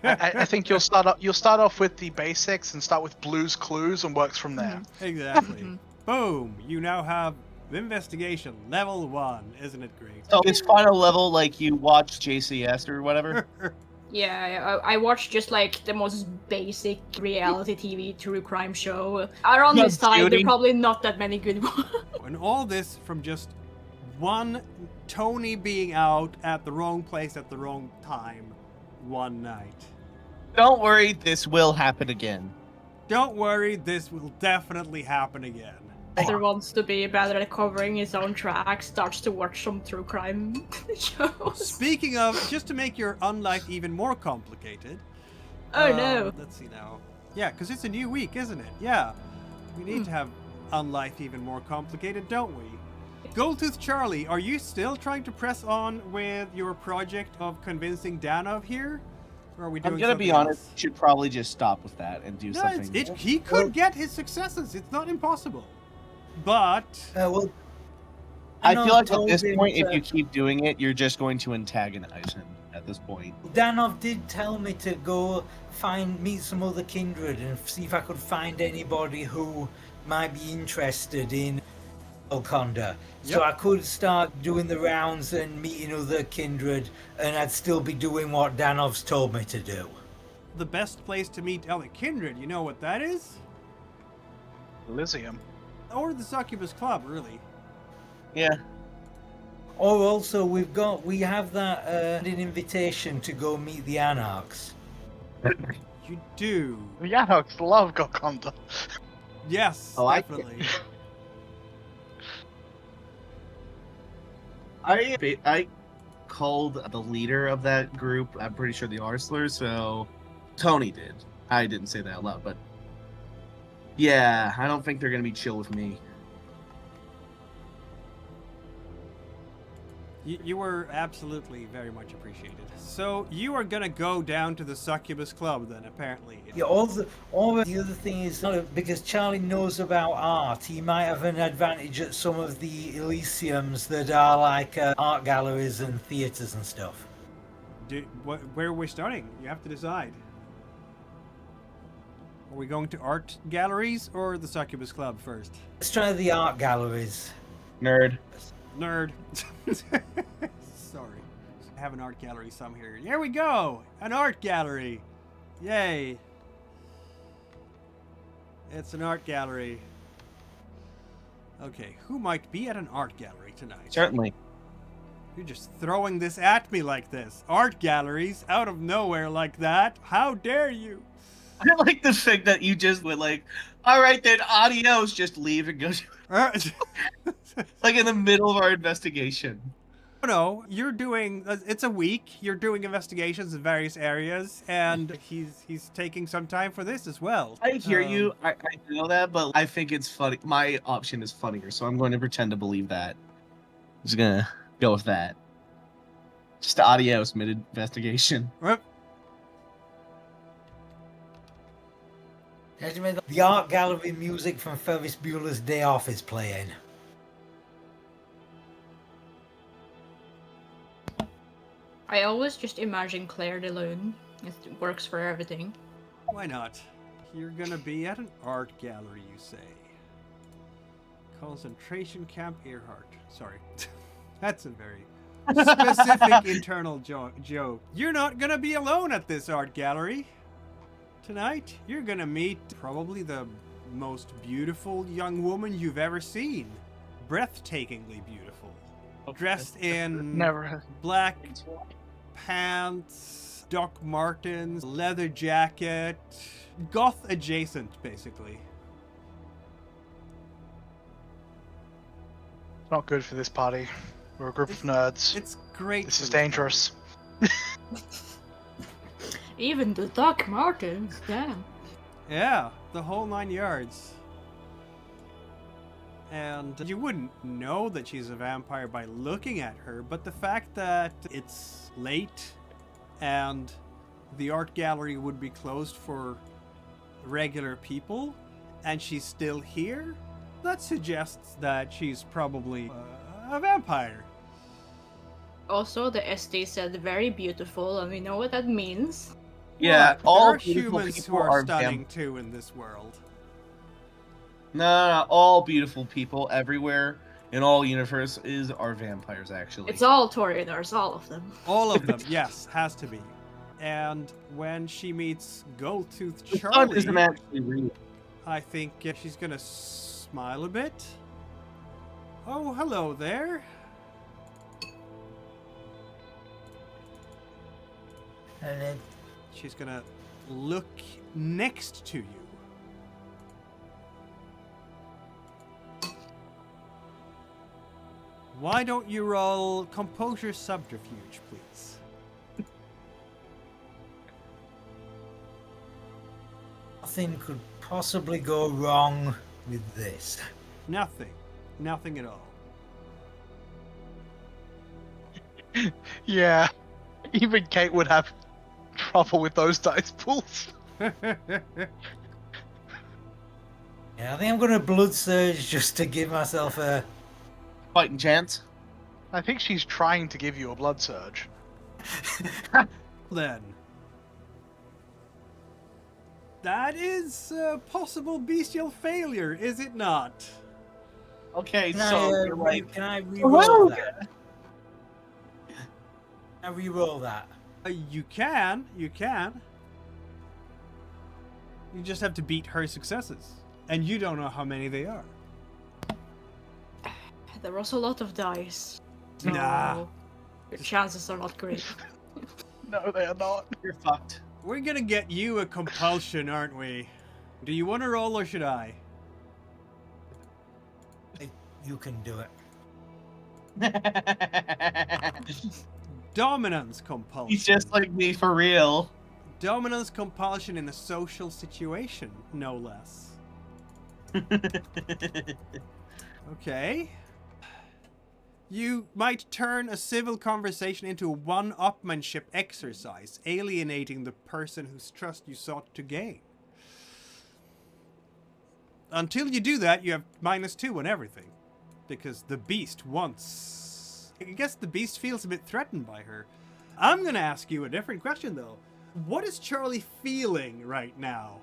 I think you'll start off with the basics and start with Blue's Clues and works from there. Exactly. Boom! You now have investigation level 1. Isn't it great? So this final level, like you watch JCS or whatever? Yeah, I watched just like the most basic reality TV true crime show. Around this time, there are probably not that many good ones. And all this from just one Tony being out at the wrong place at the wrong time one night. Don't worry, this will happen again. Don't worry, this will definitely happen again. Whoever wants to be better at covering his own tracks starts to watch some true crime shows. Speaking of, just to make your unlife even more complicated. Oh no. Let's see now. Yeah, because it's a new week, isn't it? Yeah. We need to have unlife even more complicated, don't we? Goldtooth Charlie, are you still trying to press on with your project of convincing Danov here? Or are we doing I'm gonna be honest, you should probably just stop with that and do something. He could get his successes. It's not impossible. But I feel like at this point, if you keep doing it, you're just going to antagonize him at this point. Danov did tell me to go meet some other kindred and see if I could find anybody who might be interested in Condo. So I could start doing the rounds and meeting other kindred, and I'd still be doing what Danov's told me to do. The best place to meet other kindred, you know what that is? Elysium. Or the Succubus Club, really. Yeah. Or also, we have that an invitation to go meet the Anarchs. You do. The Anarchs love Condo. Yes, Oh, definitely. I called the leader of that group, I'm pretty sure the Arsler, so Tony did. I didn't say that out loud, but yeah, I don't think they're gonna be chill with me. You were absolutely very much appreciated. So you are gonna go down to the Succubus Club then, apparently. Yeah, all the other thing is, because Charlie knows about art, he might have an advantage at some of the Elysiums that are like art galleries and theatres and stuff. Where are we starting? You have to decide. Are we going to art galleries or the Succubus Club first? Let's try the art galleries. Nerd. Nerd. Sorry. I have an art gallery some here. Here we go! An art gallery! Yay! It's an art gallery. Okay, who might be at an art gallery tonight? Certainly. You're just throwing this at me like this. Art galleries out of nowhere like that? How dare you? I like the fact that you just went like, all right then, adios, just leave and go. Like in the middle of our investigation. No, you're doing. It's a week. You're doing investigations in various areas, and he's taking some time for this as well. I hear you. I know that, but I think it's funny. My option is funnier, so I'm going to pretend to believe that. I'm just gonna go with that. Just adios mid investigation. The art gallery music from Ferris Bueller's Day Off is playing. I always just imagine Claire de Lune. It works for everything. Why not? You're gonna be at an art gallery, you say. Concentration camp Earhart. Sorry. That's a very specific internal joke. You're not gonna be alone at this art gallery. Tonight, you're gonna meet probably the most beautiful young woman you've ever seen. Breathtakingly beautiful. Dressed in black pants, Doc Martens, leather jacket, goth adjacent, basically. Not good for this party. We're a group of nerds. It's great. This is dangerous. Even the Doc Martens, damn. Yeah, the whole 9 yards. And you wouldn't know that she's a vampire by looking at her, but the fact that it's late and the art gallery would be closed for regular people and she's still here, that suggests that she's probably a vampire. Also, the SD said very beautiful, and we know what that means. Yeah, Look, all there are beautiful humans people who are are stunning too in this world. No, all beautiful people everywhere in all universes are vampires, actually. It's all Toreadors, all of them. All of them, yes, has to be. And when she meets Goldtooth The sun Charlie, isn't actually real. I think she's gonna smile a bit. Oh, hello there. And then She's gonna look next to you. Why don't you roll Composure Subterfuge, please? nothing could possibly go wrong with this. Nothing. Nothing at all. Yeah. Even Kate would have trouble with those dice pools. Yeah, I think I'm gonna blood surge just to give myself a. Fighting chance. I think she's trying to give you a blood surge. Then. That is a possible bestial failure, is it not? Okay, Can so I, you're right. can I Well, re-roll that? Can I re-roll that? You can. You can. You just have to beat her successes. And you don't know how many they are. There was a lot of dice. So Nah. your chances are not great. No, they are not. You're fucked. We're gonna get you a compulsion, aren't we? Do you want to roll or should I? You can do it. Dominance compulsion. He's just like me for real. Dominance compulsion in a social situation, no less. Okay. You might turn a civil conversation into a one-upmanship exercise, alienating the person whose trust you sought to gain. Until you do that, you have -2 on everything. Because the beast wants... I guess the beast feels a bit threatened by her. I'm gonna ask you a different question, though. What is Charlie feeling right now?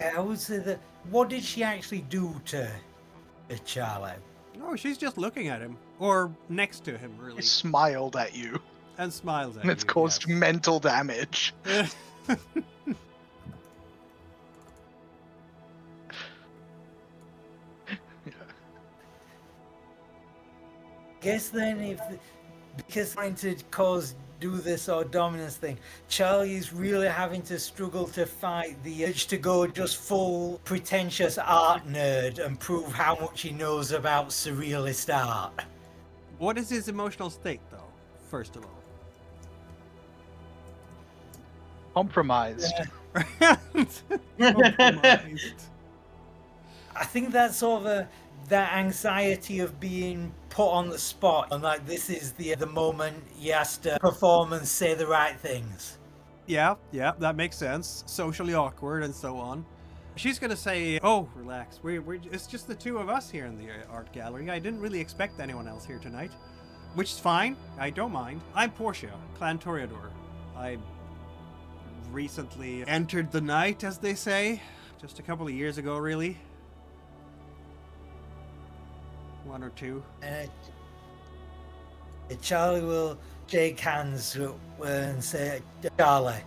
I would say that. What did she actually do to Charlie? Oh, she's just looking at him. Or next to him, really. He smiled at you, And smiles at and it's you, caused yes. mental damage. Guess then if because trying to do this or dominance thing, Charlie's really having to struggle to fight the urge to go just full pretentious art nerd and prove how much he knows about surrealist art. What is his emotional state, though, first of all? Compromised. Compromised. I think that's sort of that anxiety of being put on the spot, and like this is the moment he has to perform and say the right things. Yeah, that makes sense. Socially awkward and so on. She's gonna say, "Oh, relax. It's just the two of us here in the art gallery. I didn't really expect anyone else here tonight, which is fine. I don't mind. I'm Portia, Clan Toreador. I recently entered the night, as they say, just a couple of years ago, really. 1 or 2. Charlie will shake hands and say, "Charlie,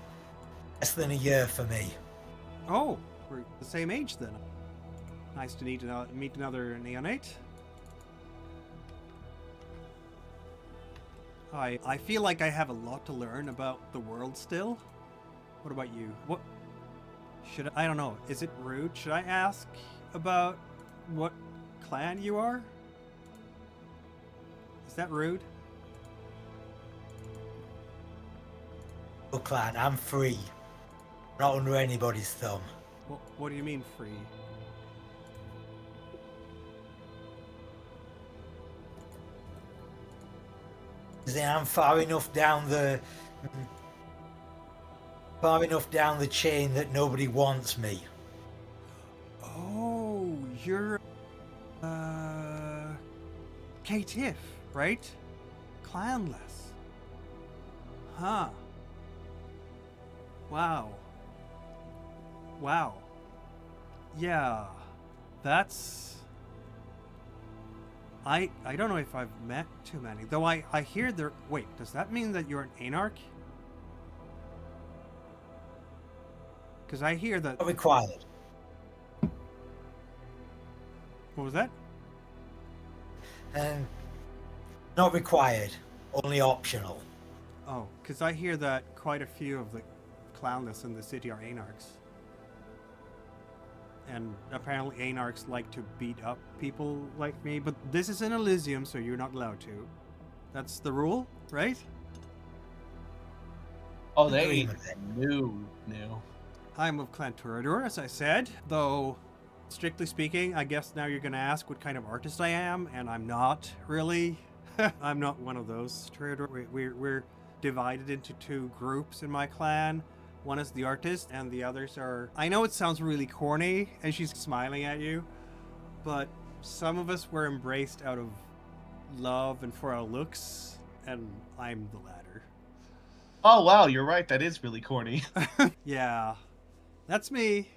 less than a year for me." Oh, we're the same age then. Nice to meet another neonate. I feel like I have a lot to learn about the world still. What about you? What should I don't know. Is it rude? Should I ask about what clan you are? Is that rude? Oh, clan, I'm free. Not under anybody's thumb. What do you mean free? I'm far enough down the chain that nobody wants me. Oh, you're Caitiff, right? Clanless. Huh. Wow. Yeah. That's... I don't know if I've met too many. Though I hear there... Wait, does that mean that you're an anarch? Because I hear that... Not required. What was that? Not required. Only optional. Oh, because I hear that quite a few of the clownless in the city are anarchs. And apparently anarchs like to beat up people like me, but this is in Elysium, so you're not allowed to. That's the rule, right? Oh, they new. I'm of Clan Toreador, as I said, though strictly speaking, I guess now you're gonna ask what kind of artist I am, and I'm not really. I'm not one of those. Toreador, we're divided into 2 groups in my clan. One is the artist, and the others are... I know it sounds really corny, and she's smiling at you, but some of us were embraced out of love and for our looks, and I'm the latter. Oh wow, you're right. That is really corny. Yeah, that's me.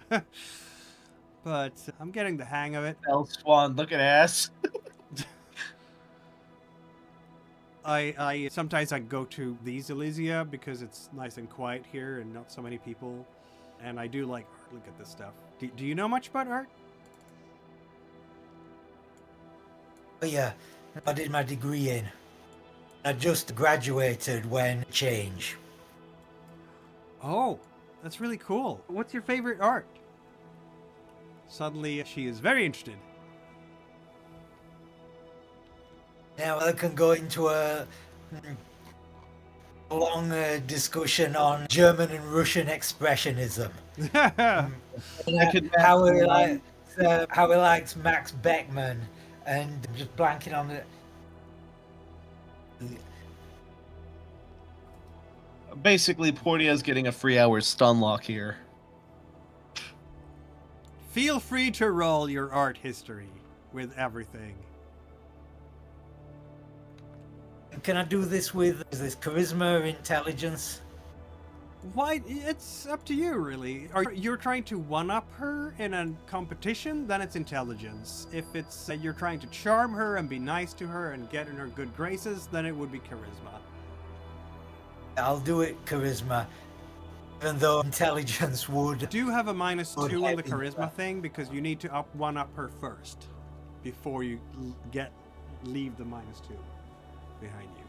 But I'm getting the hang of it. El Swan, look at ass. I sometimes I go to these Elysia because it's nice and quiet here and not so many people, and I do like art. Look at this stuff. Do you know much about art? Oh yeah, I did my degree in. I just graduated when change. Oh, that's really cool. What's your favorite art? Suddenly, she is very interested. Now I can go into a long discussion on German and Russian expressionism. How he likes Max Beckmann, and I'm just blanking on it. Basically, Portia's getting a free hour stun lock here. Feel free to roll your art history with everything. Can I do this with charisma or intelligence? Why? It's up to you, really. Are you're trying to one-up her in a competition? Then it's intelligence. If it's you're trying to charm her and be nice to her and get in her good graces, then it would be charisma. I'll do it charisma, even though intelligence would... Do you have a -2 on the charisma thing? Because you need to one-up her first before you leave the -2 behind you.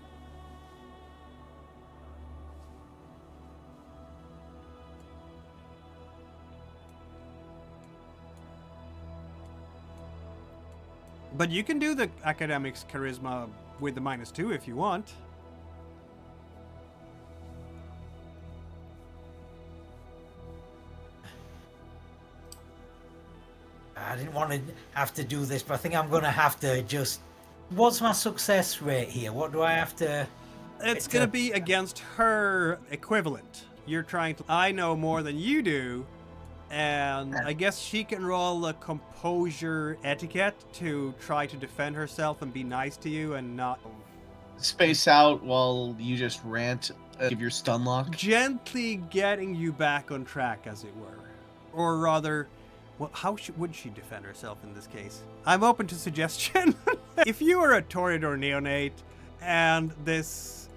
But you can do the academics charisma with the -2 if you want. I didn't want to have to do this, but I think I'm going to have to just... What's my success rate here? What do I have to... It's going to be against her equivalent. You're trying to... I know more than you do, and I guess she can roll a composure etiquette to try to defend herself and be nice to you and not... Space out while you just rant, give your stun lock. Gently getting you back on track, as it were. Or rather... Well, how would she defend herself in this case? I'm open to suggestion. If you are a Toreador neonate and this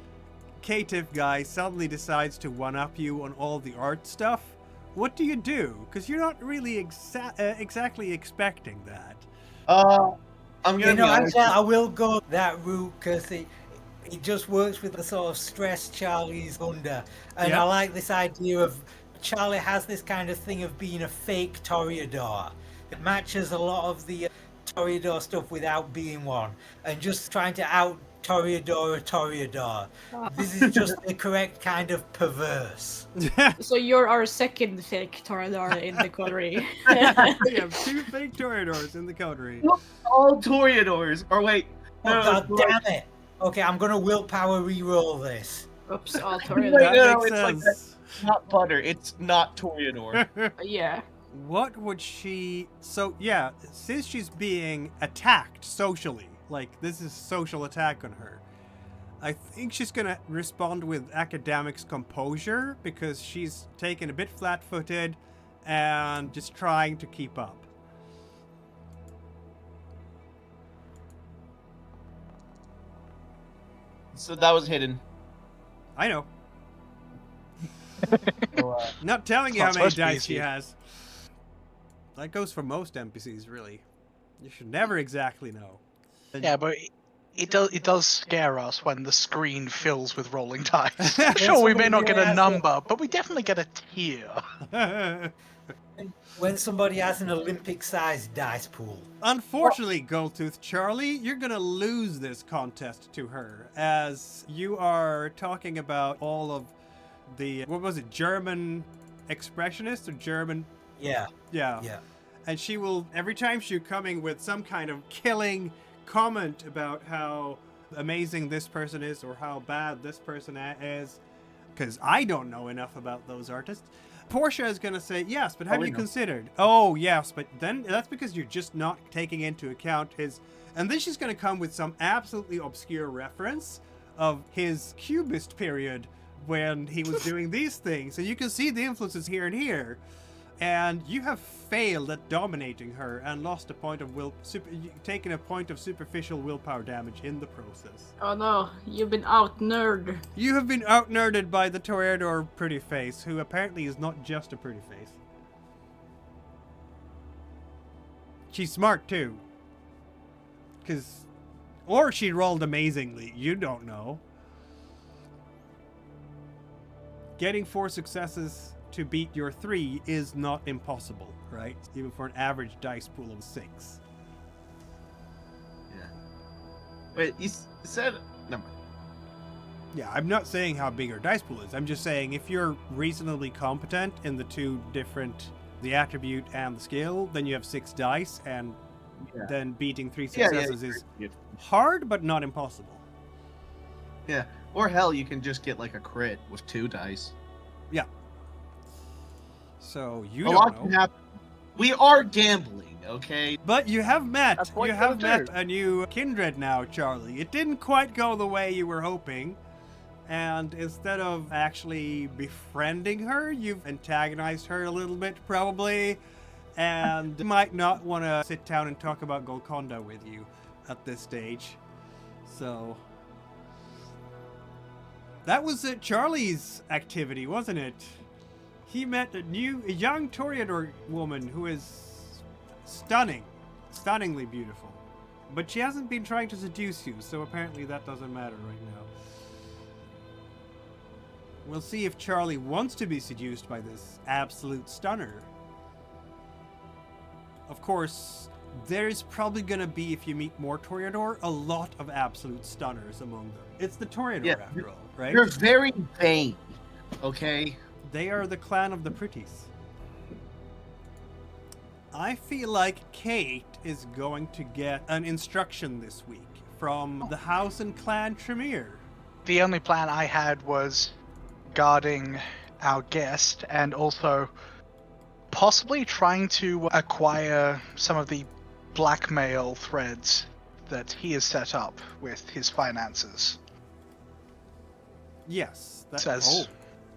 caitiff guy suddenly decides to one-up you on all the art stuff, what do you do? Because you're not really exactly expecting that. I'm gonna be honest. Actually, I will go that route because it just works with the sort of stress Charlie's under. And Yep. I like this idea of Charlie has this kind of thing of being a fake Toreador. It matches a lot of the Toreador stuff without being one. And just trying to out Toreador a Toreador. This is just the correct kind of perverse. So you're our second fake Toreador in the coterie. We have 2 fake Toreadors in the coterie. All Toreadors. Or wait. Oh, God damn it. Okay, I'm going to willpower re-roll this. Oops, all Wait, Toreador. That no, makes it's like sense. Not butter. It's not Toreador. Yeah. What would she... So, yeah, since she's being attacked socially, like, this is social attack on her, I think she's gonna respond with academics composure, because she's taken a bit flat-footed and just trying to keep up. So that was hidden. I know. So, Not telling you It's how not many supposed to be dice she easy. has. That goes for most NPCs, really. You should never exactly know. Yeah, but it does scare us when the screen fills with rolling dice. Sure, we may not get a number, but we definitely get a tier. When somebody has an Olympic-sized dice pool. Unfortunately, Goldtooth Charlie, you're gonna lose this contest to her, as you are talking about all of the, what was it, German expressionists or German? Yeah. Yeah. Yeah. And she will, every time she's coming with some kind of killing comment about how amazing this person is or how bad this person is, because I don't know enough about those artists, Portia is going to say, yes, but have you considered? Oh, yes, but then that's because you're just not taking into account his... And then she's going to come with some absolutely obscure reference of his Cubist period when he was doing these things. And you can see the influences here and here. And you have failed at dominating her and lost a point of taken a point of superficial willpower damage in the process. Oh no, you've been out nerd. You have been out-nerded by the Toreador pretty face, who apparently is not just a pretty face. She's smart too. Or she rolled amazingly, you don't know. Getting 4 successes to beat your 3 is not impossible, right? Even for an average dice pool of 6. yeah. Wait, you said number. Yeah, I'm not saying how big her dice pool is. I'm just saying if you're reasonably competent in the 2 different, the attribute and the skill, then you have 6 dice, and then beating 3 successes is hard, but not impossible. Yeah. Or hell, you can just get like a crit with 2 dice. Yeah. So you A lot don't can know. happen. We are gambling, okay? But you have met. That's what You you have gotta met do. a new kindred now, Charlie. It didn't quite go the way you were hoping. And instead of actually befriending her, you've antagonized her a little bit, probably. And might not want to sit down and talk about Condo with you at this stage. So... That was Charlie's activity, wasn't it? He met a young Toreador woman who is stunningly beautiful. But she hasn't been trying to seduce you, so apparently that doesn't matter right now. We'll see if Charlie wants to be seduced by this absolute stunner. Of course, there's probably going to be, if you meet more Toreador, a lot of absolute stunners among them. It's the Toreador, Yeah, after all, right? You're very vain, okay? They are the clan of the pretties. I feel like Kate is going to get an instruction this week from the House and Clan Tremere. The only plan I had was guarding our guest and also possibly trying to acquire some of the blackmail threads that he has set up with his finances. Yes. Says-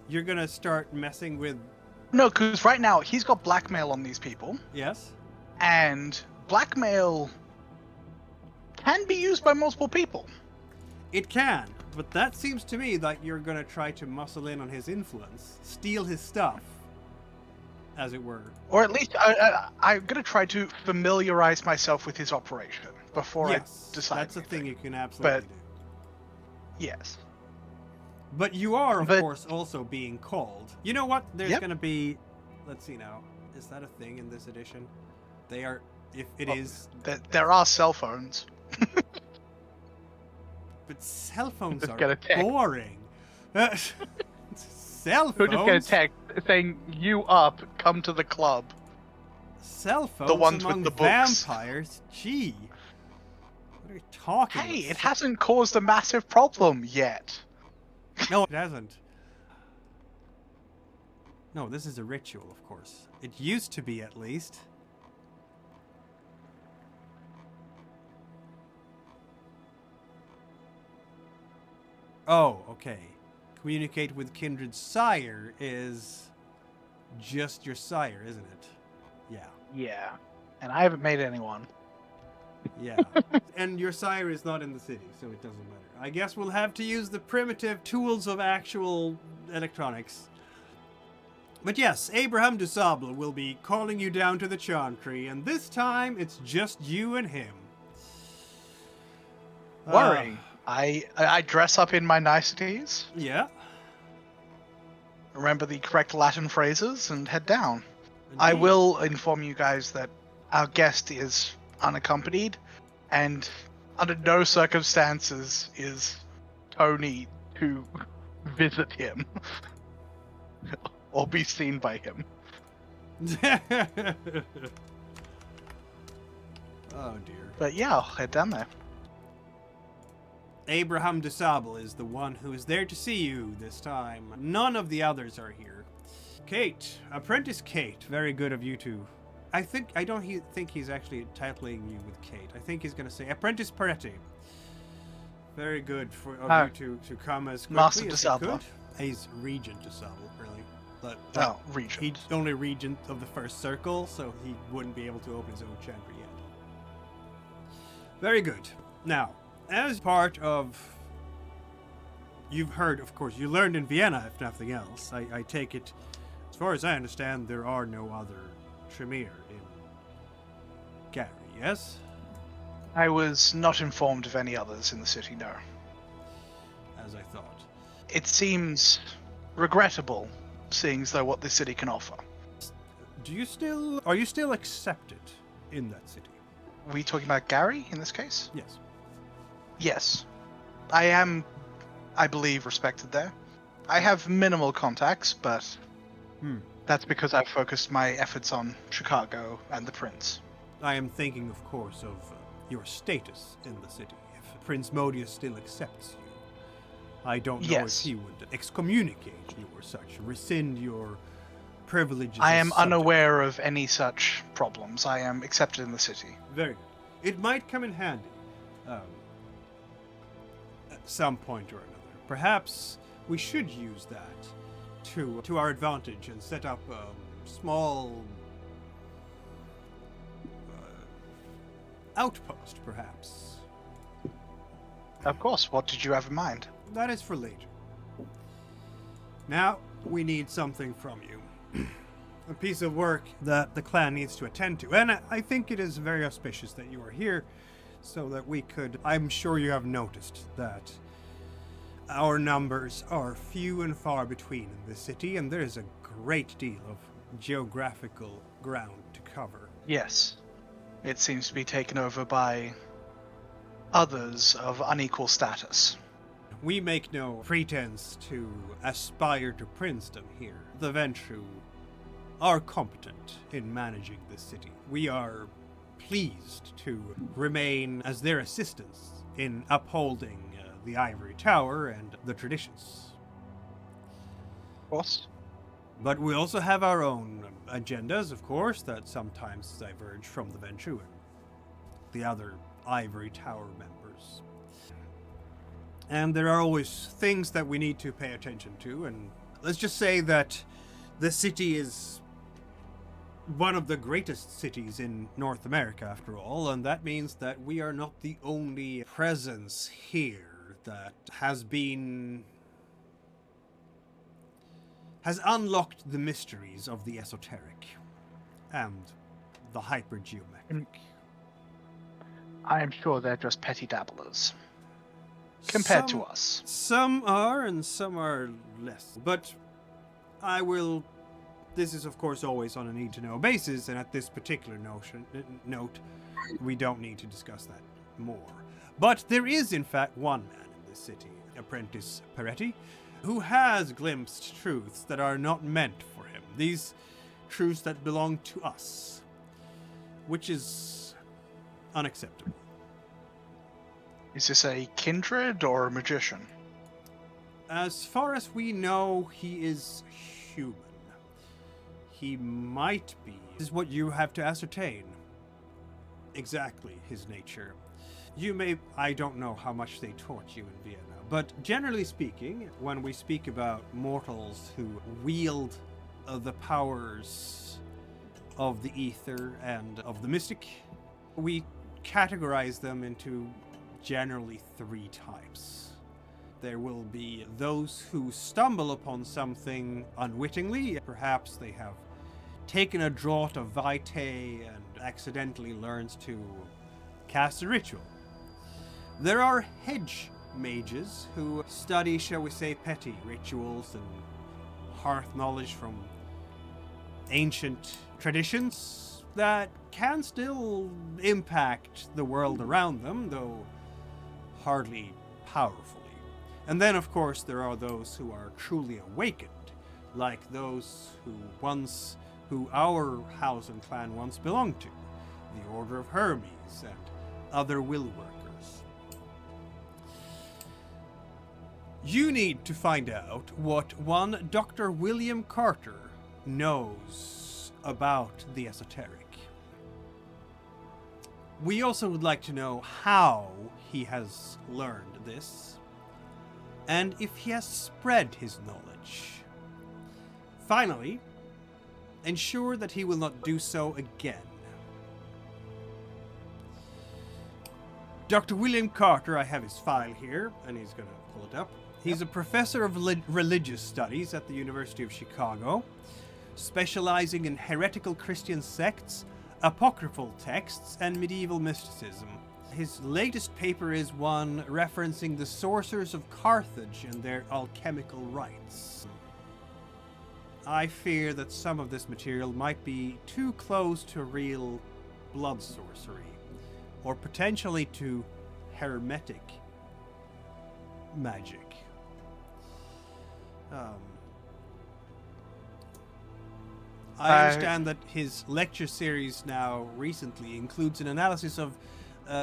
You're going to start messing with... No, because right now he's got blackmail on these people, Yes? and blackmail can be used by multiple people. It can, but that seems to me like you're going to try to muscle in on his influence, steal his stuff, as it were. Or at least I'm going to try to familiarize myself with his operation before Yes, I decide. that's a anything. thing you can absolutely But- do. Yes. But you are, of But- course, also being called. You know what? There's Yep. going to be... Let's see now. Is that a thing in this edition? They are... If it Oh, is... There are cell phones. But cell phones Just are get a text. boring. Cell Who just get a phones? text saying, "You up, come to the club." Cell phones ones with among the books. vampires? Gee. What are you talking Hey, about? it hasn't caused a massive problem yet. No, it hasn't. No, this is a ritual, of course. It used to be, at least. Oh, okay. Communicate with kindred sire is just your sire, isn't it? Yeah. Yeah, and I haven't made anyone. Yeah. And your sire is not in the city, so it doesn't matter. I guess we'll have to use the primitive tools of actual electronics. But yes, Abraham de Sable will be calling you down to the Chantry, and this time it's just you and him. Worrying. I dress up in my niceties, Yeah. remember the correct Latin phrases, and head down. I indeed. will inform you guys that our guest is unaccompanied, and under no circumstances is Tony to visit him or be seen by him. Oh dear. But yeah, I'll head down there. Abraham de Sable is the one who is there to see you this time. None of the others are here. Kate, Apprentice Kate, very good of you two. I don't think he's actually titling you with Kate. I think he's going to say Apprentice Peretti. Very good of you to come as Master quickly de as Sable. you could. He's Regent de Sable, really. But Oh, Regent. he's only Regent of the First Circle, so he wouldn't be able to open his own chantry yet. Very good. Now, as part of... You've heard, of course, you learned in Vienna, if nothing else. I take it, as far as I understand, there are no other Tremere in Gary, yes? I was not informed of any others in the city, no. As I thought. It seems regrettable, seeing as though what this city can offer. Are you still accepted in that city? Are we talking about Gary in this case? Yes. Yes. I am, I believe, respected there. I have minimal contacts, but that's because I've focused my efforts on Chicago and the Prince. I am thinking, of course, of your status in the city. If Prince Modius still accepts you, I don't know Yes. if he would excommunicate you or such, rescind your privileges. I as am subject. unaware of any such problems. I am accepted in the city. Very good. It might come in handy at some point or another. Perhaps we should use that to our advantage and set up a small outpost, perhaps. Of course. What did you have in mind? That is for later. Now, we need something from you. A piece of work that the clan needs to attend to. And I think it is very auspicious that you are here so that we could... I'm sure you have noticed that our numbers are few and far between in the city, and there is a great deal of geographical ground to cover. Yes. It seems to be taken over by others of unequal status. We make no pretense to aspire to princedom here. The Ventrue are competent in managing this city. We are pleased to remain as their assistants in upholding the Ivory Tower and the traditions. Of course. But we also have our own agendas, of course, that sometimes diverge from the Ventrue and the other Ivory Tower members. And there are always things that we need to pay attention to, and let's just say that the city is one of the greatest cities in North America, after all, and that means that we are not the only presence here that has unlocked the mysteries of the esoteric and the hypergeometric. I am sure they're just petty dabblers. Compared to us. Some are, and some are less. But this is of course always on a need-to-know basis, and at this particular note, we don't need to discuss that more. But there is in fact one man in this city, Apprentice Peretti, who has glimpsed truths that are not meant for him. These truths that belong to us. Which is unacceptable. Is this a kindred or a magician? As far as we know, he is human. He might be. This is what you have to ascertain. Exactly his nature. I don't know how much they taught you in Vienna, but generally speaking, when we speak about mortals who wield the powers of the ether and of the mystic, we categorize them into generally 3 types. There will be those who stumble upon something unwittingly. Perhaps they have taken a draught of vitae and accidentally learns to cast a ritual. There are hedge mages who study, shall we say, petty rituals and hearth knowledge from ancient traditions that can still impact the world around them, though hardly powerfully. And then, of course, there are those who are truly awakened, like those who our house and clan once belonged to, the Order of Hermes and other will workers. You need to find out what one Dr. William Carter knows about the esoteric. We also would like to know how he has learned this, and if he has spread his knowledge. Finally, ensure that he will not do so again. Dr. William Carter, I have his file here, and he's going to pull it up. He's a professor of religious studies at the University of Chicago, specializing in heretical Christian sects, apocryphal texts, and medieval mysticism. His latest paper is one referencing the sorcerers of Carthage and their alchemical rites. I fear that some of this material might be too close to real blood sorcery, or potentially to hermetic magic. I understand that his lecture series now recently includes an analysis of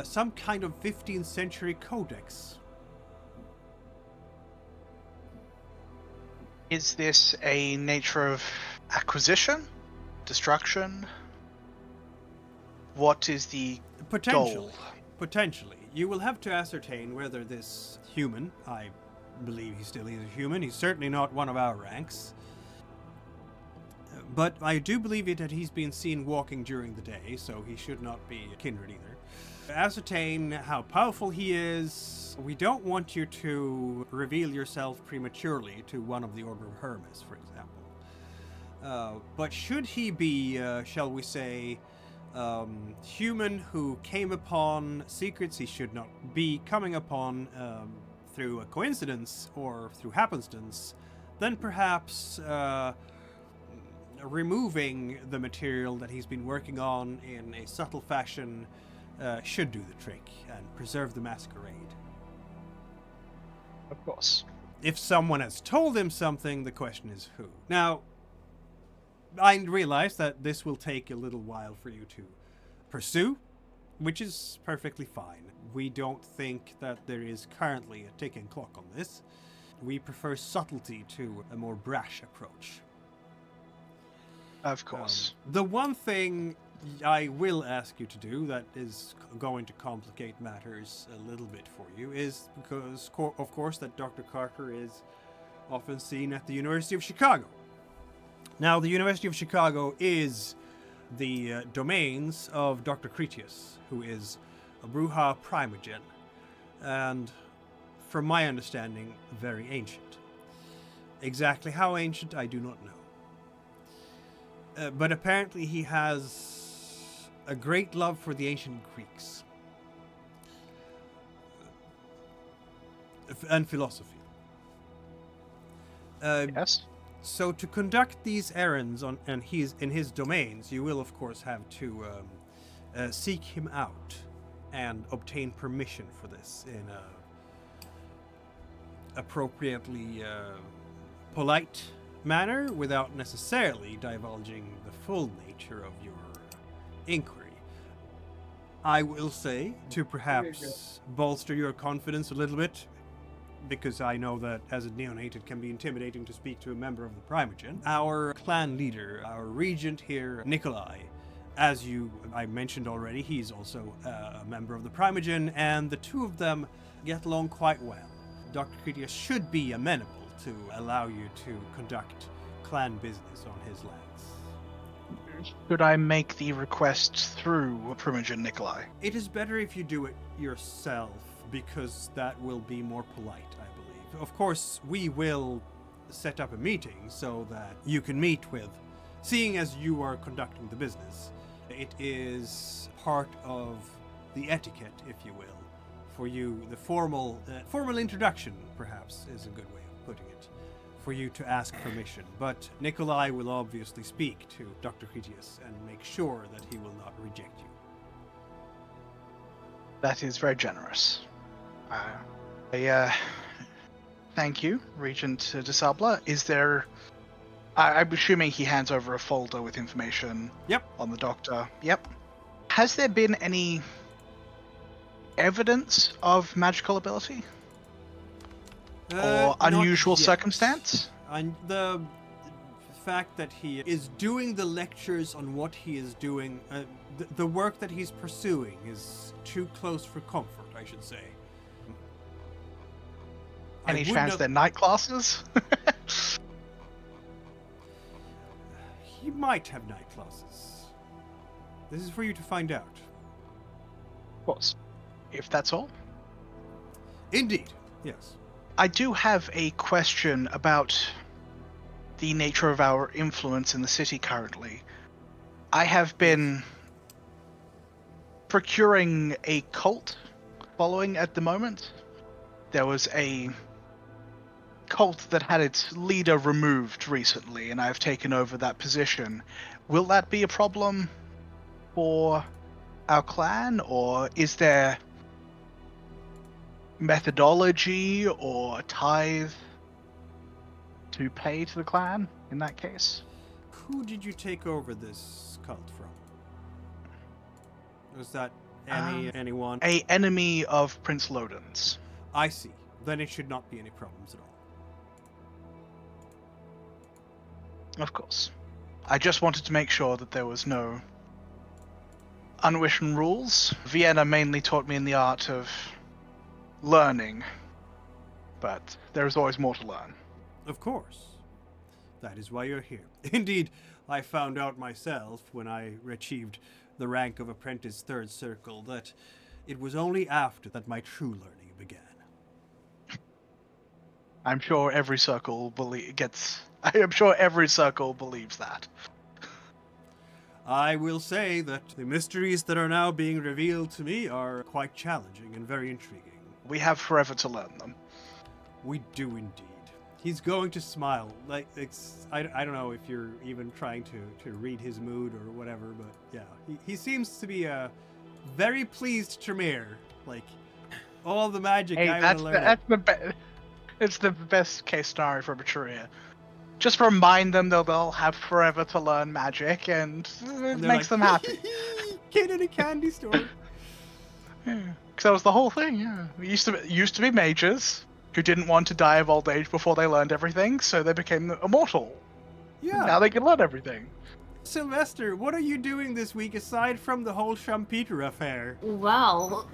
some kind of 15th century codex. Is this a nature of acquisition? Destruction? What is the goal? Potentially. You will have to ascertain whether this human, I believe he still is a human, he's certainly not one of our ranks, but I do believe that he's been seen walking during the day, so he should not be a kindred either. Ascertain how powerful he is. We don't want you to reveal yourself prematurely to one of the Order of Hermes, for example. But should he be, shall we say, human who came upon secrets he should not be coming upon through a coincidence or through happenstance, then perhaps removing the material that he's been working on in a subtle fashion should do the trick and preserve the masquerade. Of course. If someone has told him something, the question is who. Now, I realize that this will take a little while for you to pursue, which is perfectly fine. We don't think that there is currently a ticking clock on this. We prefer subtlety to a more brash approach. Of course. The one thing I will ask you to do that is going to complicate matters a little bit for you is because, of course, that Dr. Carter is often seen at the University of Chicago. Now, the University of Chicago is the domains of Dr. Cretius, who is a Bruja primogen, and, from my understanding, very ancient. Exactly how ancient, I do not know. But apparently he has a great love for the ancient Greeks and philosophy. Yes. So to conduct these errands in his domains, you will of course have to seek him out and obtain permission for this in a appropriately polite manner without necessarily divulging the full nature of your inquiry. I will say, to perhaps bolster your confidence a little bit, because I know that as a neonate it can be intimidating to speak to a member of the Primogen, our clan leader, our regent here, Nikolai, I mentioned already, he's also a member of the Primogen, and the two of them get along quite well. Dr. Cretius should be amenable to allow you to conduct clan business on his lands. Should I make the request through Primogen Nikolai? It is better if you do it yourself, because that will be more polite, I believe. Of course, we will set up a meeting so that you can meet with, seeing as you are conducting the business, it is part of the etiquette, if you will, for you, the formal introduction, perhaps, is a good way of putting it, for you to ask permission. But Nikolai will obviously speak to Dr. Cretius and make sure that he will not reject you. That is very generous. Thank you, Regent de Sabla. Is there... I'm assuming he hands over a folder with information on the doctor. Yep. Has there been any evidence of magical ability? Or unusual circumstance? And the fact that he is doing the lectures on what he is doing, the work that he's pursuing is too close for comfort, I should say. Any chance they're night classes? He might have night classes. This is for you to find out. Of course. If that's all. Indeed, yes. I do have a question about the nature of our influence in the city currently. I have been procuring a cult following at the moment. There was a cult that had its leader removed recently, and I've taken over that position. Will that be a problem for our clan, or is there methodology or tithe to pay to the clan in that case? Who did you take over this cult from? Was that anyone? A enemy of Prince Lodin's. I see. Then it should not be any problems at all. Of course. I just wanted to make sure that there was no unwritten rules. Vienna mainly taught me in the art of learning, but there is always more to learn. Of course. That is why you're here. Indeed, I found out myself when I achieved the rank of Apprentice Third Circle that it was only after that my true learning began. I'm sure every circle I'm sure every circle believes that. I will say that the mysteries that are now being revealed to me are quite challenging and very intriguing. We have forever to learn them. We do indeed. He's going to smile. Like I don't know if you're even trying to read his mood or whatever, but yeah, he seems to be a very pleased Tremere. Like all the magic Hey, I want to learn. it's the best case scenario for Betrayal. Just remind them that they'll have forever to learn magic, and it And they're makes like, them happy. Kid in a candy store. Yeah, because that was the whole thing. Yeah, it used to be mages who didn't want to die of old age before they learned everything, so they became immortal. Yeah. Now they can learn everything. Sylvester, what are you doing this week aside from the whole Champeter affair? Well,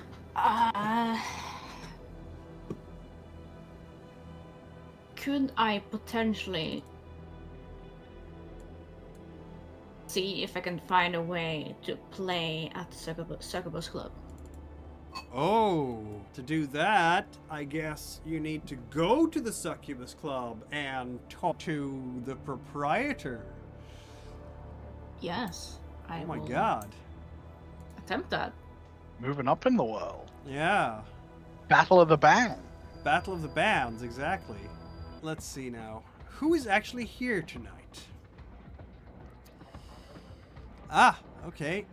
could I potentially see if I can find a way to play at the Succubus Club? Oh, to do that, I guess you need to go to the Succubus Club and talk to the proprietor. Yes, I Oh my will god. attempt that. Moving up in the world. Yeah. Battle of the Band. Battle of the Bands, exactly. Let's see now. Who is actually here tonight? Ah, okay.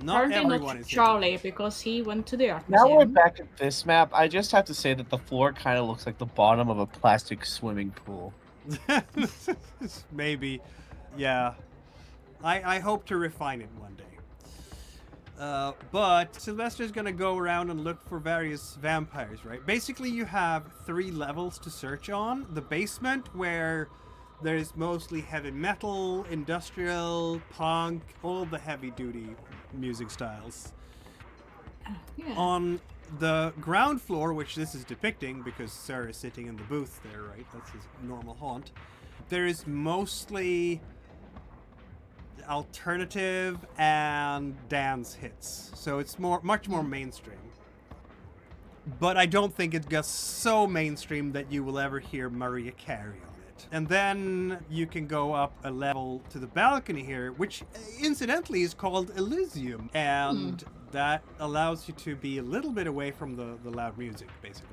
Not Apparently everyone not is here Charlie, tonight. because he went to the art Now we're museum. back at this map. I just have to say that the floor kind of looks like the bottom of a plastic swimming pool. Maybe. Yeah. I hope to refine it one day. But Sylvester's gonna go around and look for various vampires, right? Basically, you have 3 levels to search on. The basement, where there's mostly heavy metal, industrial, punk, all the heavy-duty music styles. Yeah. On the ground floor, which this is depicting because Sir is sitting in the booth there, right? That's his normal haunt. There is mostly alternative and dance hits. So it's much more mainstream. But I don't think it gets so mainstream that you will ever hear Mariah Carey on it. And then you can go up a level to the balcony here, which incidentally is called Elysium. And that allows you to be a little bit away from the loud music, basically.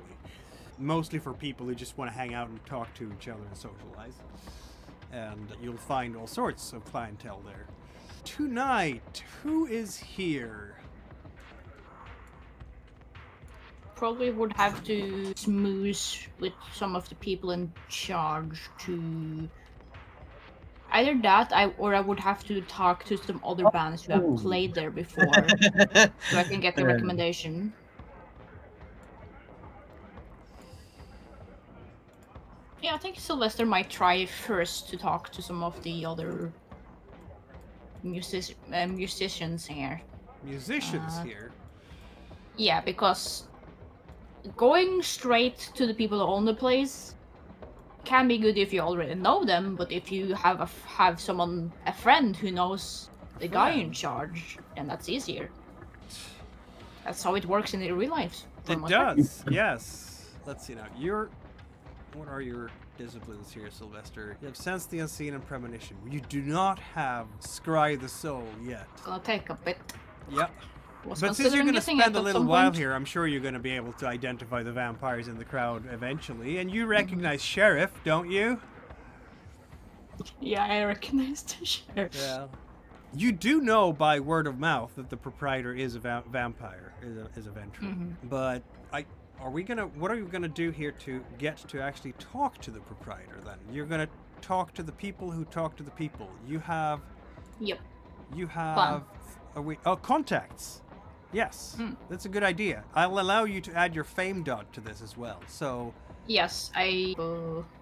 Mostly for people who just want to hang out and talk to each other and socialize. And you'll find all sorts of clientele there. Tonight, who is here? Probably would have to smooth with some of the people in charge to either that or I would have to talk to some other bands who have played there before so I can get the recommendation. Yeah, I think Sylvester might try first to talk to some of the other musicians here. Musicians here? Yeah, because going straight to the people who own the place can be good if you already know them, but if you have a friend who knows the guy in charge, then that's easier. That's how it works in the real life. for the It most part. does, yes. Let's see now. What are your disciplines here, Sylvester? You have Sense the Unseen and Premonition. You do not have Scry the Soul yet. It's gonna take a bit. Yep. Was But since you're considering going to getting spend it a at little some while point. here, I'm sure you're going to be able to identify the vampires in the crowd eventually. And you recognize Sheriff, don't you? Yeah, I recognize the sheriff. Yeah. You do know by word of mouth that the proprietor is a vampire, is a Ventrue. But what are you gonna do here to get to actually talk to the proprietor? Then you're gonna talk to the people who talk to the people. You have Yep. contacts. Yes, that's a good idea. I'll allow you to add your fame dot to this as well. So Yes, I.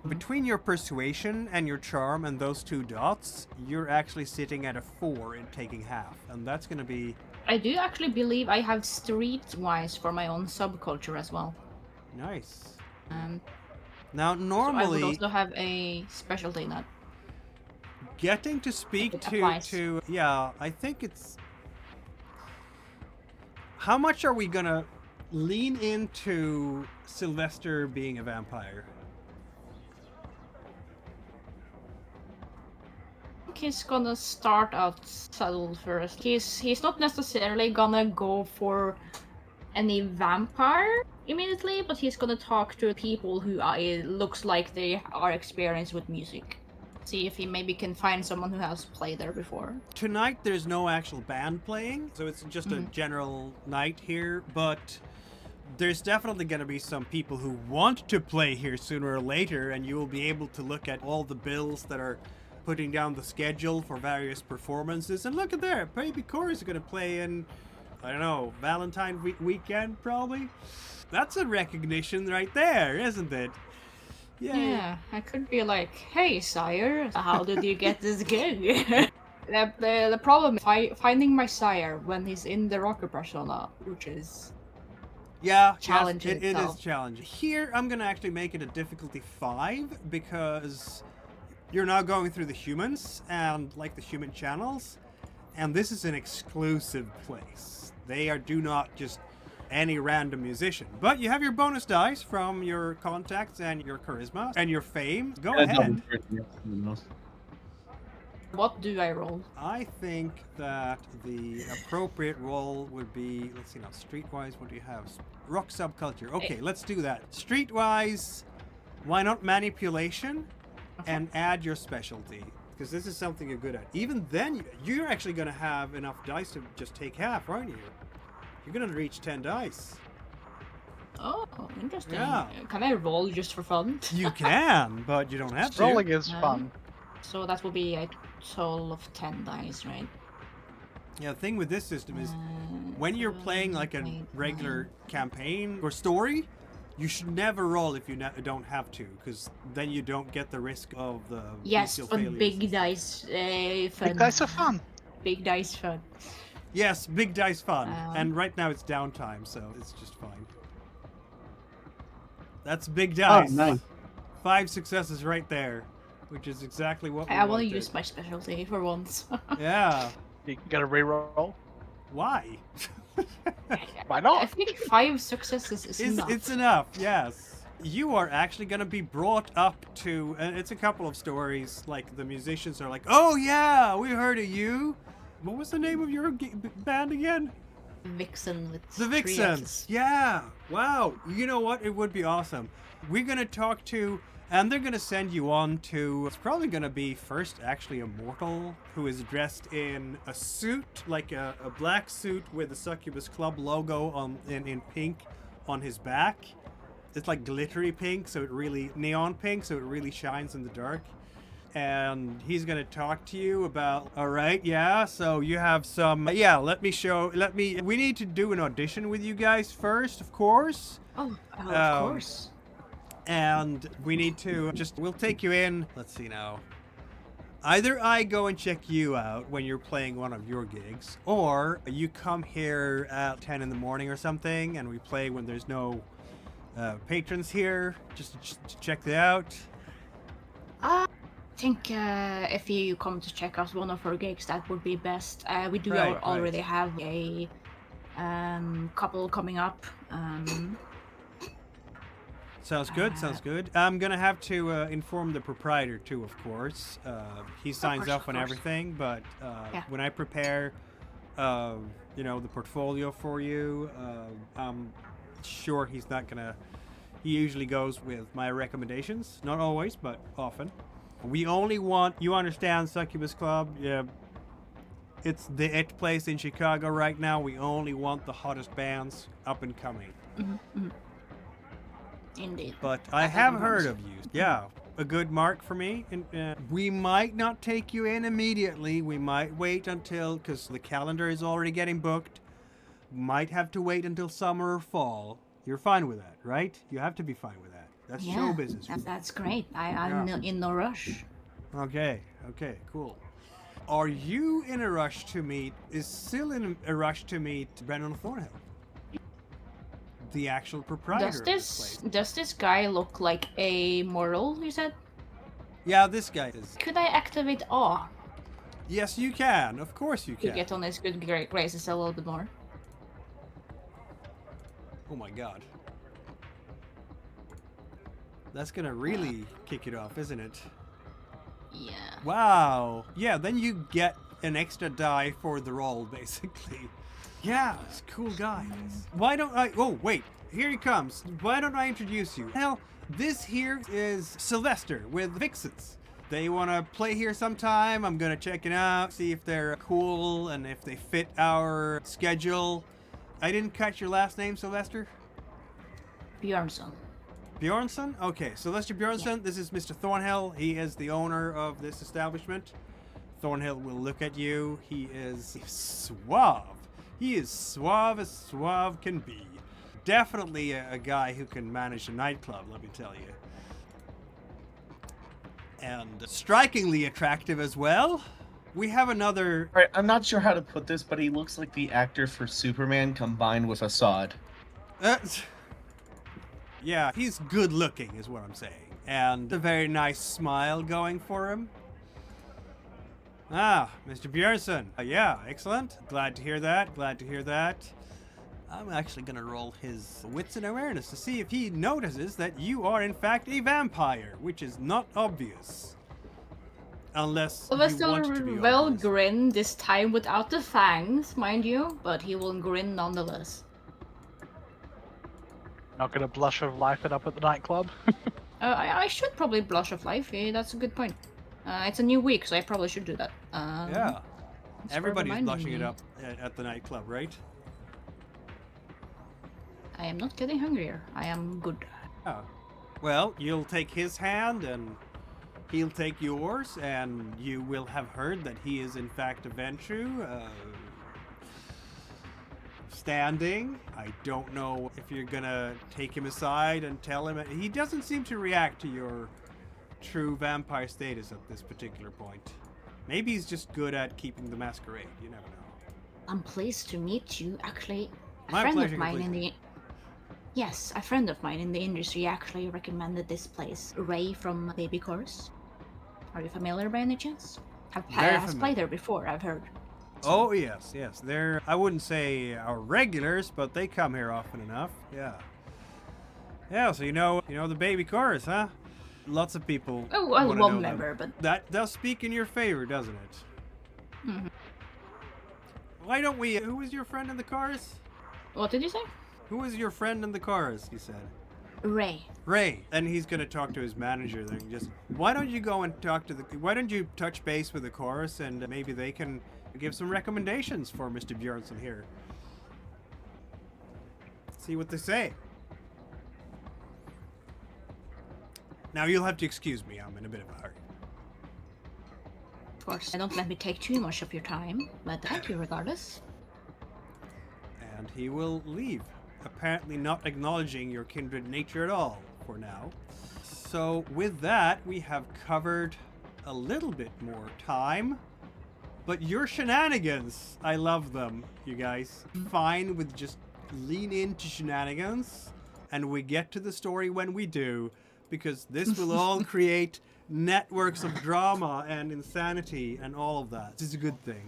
between your persuasion and your charm and those 2 dots, you're actually sitting at a 4 and taking half, and that's gonna be I do actually believe I have streetwise for my own subculture as well. nice. Um, Now, so I would normally, also have a specialty in that. getting to speak It applies. to yeah, I think it's. How much are we gonna lean into Sylvester being a vampire? I think he's gonna start out subtle first. He's not necessarily gonna go for any vampire immediately, but he's gonna talk to people who looks like they are experienced with music. See if he maybe can find someone who has played there before. Tonight there's no actual band playing, so it's just a general night here, but there's definitely going to be some people who want to play here sooner or later, and you will be able to look at all the bills that are putting down the schedule for various performances. And look at there, Baby Corey's going to play in, I don't know, Valentine weekend probably. That's a recognition right there, isn't it? Yay. Yeah, I could be like, hey sire, how did you get this gig? the problem is finding my sire when he's in the rocker persona, which is challenging. It is challenging. Here, I'm going to actually make it a difficulty 5 because you're now going through the humans and like the human channels, and this is an exclusive place. They do not just any random musician, but you have your bonus dice from your contacts and your charisma and your fame. Go ahead. What do I roll? I think that the appropriate role would be, let's see now, streetwise, what do you have? Rock subculture. Okay, let's do that. Streetwise, why not manipulation and add your specialty? Because this is something you're good at. Even then, you're actually going to have enough dice to just take half, aren't you? You're going to reach 10 dice. Oh, interesting. Yeah. Can I roll just for fun? You can, but you don't have to. Rolling is fun. So that will be a total of 10 dice, right? Yeah, the thing with this system is when you're playing like a regular campaign or story, you should never roll if you don't have to, because then you don't get the risk of the yes, bestial but failures. big dice fun. Big dice are fun. Big dice fun. Yes, big dice fun. And right now it's downtime, so it's just fine. That's big dice. Oh, nice. 5 successes right there, which is exactly what we I want to wanted. use my specialty for once. Yeah. You gotta reroll. Why? Why I not? think 5 successes is enough. It's enough, yes. You are actually going to be brought up to, and it's a couple of stories, like the musicians are like, oh yeah, we heard of you. What was the name of your band again? Vixen with The 3 Vixens. X's. Yeah. Wow. You know what? It would be awesome. We're going to talk to, and they're going to send you on to, it's probably going to be first actually a mortal who is dressed in a suit, like a black suit with the Succubus Club logo in pink on his back. It's like glittery pink, so it really, neon pink, so it really shines in the dark. And he's going to talk to you about, all right, yeah, so you have some, we need to do an audition with you guys first, of course. Oh, of course. And we need to we'll take you in. Let's see now. Either I go and check you out when you're playing one of your gigs, or you come here at 10 in the morning or something, and we play when there's no patrons here, just to check it out. I think if you come to check out one of our gigs, that would be best. We do already have a couple coming up. Sounds good, sounds good. I'm going to have to inform the proprietor too, of course. He signs off on everything, but when I prepare, the portfolio for you, I'm sure he's not going to... He usually goes with my recommendations. Not always, but often. We only want... You understand, Succubus Club? Yeah. It's the it place in Chicago right now. We only want the hottest bands up and coming. Mm-hmm. Indeed. But I have heard of you. Yeah, a good mark for me. And we might not take you in immediately. We might wait until, because the calendar is already getting booked. Might have to wait until summer or fall. You're fine with that, right? You have to be fine with that. That's show business. That's great. I'm in no rush. Okay, cool. Are you in a rush to meet? Is Syl in a rush to meet Brennan Thornhill? The actual proprietor of this place. Does this guy look like a mortal, you said? Yeah, this guy is. Could I activate awe? Yes, you can. Of course you can. To get on his good graces a little bit more. Oh my god. That's gonna really kick it off, isn't it? Yeah. Wow. Yeah, then you get an extra die for the roll, basically. Yeah, he's a cool guy. Why don't I... Oh, wait. Here he comes. Why don't I introduce you? Hell, this here is Sylvester with Vixens. They want to play here sometime. I'm going to check it out, see if they're cool and if they fit our schedule. I didn't catch your last name, Sylvester? Bjornsson. Bjornsson? Okay, Sylvester Bjornsson. This is Mr. Thornhill. He is the owner of this establishment. Thornhill will look at you. He is suave. He is suave as suave can be. Definitely a guy who can manage a nightclub, let me tell you. And strikingly attractive as well. We have another... Alright, I'm not sure how to put this, but he looks like the actor for Superman combined with Assad. Yeah, he's good looking is what I'm saying. And a very nice smile going for him. Ah, Mr. Bjornsson. Yeah, excellent. Glad to hear that. Glad to hear that. I'm actually going to roll his wits and awareness to see if he notices that you are in fact a vampire, which is not obvious. Unless you want it to be will obvious. grin this time without the fangs, mind you, but he will grin nonetheless. Not gonna blush of life it up at the nightclub. I should probably blush of life. Yeah, that's a good point. It's a new week, so I probably should do that. Yeah. thanks for Everybody's reminding blushing it me. up at the nightclub, right? I am not getting hungrier. I am good. Oh. Well, you'll take his hand and he'll take yours, and you will have heard that he is in fact a Ventrue. Standing. I don't know if you're gonna take him aside and tell him. He doesn't seem to react to your true vampire status at this particular point. Maybe he's just good at keeping the masquerade. You never know. I'm pleased to meet you. Actually, a My friend pleasure of mine in completely. the yes, a friend of mine in the industry actually recommended this place. Ray from Baby Chorus. Are you familiar by any chance? Has familiar. played there before, I've heard. Oh yes, yes. They're, I wouldn't say our regulars, but they come here often enough. Yeah. Yeah. So you know the baby chorus, huh? Lots of people. Oh, well, wanna one know member, them. but That does speak in your favor, doesn't it? Mhm. Why don't we? Who was your friend in the chorus? What did you say? Who was your friend in the chorus? You said. Ray. Ray, and he's gonna talk to his manager. Then just why don't you go and talk to the? Why don't you touch base with the chorus and maybe they can give some recommendations for Mr. Bjornsson here. See what they say. Now you'll have to excuse me. I'm in a bit of a hurry. Of course, don't let me take too much of your time, but thank you regardless. And he will leave, apparently not acknowledging your kindred nature at all for now. So with that, we have covered a little bit more time. But your shenanigans, I love them, you guys. Fine with just lean into shenanigans, and we get to the story when we do, because this will all create networks of drama and insanity and all of that. This is a good thing.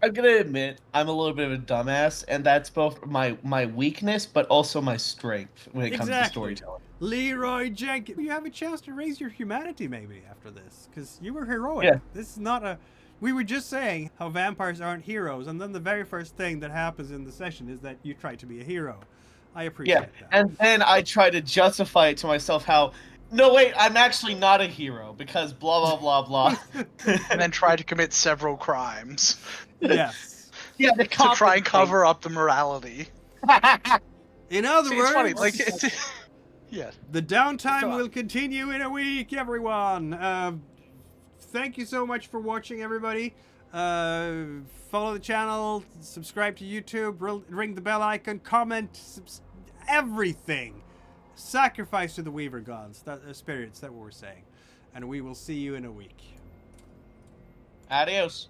I'm gonna admit I'm a little bit of a dumbass, and that's both my weakness but also my strength when it comes to storytelling. Leroy Jenkins. You have a chance to raise your humanity maybe after this, because you were heroic. Yeah. This is not a... We were just saying how vampires aren't heroes, and then the very first thing that happens in the session is that you try to be a hero. I appreciate Yeah, that. and then I try to justify it to myself how, no wait, I'm actually not a hero because blah blah blah blah. And then try to commit several crimes Yes. Yeah, the to try and compensate. cover up the morality. In other See, words, it's funny, like yeah. the downtime So- will continue in a week, everyone. Thank you so much for watching, everybody. Follow the channel, subscribe to YouTube, ring the bell icon, comment, everything. Sacrifice to the Weaver gods, spirits, that's what we're saying. And we will see you in a week. Adios.